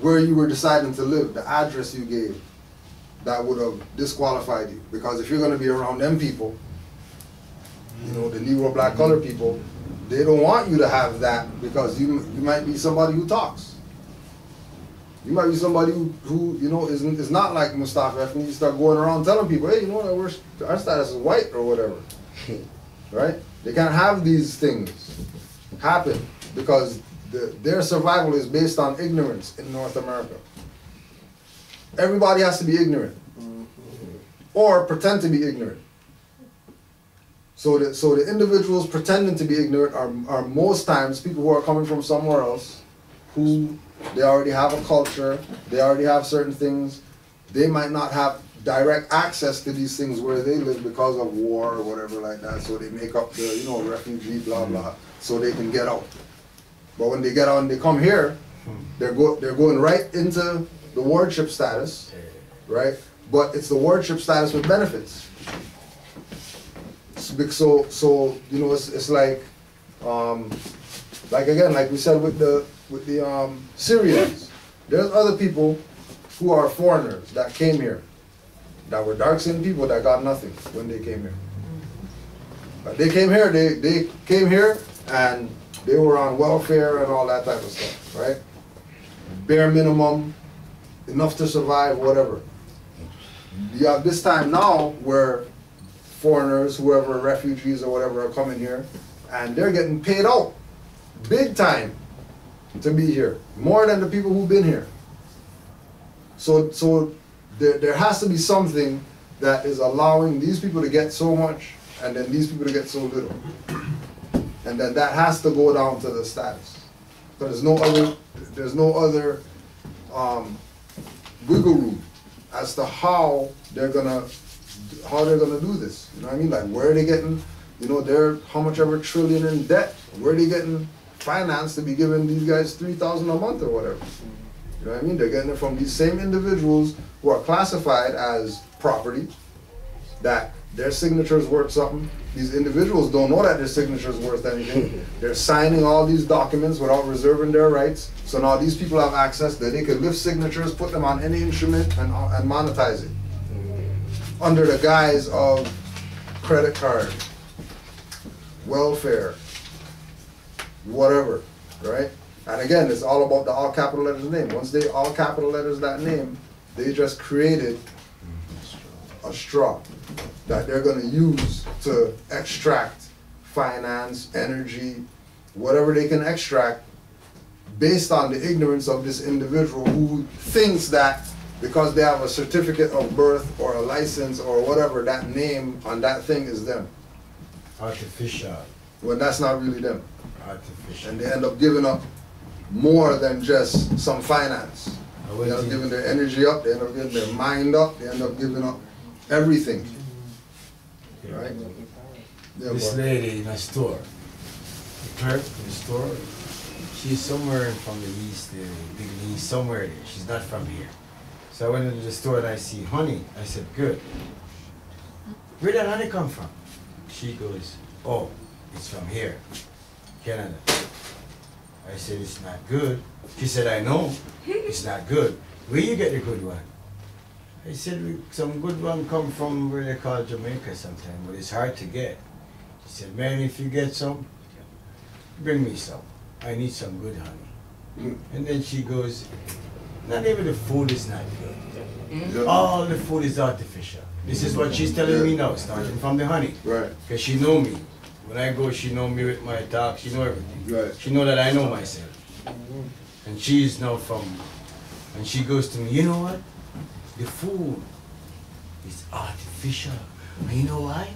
you were deciding to live, the address you gave, that would have disqualified you. Because if you're going to be around them people, the Negro, black, colored people, they don't want you to have that because you might be somebody who talks. You might be somebody who is not like Mustafa F. and you start going around telling people, hey, our status is white or whatever. Right? They can't have these things happen because their survival is based on ignorance in North America. Everybody has to be ignorant or pretend to be ignorant. So the individuals pretending to be ignorant are most times people who are coming from somewhere else, who they already have a culture, they already have certain things. They might not have direct access to these things where they live because of war or whatever like that. So they make up the refugee blah blah so they can get out. But when they get out and they come here, they're going right into the wardship status, right? But it's the wardship status with benefits. So it's like again, like we said with the Syrians, there's other people who are foreigners that came here, that were dark-skinned people that got nothing when they came here. But they came here, they came here and they were on welfare and all that type of stuff, right? Bare minimum, enough to survive, whatever. You have this time now where foreigners, whoever, refugees or whatever are coming here, and they're getting paid out big time to be here, more than the people who've been here. So there has to be something that is allowing these people to get so much and then these people to get so little. And then that has to go down to the status. Because there's no other wiggle room as to how they're gonna do this. You know what I mean? Like, where are they getting, they're how much ever trillion in debt. Where are they getting finance to be giving these guys $3,000 a month or whatever? You know what I mean? They're getting it from these same individuals who are classified as property. that their signature is worth something. These individuals don't know that their signature is worth anything. They're signing all these documents without reserving their rights. So now these people have access that they can lift signatures, put them on any instrument, and monetize it under the guise of credit card, welfare, whatever, right? And again, it's all about the all capital letters name. Once they all capital letters that name, they just created a straw that they're going to use to extract finance, energy, whatever they can extract based on the ignorance of this individual who thinks that because they have a certificate of birth or a license or whatever, that name on that thing is them. Artificial. When that's not really them. Artificial. And they end up giving up more than just some finance. They end up giving their energy up, they end up giving their mind up, they end up giving up everything. Right? Yeah, this lady in a store, the clerk in the store, she's somewhere from the east, the east, somewhere there. She's not from here. So I went into the store and I see honey. I said, good. Where did honey come from? She goes, oh, it's from here, Canada. I said, it's not good. She said, I know, it's not good. Where you get the good one? I said, some good one come from where they call Jamaica sometime, but it's hard to get. She said, man, if you get some, bring me some. I need some good honey. And then she goes, not even the food is not good. All the food is artificial. This is what she's telling me now, starting from the honey. Right. Because she know me. When I go, she know me with my talk, she know everything. Right. She know that I know myself. And she's now from, and she goes to me, you know what? The food is artificial. And you know why?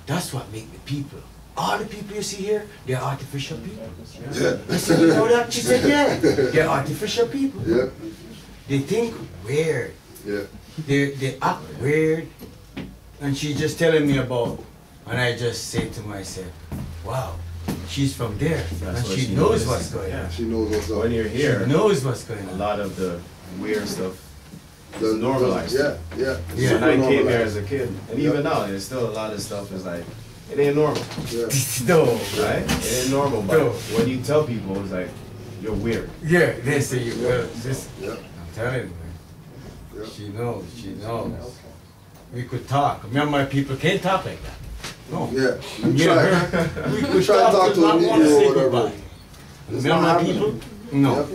That's what make the people. All the people you see here, they're artificial people. Yeah. I said, you know that? She said, yeah. They're artificial people. Yeah. They think weird. Yeah. They act weird. And she's just telling me about, and I just say to myself, wow, she's from there. And she knows what's going on. She knows what's up. When you're here, she knows what's going on. A lot of the weird stuff is normalized. Yeah. When I came here as a kid, and even now, there's still a lot of stuff is like, it ain't normal. Yeah. No. Right? It ain't normal, but when you tell people, it's like, you're weird. Yeah, they say you're weird. I'm telling you, man. Yeah. She knows. We could talk. Me and my people can't talk like that. No. Yeah. We could try to talk to a Negro or whatever. Me and my people? No.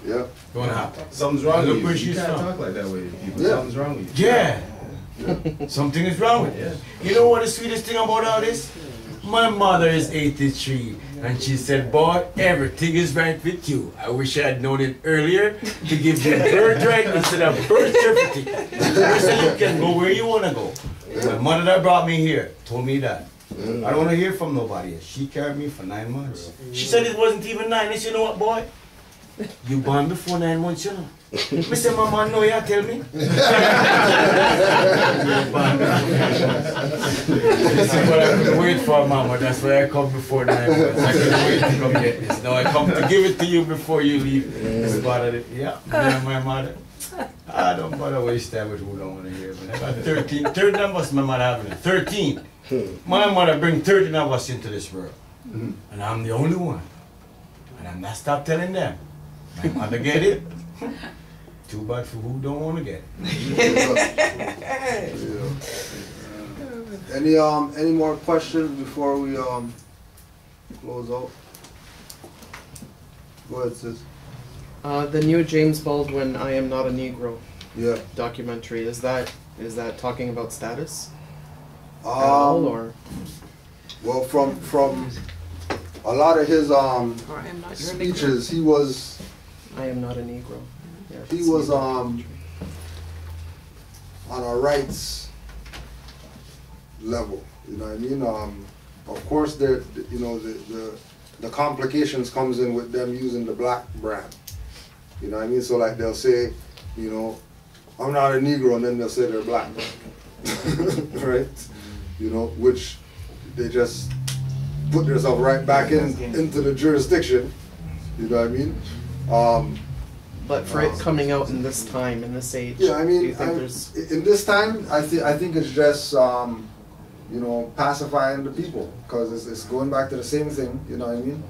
Yeah. Don't happen. Something's wrong Look with where you. You she's can't from. talk like that with people. Yeah. Something's wrong with you. Yeah. Something is wrong with it. You know what the sweetest thing about all this? My mother is 83 and she said, boy, everything is right with you. I wish I had known it earlier to give you birthright instead of birth certificate. So you can go where you want to go. My mother that brought me here told me that. I don't want to hear from nobody else. She carried me for 9 months. She said it wasn't even 9. I said, you know what, boy? You born before 9 months, you know. I said, my man, no, you tell me. This is what I could wait for, mama. That's why I come before 9 months. I couldn't wait to come get this. Now I come to give it to you before you leave. This part of it. Yeah, me and my mother. I don't bother waste time with who don't want to hear. But I got 13 of us, my mother having it. 13. My mother bring 13 of us into this world. And I'm the only one. And I'm not stop telling them. My mother get it. Too bad for who don't want to get it. Any more questions before we close out? Go ahead, sis. The new James Baldwin "I Am Not a Negro" documentary, is that talking about status at all, or? Well, from a lot of his speeches, he was. I am not a Negro. Yeah, he was on a rights level. You know what I mean? Of course, the complications comes in with them using the black brand. You know what I mean? So like they'll say, you know, I'm not a Negro, and then they'll say they're black, right? You know, which they just put themselves right back into the jurisdiction. You know what I mean? But for it coming out in this time, in this age, Yeah, I mean, do you think there's... in this time, I think it's just, you know, pacifying the people, because it's going back to the same thing, you know what I mean?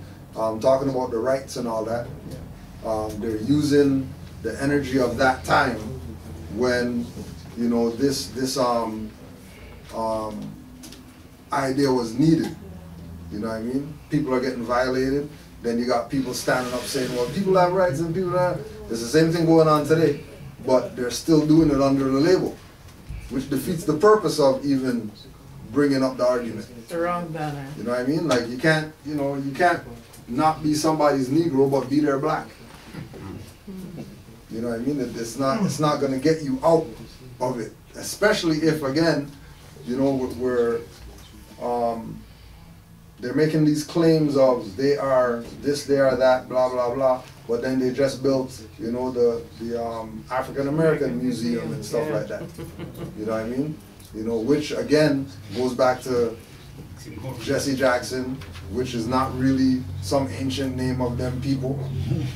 Talking about the rights and all that. They're using the energy of that time when, you know, this idea was needed. You know what I mean? People are getting violated. Then you got people standing up saying, well, people have rights and people have... It's the same thing going on today, but they're still doing it under the label, which defeats the purpose of even bringing up the argument. The wrong banner. You know what I mean? Like, you can't, you know, you can't not be somebody's Negro but be their black. You know what I mean? It's not going to get you out of it, especially if, again, you know, they're making these claims of they are this, they are that, blah, blah, blah, but then they just built, you know, the African American Museum and stuff like that. You know what I mean? You know, which again goes back to Jesse Jackson, which is not really some ancient name of them people.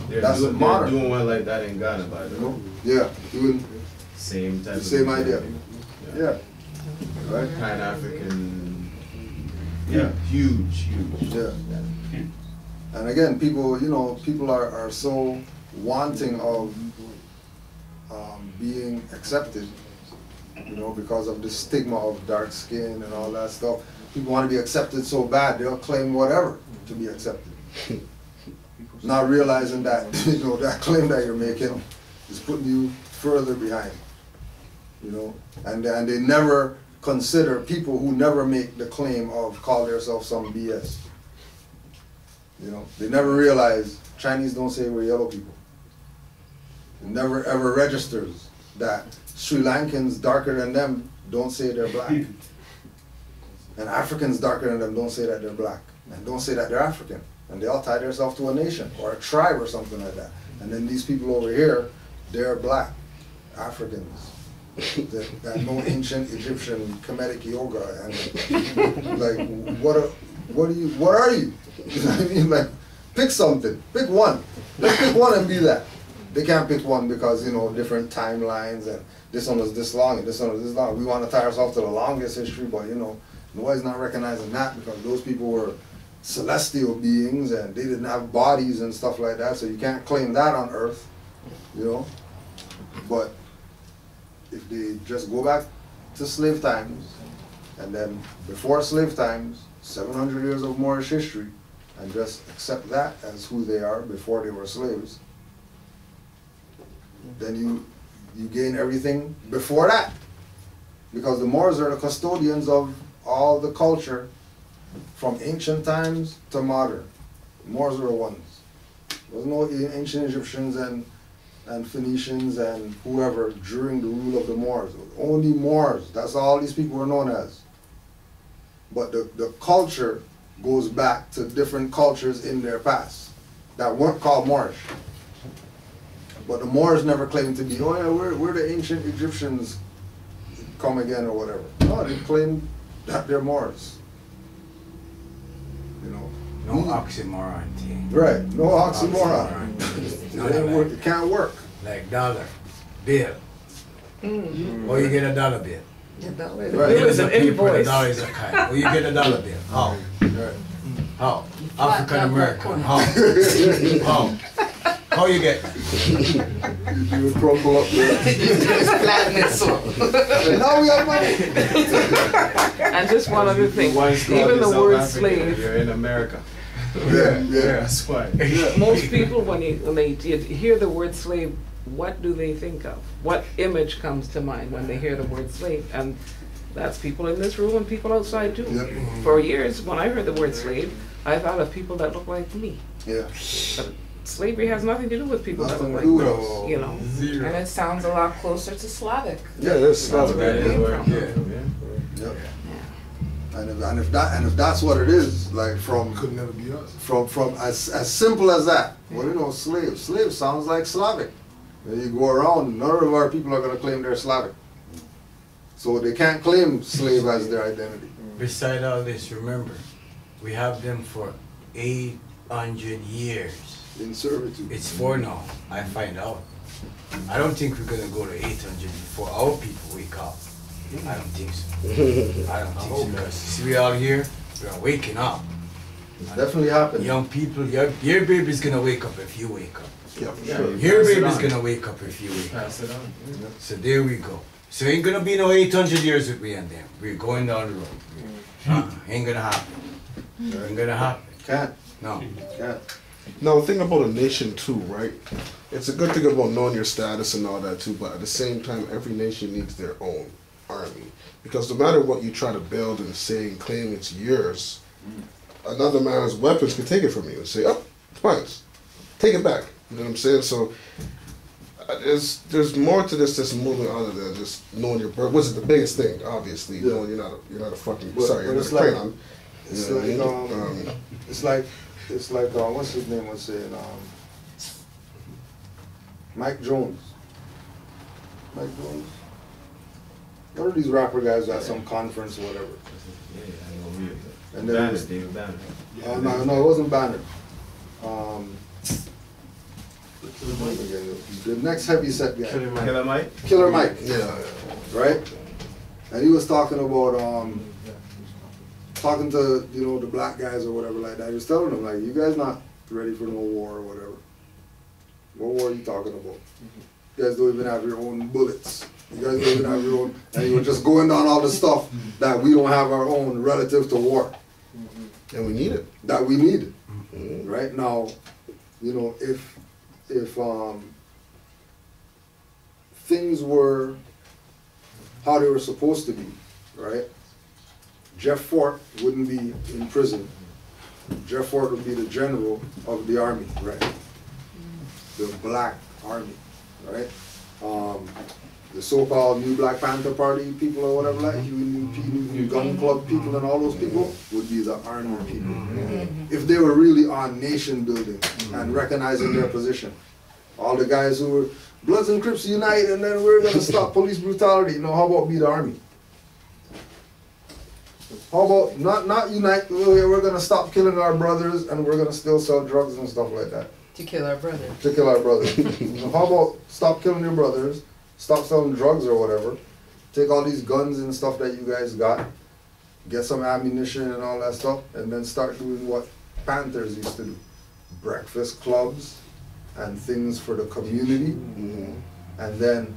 That's modern. They're doing one like that in Ghana, by the way. Yeah, doing same type the same idea. Yeah. Right? Pan-African. Yeah, huge. Yeah. And again, people, you know, people are so wanting of being accepted, you know, because of the stigma of dark skin and all that stuff. People want to be accepted so bad, they'll claim whatever to be accepted. Not realizing that, you know, that claim that you're making is putting you further behind, you know, and they never consider people who never make the claim of call themselves some BS. You know, they never realize Chinese don't say we're yellow people. It never ever registers that Sri Lankans darker than them don't say they're black. And Africans darker than them don't say that they're black. And don't say that they're African. And they all tie themselves to a nation or a tribe or something like that. And then these people over here, they're black, Africans. That know ancient Egyptian Kemetic yoga and like what are you? You know what I mean? Like, pick something, pick one. Let's pick one and be that. They can't pick one because, you know, different timelines and this one was this long and this one was this long. We want to tie ourselves to the longest history, but you know, nobody's not recognizing that because those people were celestial beings and they didn't have bodies and stuff like that. So you can't claim that on Earth, you know. But if they just go back to slave times, and then before slave times, 700 years of Moorish history, and just accept that as who they are before they were slaves, then you gain everything before that. Because the Moors are the custodians of all the culture from ancient times to modern. The Moors are the ones. There was no ancient Egyptians and Phoenicians and whoever during the rule of the Moors. Only Moors. That's all these people were known as. But the culture goes back to different cultures in their past that weren't called Moorish. But the Moors never claimed to be, oh yeah, we're the ancient Egyptians come again or whatever. No, they claim that they're Moors. You know. No oxymoron thing. Right, no oxymoron. It can't work. Like dollar, bill. Or you get a dollar bill. The dollar bill is an invoice. $1 is a kind. Or you get a dollar bill. How? How? African American. How? How? How you get that? You would crumble up there. Now we have money. And just one other thing. Even the word slave. You're in America. Yeah, that's why. Most people, when they hear the word slave, what do they think of? What image comes to mind when they hear the word slave? And that's people in this room and people outside too. Yep. For years, when I heard the word slave, I thought of people that look like me. Yeah. But slavery has nothing to do with people that look like me. You know. Zero. And it sounds a lot closer to Slavic. Yeah, it's Slavic. Where it came from. Yep. And if that's what it is, like from could never be us. From as simple as that. Well, you know, slave sounds like Slavic. And you go around, none of our people are going to claim they're Slavic. So they can't claim slave as their identity. Beside all this, remember, we have them for 800 years. In servitude. It's 4 now. I find out. I don't think we're gonna go to 800 before our people wake up. I don't think so. I don't think so. Because see, we all here, we are waking up. It's definitely happening. Young people, your baby's gonna wake up if you wake up. Yeah, for sure. Your baby's gonna wake up if you wake up. Pass it on. Yeah. So there we go. So ain't gonna be no 800 years with we and them. We're going down the road. Ain't gonna happen. Ain't gonna happen. Can't. No. Can't. Now, the thing about a nation too, right? It's a good thing about knowing your status and all that too, but at the same time, every nation needs their own army. Because no matter what you try to build and say and claim it's yours, another man's weapons can take it from you and say, oh, it's mine. Take it back. You know what I'm saying? So there's more to this movement other than just knowing your birth. What's the biggest thing? Obviously, knowing you're not a fucking you're not a crayon. It's like what's his name was saying? Mike Jones. Mike Jones. One of these rapper guys at some conference or whatever. Yeah, I know. And then David Banner. No, it wasn't Banner. The next heavy set guy. Killer Mike? Killer Mike. Yeah. Right? And he was talking about talking to, the black guys or whatever like that. He was telling them, like, you guys not ready for no war or whatever. What war are you talking about? You guys don't even have your own bullets. You guys don't even have your own, and you were just going down all the stuff that we don't have our own relative to war. And we need it. That we need it. Right now, if things were how they were supposed to be, right? Jeff Fort wouldn't be in prison. Jeff Fort would be the general of the army, right? The Black Army, right? The so-called New Black Panther Party people or whatever, like new gun club people and all those people would be the army people. If they were really on nation building and recognizing their position. All the guys who were Bloods and Crips unite and then we're gonna stop police brutality. How about be the army? How about not unite, we're gonna stop killing our brothers and we're gonna still sell drugs and stuff like that. To kill our brothers. To kill our brothers. How about stop killing your brothers, stop selling drugs or whatever, take all these guns and stuff that you guys got, get some ammunition and all that stuff, and then start doing what Panthers used to do. Breakfast clubs and things for the community. And then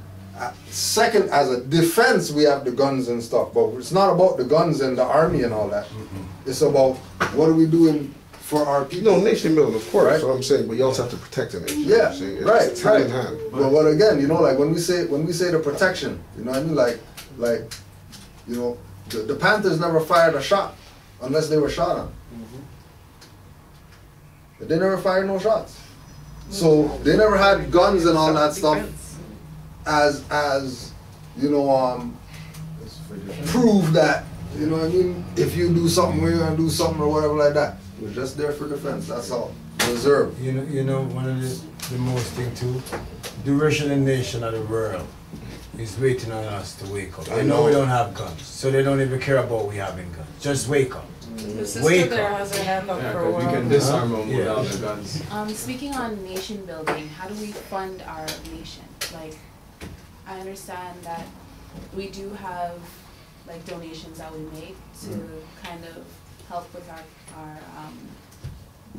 second, as a defense, we have the guns and stuff, but it's not about the guns and the army and all that. It's about what are we doing for our people. No, nation building, of course, that's what I'm saying, but you also have to protect the nation. Yeah, it's hand in hand. But again, like when we say the protection, you know what I mean? Like the Panthers never fired a shot unless they were shot on. But they never fired no shots. So they never had guns and all that stuff as prove that, you know what I mean, if you do something, we're gonna do something or whatever like that. We're just there for defense, that's all. Reserve. You know one of the most thing too, the Russian nation of the world is waiting on us to wake up. They know we don't have guns, so they don't even care about we having guns. Just wake up. The sister there has her hand up for a while. You can disarm them without the guns. Speaking on nation building, how do we fund our nation? Like, I understand that we do have like donations that we make to kind of help with our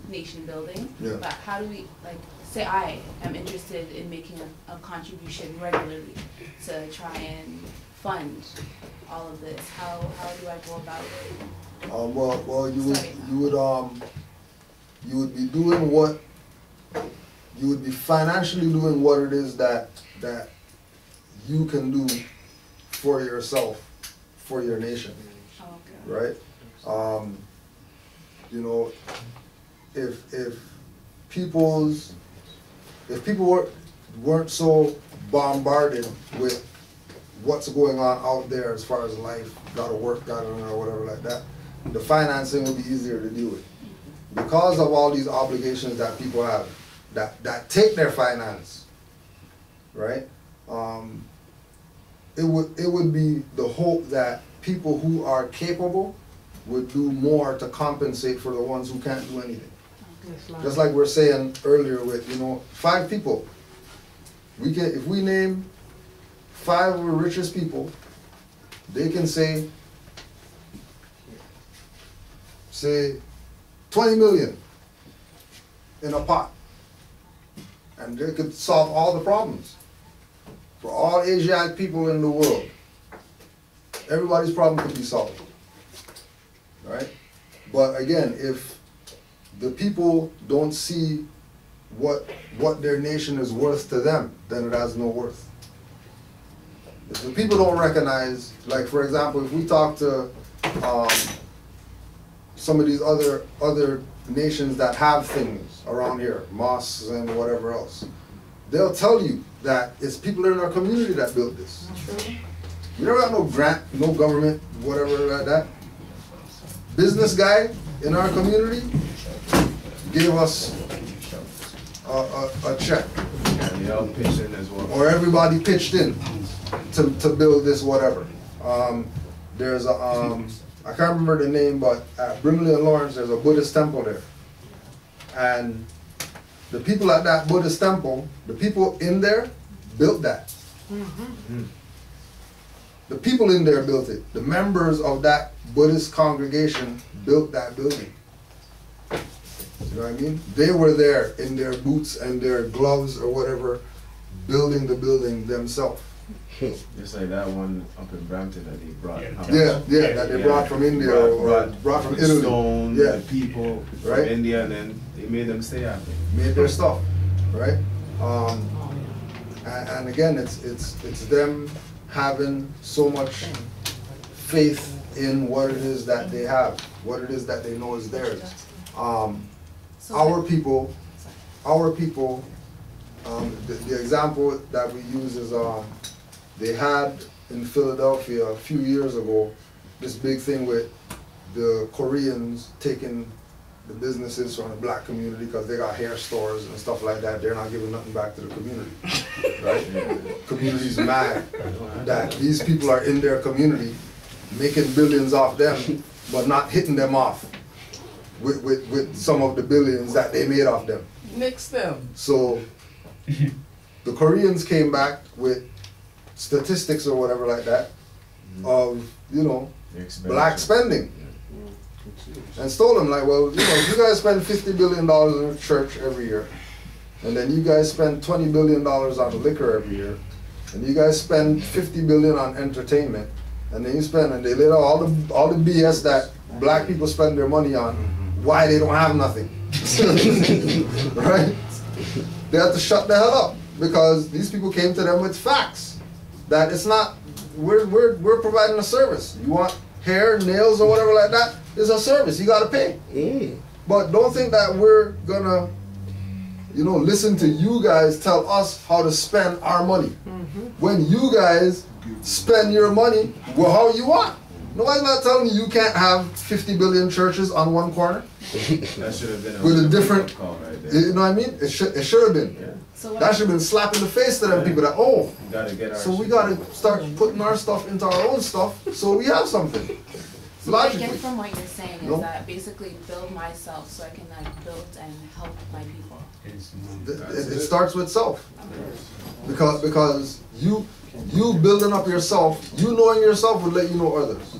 nation building. Yeah. But how do we, like, say I am interested in making a contribution regularly to try and fund all of this? How do I go about it? Well, you would be doing what you would be financially doing what it is that you can do for yourself, for your nation, right? If people weren't so bombarded with what's going on out there as far as life, gotta work, gotta or whatever like that, the financing would be easier to deal with. Because of all these obligations that people have that take their finance, right? It would be the hope that people who are capable would do more to compensate for the ones who can't do anything. Just like we're saying earlier with, 5 people. If we name 5 of the richest people, they can say 20 million in a pot. And they could solve all the problems. For all Asiatic people in the world, everybody's problem could be solved. Right? But again, if the people don't see what their nation is worth to them, then it has no worth. If the people don't recognize, like for example, if we talk to some of these other nations that have things around here, mosques and whatever else, they'll tell you that it's people in our community that built this. We never got no grant, no government, whatever like that. Business guy in our community gave us a check. And they all pitched in as well. Or everybody pitched in to build this whatever. There's a, I can't remember the name, but at Brimley and Lawrence, there's a Buddhist temple there. And the people at that Buddhist temple, the people in there built that. The people in there built it. The members of that Buddhist congregation built that building. You know what I mean? They were there in their boots and their gloves or whatever, building the building themselves. Just like that one up in Brampton that they brought. That they brought from India or brought from Italy. Stone, the people right? from India, and then they made them stay out there. Made their stuff, right? And again, it's them having so much faith in what it is that they have, what it is that they know is theirs. Our people, the example that we use is they had in Philadelphia a few years ago this big thing with the Koreans taking the businesses from the black community because they got hair stores and stuff like that. They're not giving nothing back to the community, right? Community's mad that these people are in their community making billions off them, but not hitting them off with some of the billions that they made off them. Nix them. So the Koreans came back with statistics or whatever like that of, black spending. And told them like, well, you guys spend $50 billion in church every year, and then you guys spend $20 billion on liquor every year, and you guys spend $50 billion on entertainment, and then and they laid out all the BS that black people spend their money on, why they don't have nothing, right? They had to shut the hell up because these people came to them with facts that it's not, we're providing a service. You want hair, nails, or whatever like that, it's a service, you gotta pay. But don't think that we're gonna, listen to you guys tell us how to spend our money. When you guys spend your money, how you want. Nobody's not telling you can't have 50 billion churches on one corner. That should have been with a different call right there. You know what I mean? It should have been. Yeah. So that should have been slapped in the face to them people that, we gotta get our so we gotta start putting our stuff into our own stuff so we have something. So what I get from what you're saying is that basically build myself so I can build and help my people. It starts with self. Because you building up yourself, you knowing yourself will let you know others.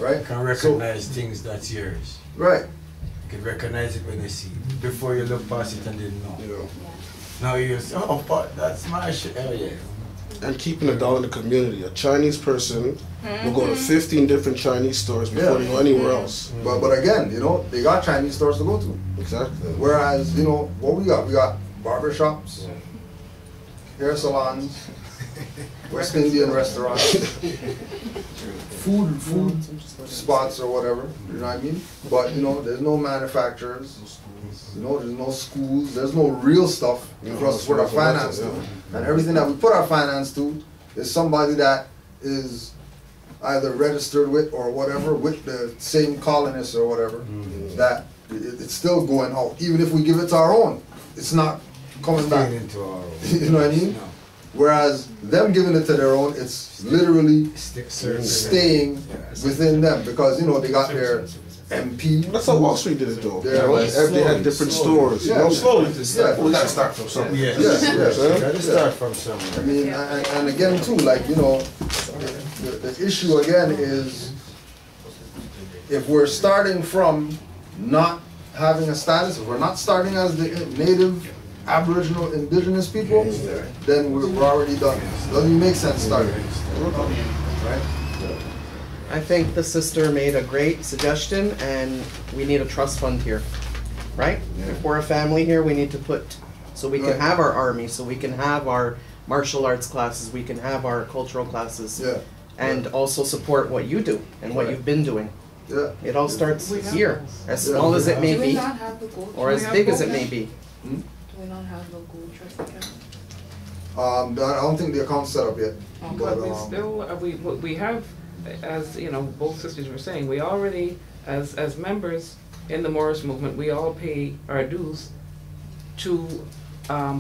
Right? You can recognize things that's yours. Right. You can recognize it when you see it. Before you look past it and didn't know. Now you say, oh, but that's my shit. Oh, yeah. And keeping it down in the community. A Chinese person will go to 15 different Chinese stores before they go anywhere else. But again, they got Chinese stores to go to. Exactly. Whereas, what we got? We got barber shops, hair salons, West Indian restaurants, food spots or whatever, you know what I mean? But, there's no manufacturers, there's no schools, there's no real stuff for us to put our finance to. And everything that we put our finance to is somebody that is either registered with or whatever, with the same colonists or whatever, that it's still going out. Even if we give it to our own, it's not coming back. Into our own. You know what I mean? No. Whereas them giving it to their own, it's literally staying within them because, they got their MP. That's how Wall Street did it though. Yeah, they had different stores. Yeah, slowly. We gotta start from somewhere. Yeah, Gotta start from somewhere. I mean, and again too, like, you know, the issue again is if we're starting from not having a status, if we're not starting as the native, Aboriginal, indigenous people, then we're already done. Doesn't make sense starting. Right? I think the sister made a great suggestion, and we need a trust fund here, right? If we're a family here, we need to put, so we can have our army, so we can have our martial arts classes, we can have our cultural classes, and also support what you do and what you've been doing. It all starts here, as small as it may be, or as big as it may be. Do we not have a gold trust account? I don't think the account's set up yet. But we still, we have, as you know, both sisters were saying, we already, as members in the Morris movement, we all pay our dues to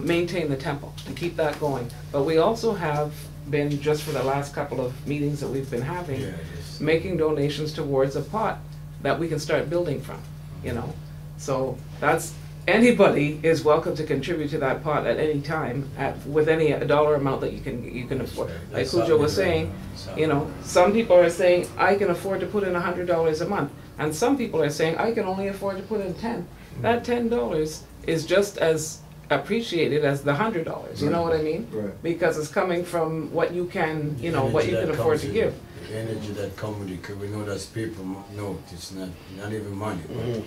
maintain the temple, to keep that going. But we also have been, just for the last couple of meetings that we've been having, making donations towards a pot that we can start building from, you know. So that's, anybody is welcome to contribute to that pot at any time, with any dollar amount that you can afford. Like Cujo was saying, you know, some people are saying, I can afford to put in $100 a month, and some people are saying, I can only afford to put in 10. That $10 is just as appreciated as the $100. You know what I mean? Right. Because it's coming from what you can, you know, what you can afford to give. The energy that comes with it, because we know that's paper note. It's not even money, but you know,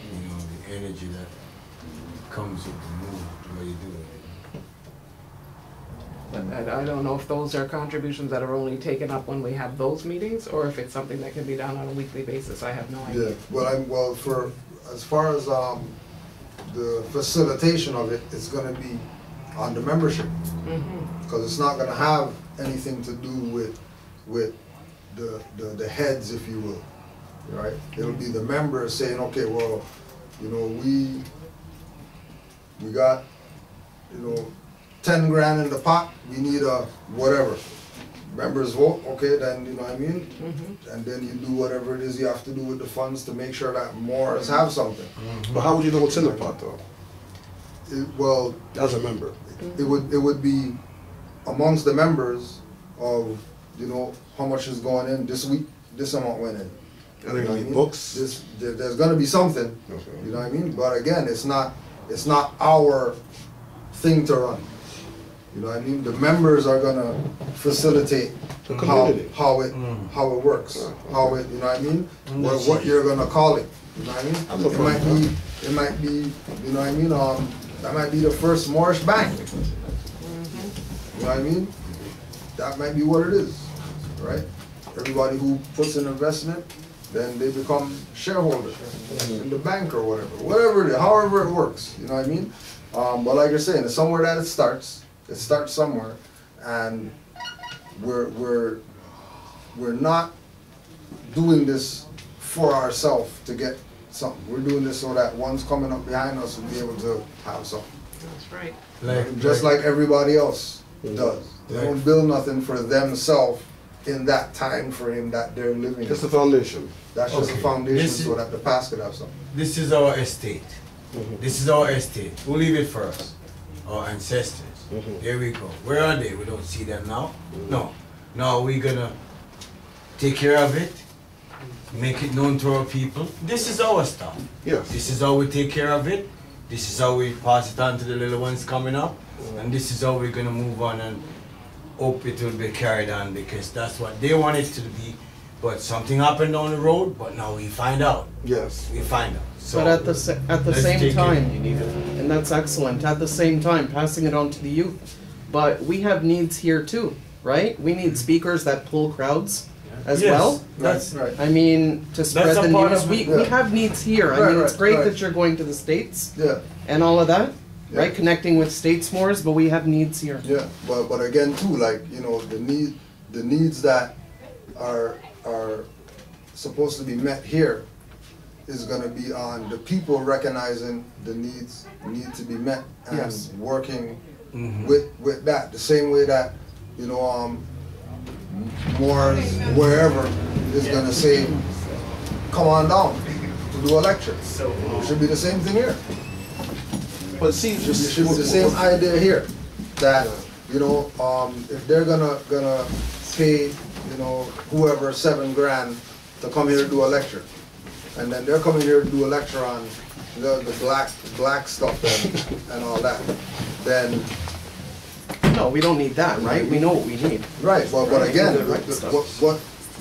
the energy that comes with the move, the way you do it. But I don't know if those are contributions that are only taken up when we have those meetings, or if it's something that can be done on a weekly basis. I have no idea. Yeah, well, for as far as the facilitation of it, it's going to be on the membership, because it's not going to have anything to do with the heads, if you will, right? It'll be the members saying, okay, well, you know, we got, you know, 10 grand in the pot, we need a whatever. Members vote, okay, then, you know what I mean? And then you do whatever it is you have to do with the funds to make sure that more have something. But how would you know what's in the pot though? Well, as a member, it would be amongst the members of, you know, how much is going in this week, this amount went in. Are there gonna be books? There's gonna be something, you know what I mean? But again, it's not our thing to run. You know what I mean? The members are gonna facilitate how it works, how it, you know what I mean? What you're gonna call it, you know what I mean? It might be, you know what I mean? That might be the first Moorish bank. You know what I mean? That might be what it is, right? Everybody who puts an investment, then they become shareholders in the bank or whatever it is, however it works, you know what I mean? But like you're saying, it's somewhere that it starts somewhere, and we're not doing this for ourselves to get something. We're doing this so that one's coming up behind us will be able to have something. That's right. Just like everybody else does. They don't build nothing for themselves in that time frame that they're living. Just the foundation. That's just the foundation so that the past could have something. This is our estate. This is our estate. Who leave it for us? Our ancestors. There we go. Where are they? We don't see them now. No. Now we're gonna take care of it, make it known to our people. This is our stuff. Yes. This is how we take care of it. This is how we pass it on to the little ones coming up. And this is how we're gonna move on and hope it will be carried on, because that's what they want it to be. But something happened down the road, but now we find out. Yes. We find out. So but at the same time, and that's excellent, at the same time, passing it on to the youth. But we have needs here too, right? We need speakers that pull crowds as well. That's right. I mean, to spread the news. We have needs here. I mean, it's great that you're going to the States and all of that, right? Connecting with States Moors, but we have needs here. Yeah, but again too, like, you know, the needs that are supposed to be met here is going to be on the people recognizing the needs need to be met and working with that. The same way that, you know, Moors, wherever, is going to say, come on down. to do a lecture. So It should be the same thing here. But see, It should be the same idea here. That, you know, if they're gonna pay, you know, whoever $7 grand to come here to do a lecture, and then they're coming here to do a lecture on the black stuff and all that, then No, we don't need that, right? We know what we need. right. But again, The right stuff.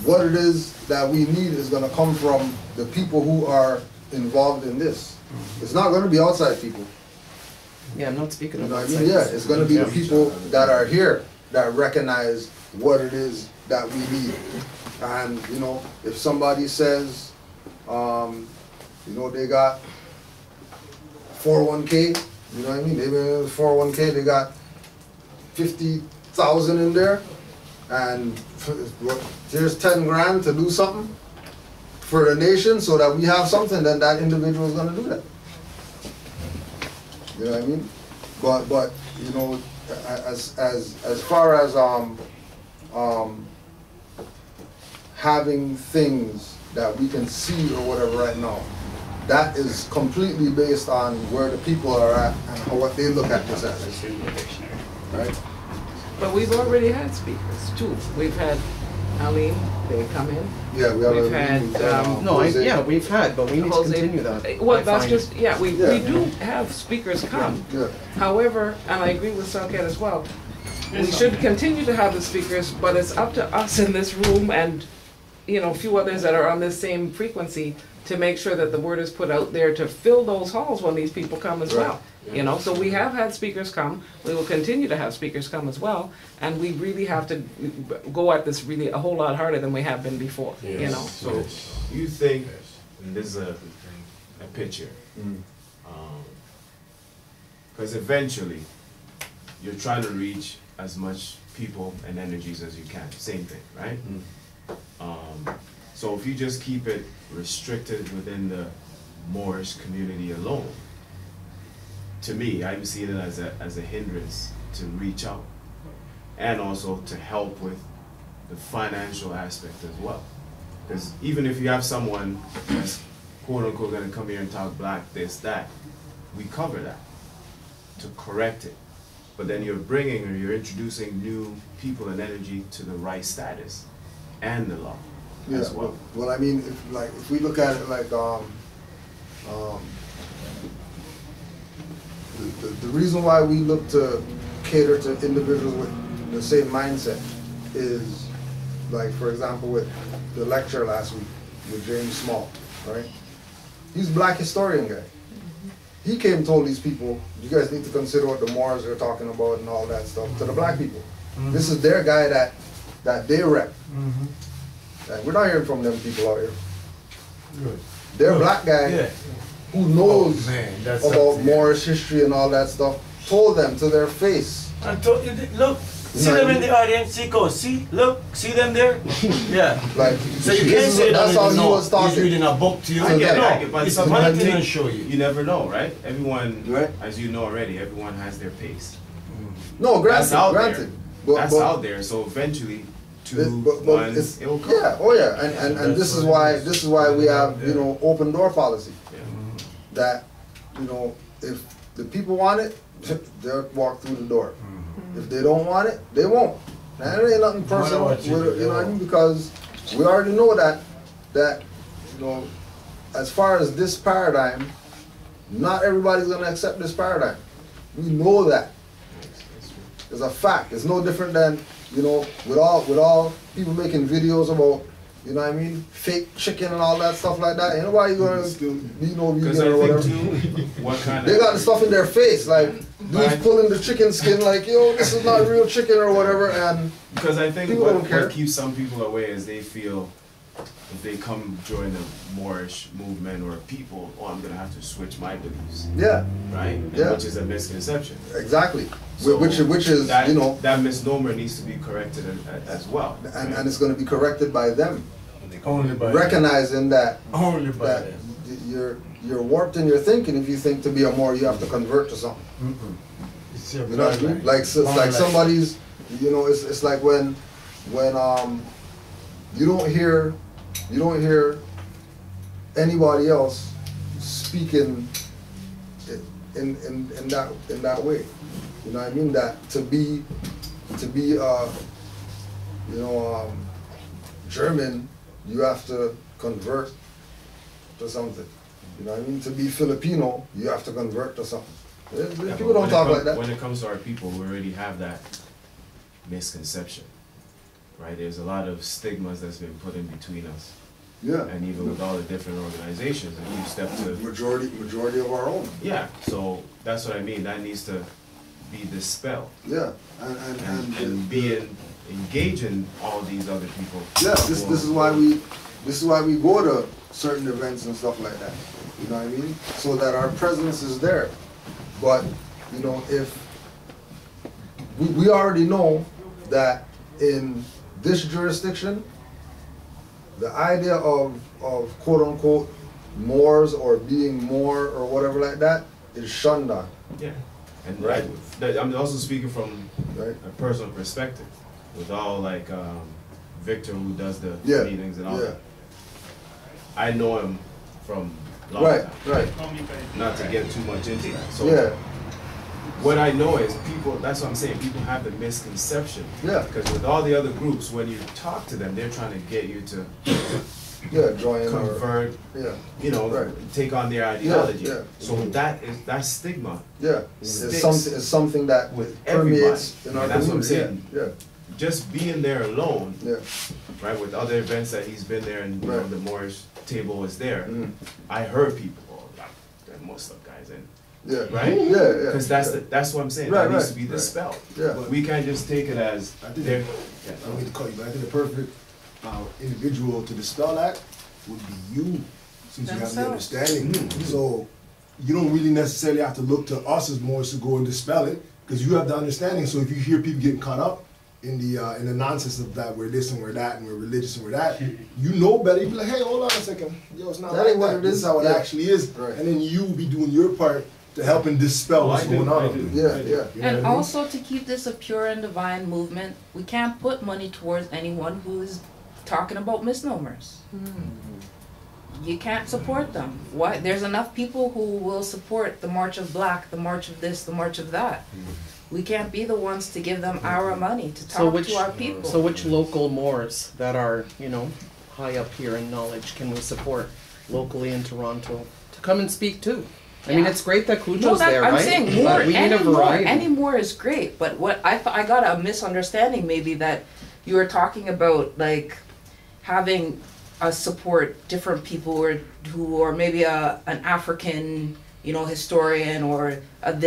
what it is that we need is gonna come from the people who are involved in this. It's not gonna be outside people. Yeah, I'm not speaking You know about what I mean? Yeah, it's gonna be the people that are here that recognize what it is that we need. And, you know, if somebody says, you know, they got 401k, you know what I mean? They in 401k, they got 50,000 in there, and here's 10 grand to do something for the nation so that we have something, then that individual is gonna do that. You know what I mean? But you know, as far as having things that we can see or whatever right now, that is completely based on where the people are at and what they look at this as. Right? But we've already had speakers too. We've had Aline, they come in. Yeah, we have. We've had, yeah, we've had, but we need to continue that. Well, I that's find. just, yeah, we do have speakers come. Yeah. However, and I agree with Sauket as well, we should continue to have the speakers, but it's up to us in this room and, you know, a few others that are on this same frequency to make sure that the word is put out there to fill those halls when these people come as well. You know, so we have had speakers come, we will continue to have speakers come as well, and we really have to go at this really a whole lot harder than we have been before, you know. So you think, and this is a picture, because eventually you're trying to reach as much people and energies as you can, same thing, right? So if you just keep it restricted within the Moorish community alone, to me, I'm seeing it as a hindrance to reach out and also to help with the financial aspect as well. Because even if you have someone that's quote unquote going to come here and talk black, this, that, we cover that to correct it. But then you're bringing or you're introducing new people and energy to the right status and the law as well. Well, I mean, if we look at it like the reason why we look to cater to individuals with the same mindset is, like, for example, with the lecture last week with James Small, right? He's a black historian guy. He came and told these people, you guys need to consider what the Moors are talking about and all that stuff to the black people. This is their guy that they rep. And we're not hearing from them people out here. Good. Their black guy who knows about Moorish history and all that stuff told them to their face. And look, see them in the audience, Chico, see, look, see them there? Yeah. Like, so you can't say that's how he was talking. He's reading a book to you. I get it, but it's a one thing to show you. You never know, right? Everyone, as you know already, everyone has their pace. No, granted, that's out granted. There. That's out there. So eventually, two months, it will come. Yeah, oh yeah, and this is why we have, you know, open door policy. That, you know, if the people want it, they'll walk through the door. If they don't want it, they won't. Now, it ain't nothing personal, you know what I mean? Because we already know that, you know, as far as this paradigm, not everybody's gonna accept this paradigm. We know that. It's a fact. It's no different than, you know, with all people making videos about, you know what I mean, fake chicken and all that stuff like that. Ain't nobody gonna, you know, vegan or whatever. They got the stuff in their face, like dudes pulling the chicken skin, like, yo, this is not real chicken or whatever. And because I think people don't care. What keeps some people away is they feel if they come join the Moorish movement or people, oh, I'm gonna have to switch my beliefs. Yeah. Right. Yeah. Which is a misconception. Exactly. So which is that, you know, that misnomer needs to be corrected as well. And it's going to be corrected by them. Only by recognizing them. that only by that them. you're warped in your thinking. If you think to be a Moor, you have to convert to something. You know what I mean? Like somebody's, you know, it's like when you don't hear anybody else speaking in that way. You know what I mean? That to be German, you have to convert to something. You know what I mean? To be Filipino, you have to convert to something. Yeah, people don't talk like that. When it comes to our people, we already have that misconception, right? There's a lot of stigmas that's been put in between us. Yeah. And even with all the different organizations, if you step to majority of our own. Yeah. So that's what I mean. That needs to be dispelled. Yeah. And engage in all these other people. Yeah. This is why we go to certain events and stuff like that. You know what I mean? So that our presence is there. But you know, if we already know that in this jurisdiction, the idea of quote unquote Moors or being Moor or whatever like that is shunned on. Yeah. And right. I'm also speaking from a personal perspective, with all like Victor who does the meetings and all that. I know him from long time. Right. Not to get too much into that. So what I know is people, that's what I'm saying, people have the misconception. Yeah. Because with all the other groups, when you talk to them, they're trying to get you to join convert, you know, take on their ideology. So that stigma. It's something that with permeates in our that's community. what I'm saying. Just being there alone, right, with other events that he's been there and you know, the Moorish table was there, I heard people, they're Muslim guys, and right? Because that's what I'm saying. That needs to be dispelled. We can't just take it as I don't mean to call you, but I think the perfect individual to dispel that would be you, since you have the understanding. So you don't really necessarily have to look to us as Moors to go and dispel it, because you have the understanding. So if you hear people getting caught up in the nonsense of that, we're this and we're that and we're religious and we're that, you know better. You be like, hey, hold on a second, yo, it's not that like that. This is how it actually is, and then you be doing your part to help and dispel what's going on. You know and I mean? Also to keep this a pure and divine movement, we can't put money towards anyone who is talking about misnomers. You can't support them. Why? There's enough people who will support the March of Black, the March of this, the March of that. We can't be the ones to give them our money to talk to our people. So which local Moors that are, you know, high up here in knowledge can we support locally in Toronto to come and speak too? I mean, it's great that Cujo's there, right? I'm saying more, but we need a variety. Any more is great, but what I got a misunderstanding maybe that you were talking about, like having us support different people who are maybe an African, you know, historian or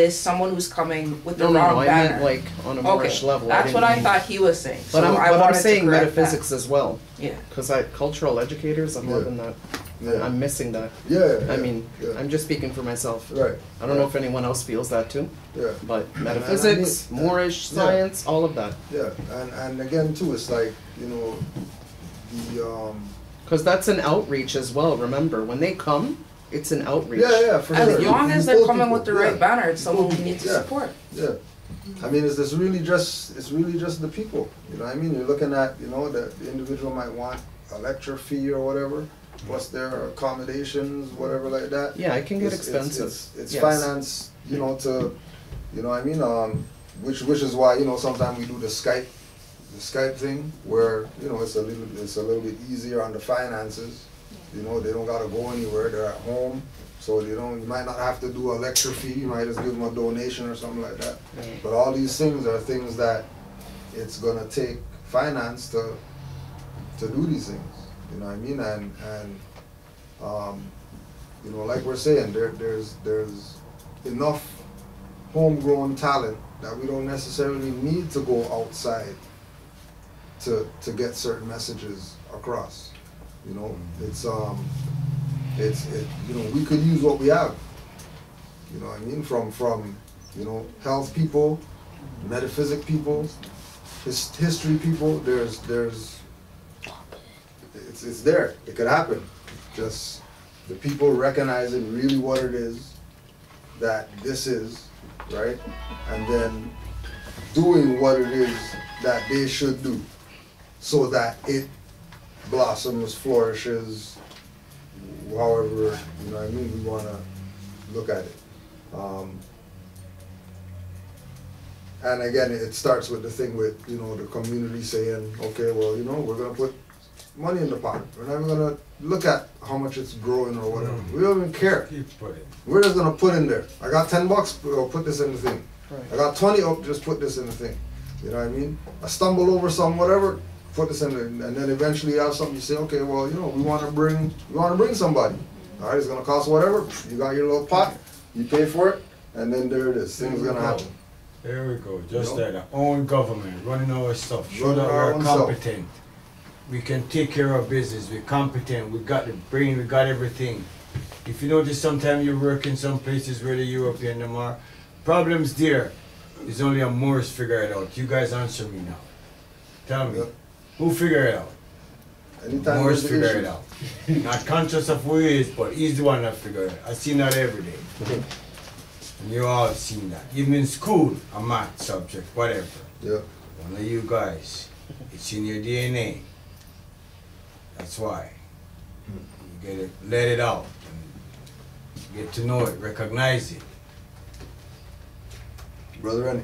someone who's coming with the wrong banner. I meant like on a Moorish level. That's what I thought he was saying. But so I'm saying metaphysics as well. Yeah. Because cultural educators, I'm loving that. I'm missing that. I mean, I'm just speaking for myself. Right. I don't know if anyone else feels that too. Yeah. But metaphysics, Moorish science, all of that. Yeah, and again too, it's like, you know, the because that's an outreach as well. Remember, when they come, it's an outreach. Yeah, for sure. As long as they're coming with the right banner, it's someone we need to support. Yeah. I mean, it's really just the people. You know what I mean? You're looking at, you know, the individual might want a lecture fee or whatever, plus their accommodations, whatever like that. Yeah, it can get expensive. It's finance, you know, to, you know what I mean? Which is why, you know, sometimes we do the Skype thing where, you know, it's a little bit easier on the finances. You know, they don't gotta go anywhere, they're at home. So you might not have to do a lecture fee, you might just give them a donation or something like that. But all these things are things that it's gonna take finance to do these things. You know what I mean? And you know, like we're saying, there's enough homegrown talent that we don't necessarily need to go outside to get certain messages across. You know, it's you know, we could use what we have. You know what I mean? From you know, health people, metaphysic people, history people. It's there. It could happen. Just the people recognizing really what it is that this is, right? And then doing what it is that they should do so that it blossoms, flourishes, however, you know what I mean, we want to look at it. And again, it starts with the thing with, you know, the community saying, okay, well, you know, we're going to put money in the pot. We're not even going to look at how much it's growing or whatever. We don't even care. We're just going to put in there. I got $10, put this in the thing. Right. I got 20 up, just put this in the thing. You know what I mean? I stumble over some whatever, put this in there. And then eventually you have something, you say, okay, well, you know, we want to bring somebody. All right, it's going to cost whatever. You got your little pot, you pay for it, and then there it is. Things going to happen. There we go. Just like our own government, running our stuff. Show Running that our we're own self. competent. We can take care of business. We're competent. We got the brain. We got everything. If you notice, sometimes you work in some places where the European them are. Problems there. It's only a Morris figure it out. You guys answer me now. Tell me. Who figure it out? Anytime Morris there's figure issues. it out. Not conscious of who he is, but he's the one that figure it out. I see that every day. And you all seen that. Even in school, a math subject, whatever. Yeah. One of you guys, it's in your DNA. That's why. You gotta let it out. And get to know it, recognize it. Brother Rennie.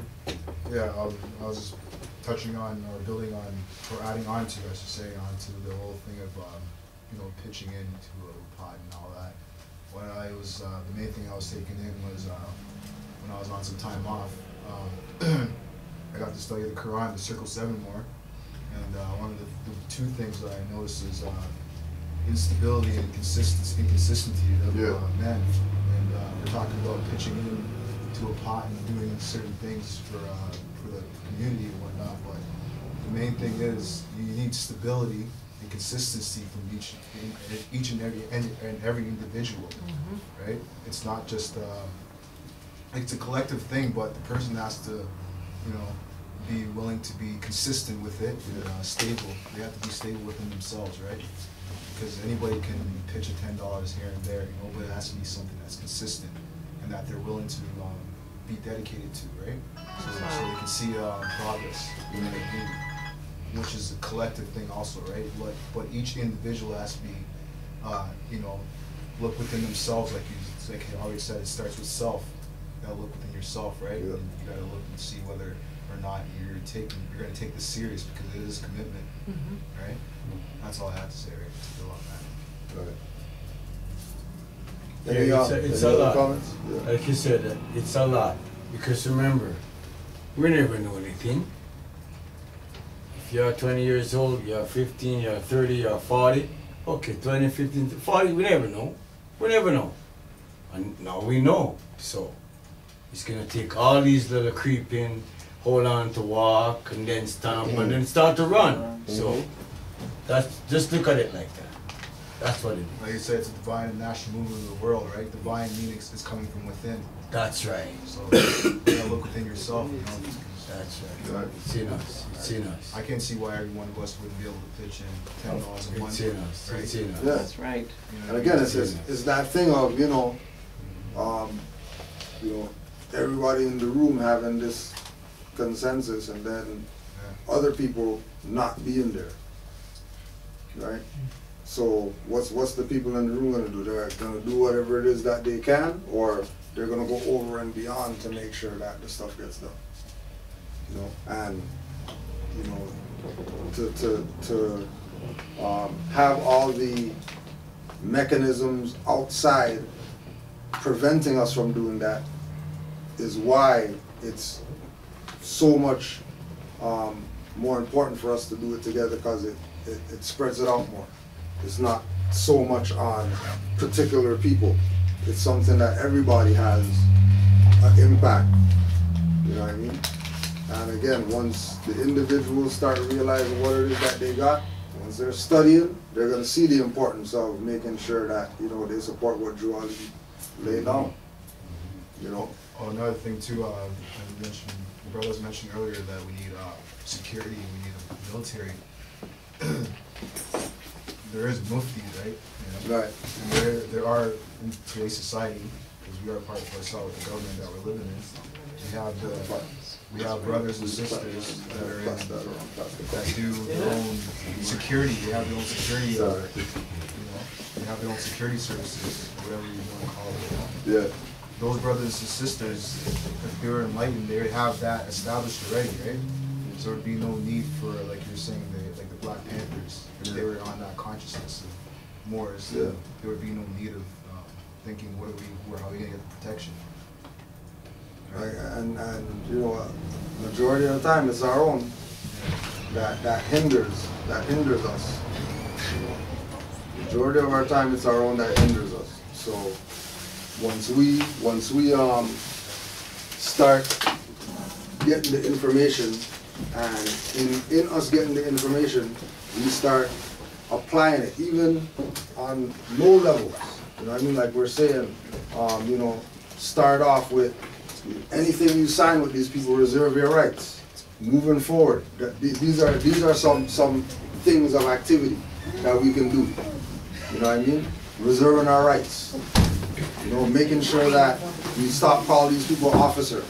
Yeah, I was just touching on, or building on, or adding on to, I should say, onto the whole thing of, you know, pitching into a pot and all that. When I was, the main thing I was taking in was, when I was on some time off, I got to study the Quran, the Circle 7 more. And one of the two things that I noticed is instability and inconsistency of men. And we're talking about pitching in to a pot and doing certain things for the community and whatnot. But the main thing is you need stability and consistency from each and every individual, right? It's not just it's a collective thing, but the person has to, you know, be willing to be consistent with it and stable. They have to be stable within themselves, right? Because anybody can pitch a $10 here and there, you know, but it has to be something that's consistent and that they're willing to be dedicated to, right? So they can see progress, you know what I mean? Which is a collective thing also, right? But each individual has to be, you know, look within themselves, like I already said, it starts with self. You gotta look within yourself, right? Yeah. And you gotta look and see whether or not you're going to take this serious, because it is commitment, right? That's all I have to say, right? To go on that. Yeah, it's a lot. Comments? Yeah. Like you said, it's a lot. Because remember, we never know anything. If you're 20 years old, you're 15, you're 30, you're 40, okay, 20, 15, 40, we never know. We never know. And now we know. So it's going to take all these little creeping, hold on to walk, and then stomp, and then start to run. So that's, just look at it like that. That's what it is. Like you said, it's a divine and national movement of the world, right? Divine meaning is coming from within. That's right. So you gotta look within yourself, you know. That's right. It's in us. It's in us. I can't see why every one of us wouldn't be able to pitch in $10 a month. It's in us. Right? It's in us. Yeah. That's right. You know, And again, it's that thing of, you know, everybody in the room having this consensus, and then other people not being there, right? So what's the people in the room gonna do? They're gonna do whatever it is that they can, or they're gonna go over and beyond to make sure that the stuff gets done. You know, and you know, to have all the mechanisms outside preventing us from doing that is why it's so much more important for us to do it together, because it spreads it out more. It's not so much on particular people. It's something that everybody has an impact. You know what I mean? And again, once the individuals start realizing what it is that they got, once they're studying, they're going to see the importance of making sure that, you know, they support what Drew Ali laid down. You know? Oh, another thing too, the brothers mentioned earlier that we need security, we need a military. There is muftis, right? You know? Right. And there are, in today's society, because we are part of ourselves, the government that we're living in, we have brothers and sisters that are in, that do their own security. They have their own security, you know, they have their own security services, whatever you want to call it. Yeah. Those brothers and sisters, if they were enlightened, they would have that established already, right? So there'd be no need for, like you're saying, like the Black Panthers, if they were on that consciousness of Moors, there would be no need of thinking, how are we gonna get the protection? Right, and you know, majority of the time it's our own that hinders us. You know, majority of our time it's our own that hinders us. So once we start getting the information, and in us getting the information, we start applying it even on low levels. You know what I mean? Like we're saying, you know, start off with anything you sign with these people, reserve your rights. Moving forward, these are some things of activity that we can do. You know what I mean? Reserving our rights. You know, making sure that we stop calling these people officer.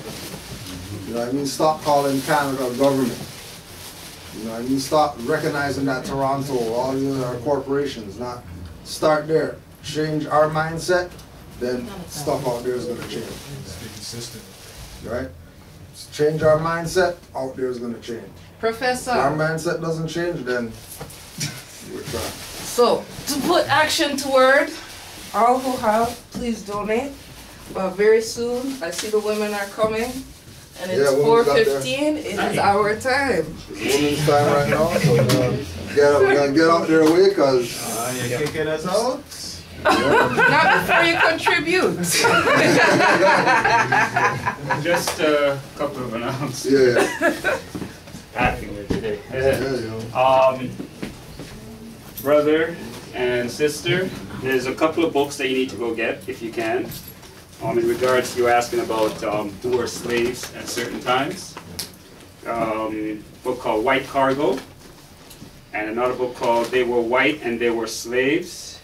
You know what I mean? Stop calling Canada government. You know what I mean? Stop recognizing that Toronto, all the other corporations. Not start there. Change our mindset, then stuff out there is going to change. Stay consistent. Right? Change our mindset, out there is going to change. Professor. If our mindset doesn't change, then we're trying. So, to put action to word, all who have, please donate. But very soon, I see the women are coming, and it's 4:15. It is our time. It's women's time right now, so we're gonna get out there away, because you're kicking us out? Not before you contribute. Just a couple of announcements. Yeah. Happening today. Brother and sister, there's a couple of books that you need to go get if you can. In regards to you asking about who were slaves at certain times. Book called White Cargo, and another book called They Were White and They Were Slaves.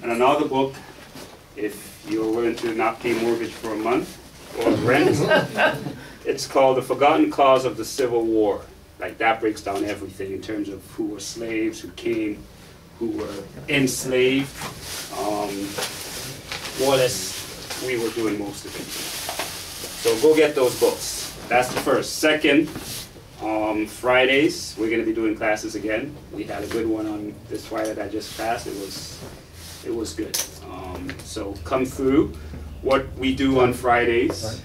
And another book, if you're willing to not pay mortgage for a month or rent, it's called The Forgotten Cause of the Civil War. Like that breaks down everything in terms of who were slaves, who came, who were enslaved. More or less, we were doing most of it. So go get those books. That's the first. Second, Fridays, we're going to be doing classes again. We had a good one on this Friday that just passed. It was good. So come through. What we do on Fridays,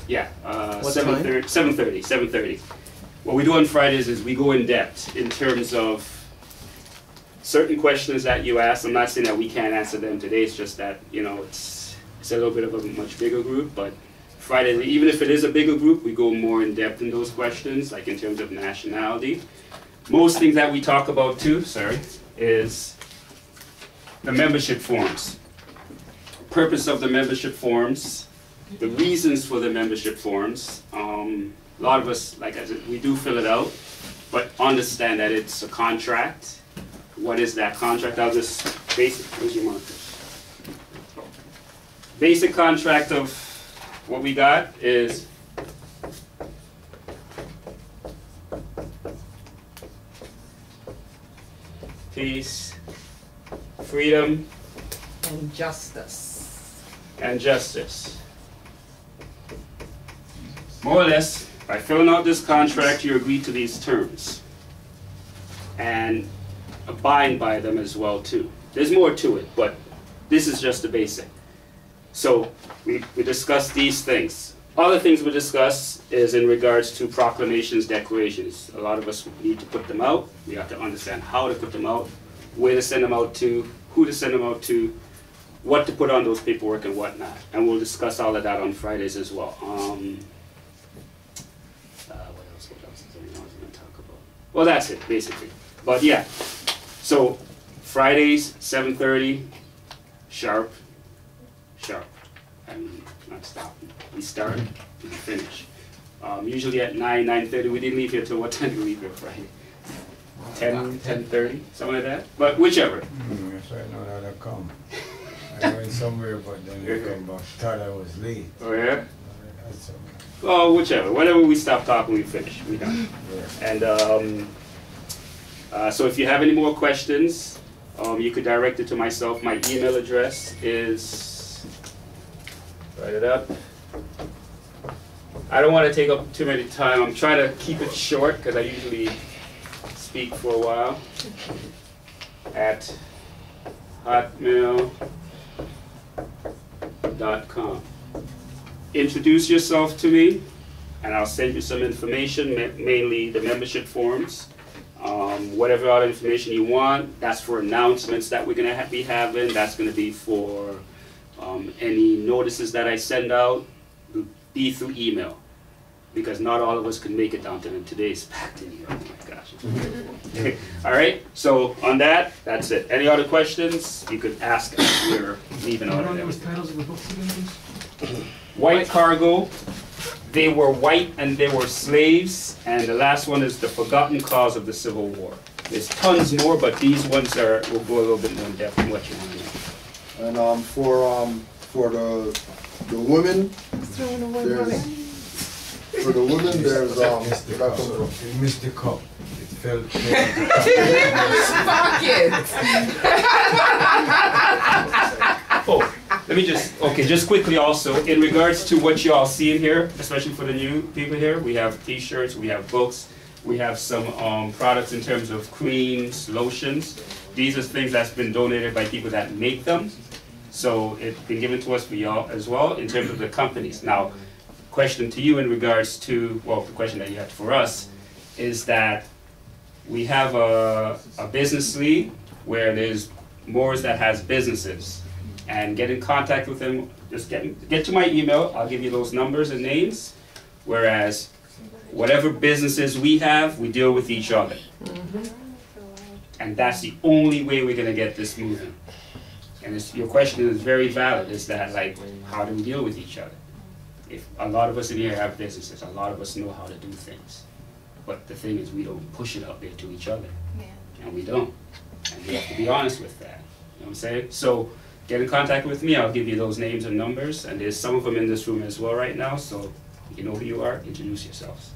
7:30. What we do on Fridays is we go in depth in terms of certain questions that you ask. I'm not saying that we can't answer them today. It's just that, you know, it's a little bit of a much bigger group. But Friday, even if it is a bigger group, we go more in depth in those questions, like in terms of nationality. Most things that we talk about too, is the membership forms. Purpose of the membership forms, the reasons for the membership forms. A lot of us, like I said, we do fill it out, but understand that it's a contract. What is that contract? I'll just where's your markers? Basic contract of what we got is peace, freedom, and justice. More or less, by filling out this contract, you agree to these terms and abide by them as well too. There's more to it, but this is just the basic. So we discuss these things. Other things we discuss is in regards to proclamations, declarations. A lot of us need to put them out. We have to understand how to put them out, where to send them out to, who to send them out to, what to put on those paperwork and whatnot. And we'll discuss all of that on Fridays as well. What else is there I was going to talk about? Well, that's it, basically. But yeah, so Fridays, 7:30, sharp, and not stopping. We start, we finish. Usually at 9:30. We didn't leave here till what time did we leave here Friday? 10:30, something like that. But whichever. Yes, I know how to come. I went somewhere, but then I come back. Thought I was late. Oh yeah? That's okay. Oh, whichever. Whenever we stop talking, we finish. We done. Yeah. And so if you have any more questions, You could direct it to myself. My email address is, write it up. I don't want to take up too much time. I'm trying to keep it short because I usually speak for a while. At hotmail.com. Introduce yourself to me, and I'll send you some information, mainly the membership forms. Whatever other information you want, that's for announcements that we're going to be having. That's going to be for any notices that I send out, be through email. Because not all of us can make it down to them. Today's packed in here. Oh my gosh. All right. So on that, that's it. Any other questions? You could ask us. We're leaving out of everything. White Cargo. They were white and they were slaves. And the last one is the forgotten cause of the Civil War. There's tons more, but these ones will go a little bit more in depth in what you want to know. And for the women, for the women, there's Missed the cup. It fell. Oh, let me just quickly also, in regards to what you all see in here, especially for the new people here, we have t-shirts, we have books, we have some products in terms of creams, lotions. These are things that's been donated by people that make them. So it's been given to us for y'all as well in terms of the companies. Now, question to you in regards to, well, the question that you had for us is that we have a business league where there's Moors that has businesses, and get in contact with them. Just get to my email. I'll give you those numbers and names. Whereas whatever businesses we have, we deal with each other. And that's the only way we're gonna get this moving. And your question is very valid, is that like, how do we deal with each other? If a lot of us in here have businesses, a lot of us know how to do things. But the thing is, we don't push it out there to each other. And we don't. And we have to be honest with that. You know what I'm saying? So get in contact with me. I'll give you those names and numbers. And there's some of them in this room as well right now. So you know who you are, introduce yourselves.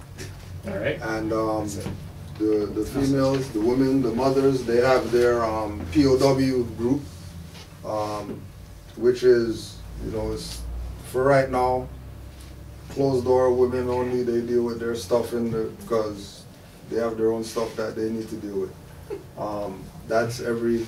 All right? And the females, the women, the mothers, they have their POW group, which is, you know, it's for right now, closed door, women only. They deal with their stuff because they have their own stuff that they need to deal with. That's every...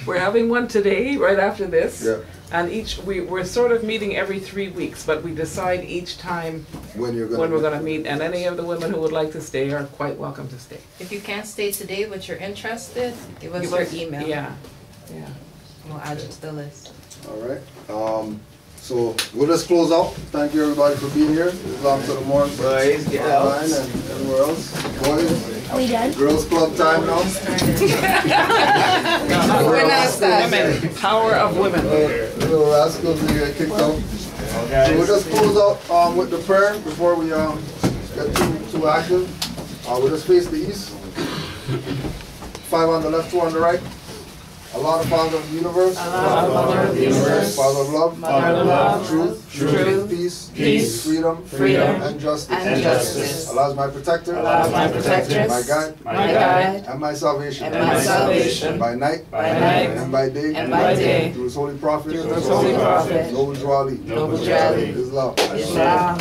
We're having one today, right after this. Yeah. And we're sort of meeting every 3 weeks, but we decide each time when we're going to meet. And any of the women who would like to stay are quite welcome to stay. If you can't stay today but you're interested, give us your email. Yeah. We'll add you to the list. All right. So we'll just close out. Thank you everybody for being here. Islam to the morning. Boys, get out. And everywhere else. Boys. Are we done? Girls Club time now. We're not women. Power of women. Little rascals we get kicked out. So we'll just close out with the prayer before we get too active. We'll just face the east. 5 on the left, 2 on the right. Allah, the Father of the universe. Allah, of the universe. Father of love. Father of love. Truth. Peace. Freedom. And justice. Allah is my protector. Allah is my protector. My guide. And my salvation. By night. And by day. Through His holy prophet. Noble Jawali. Islam.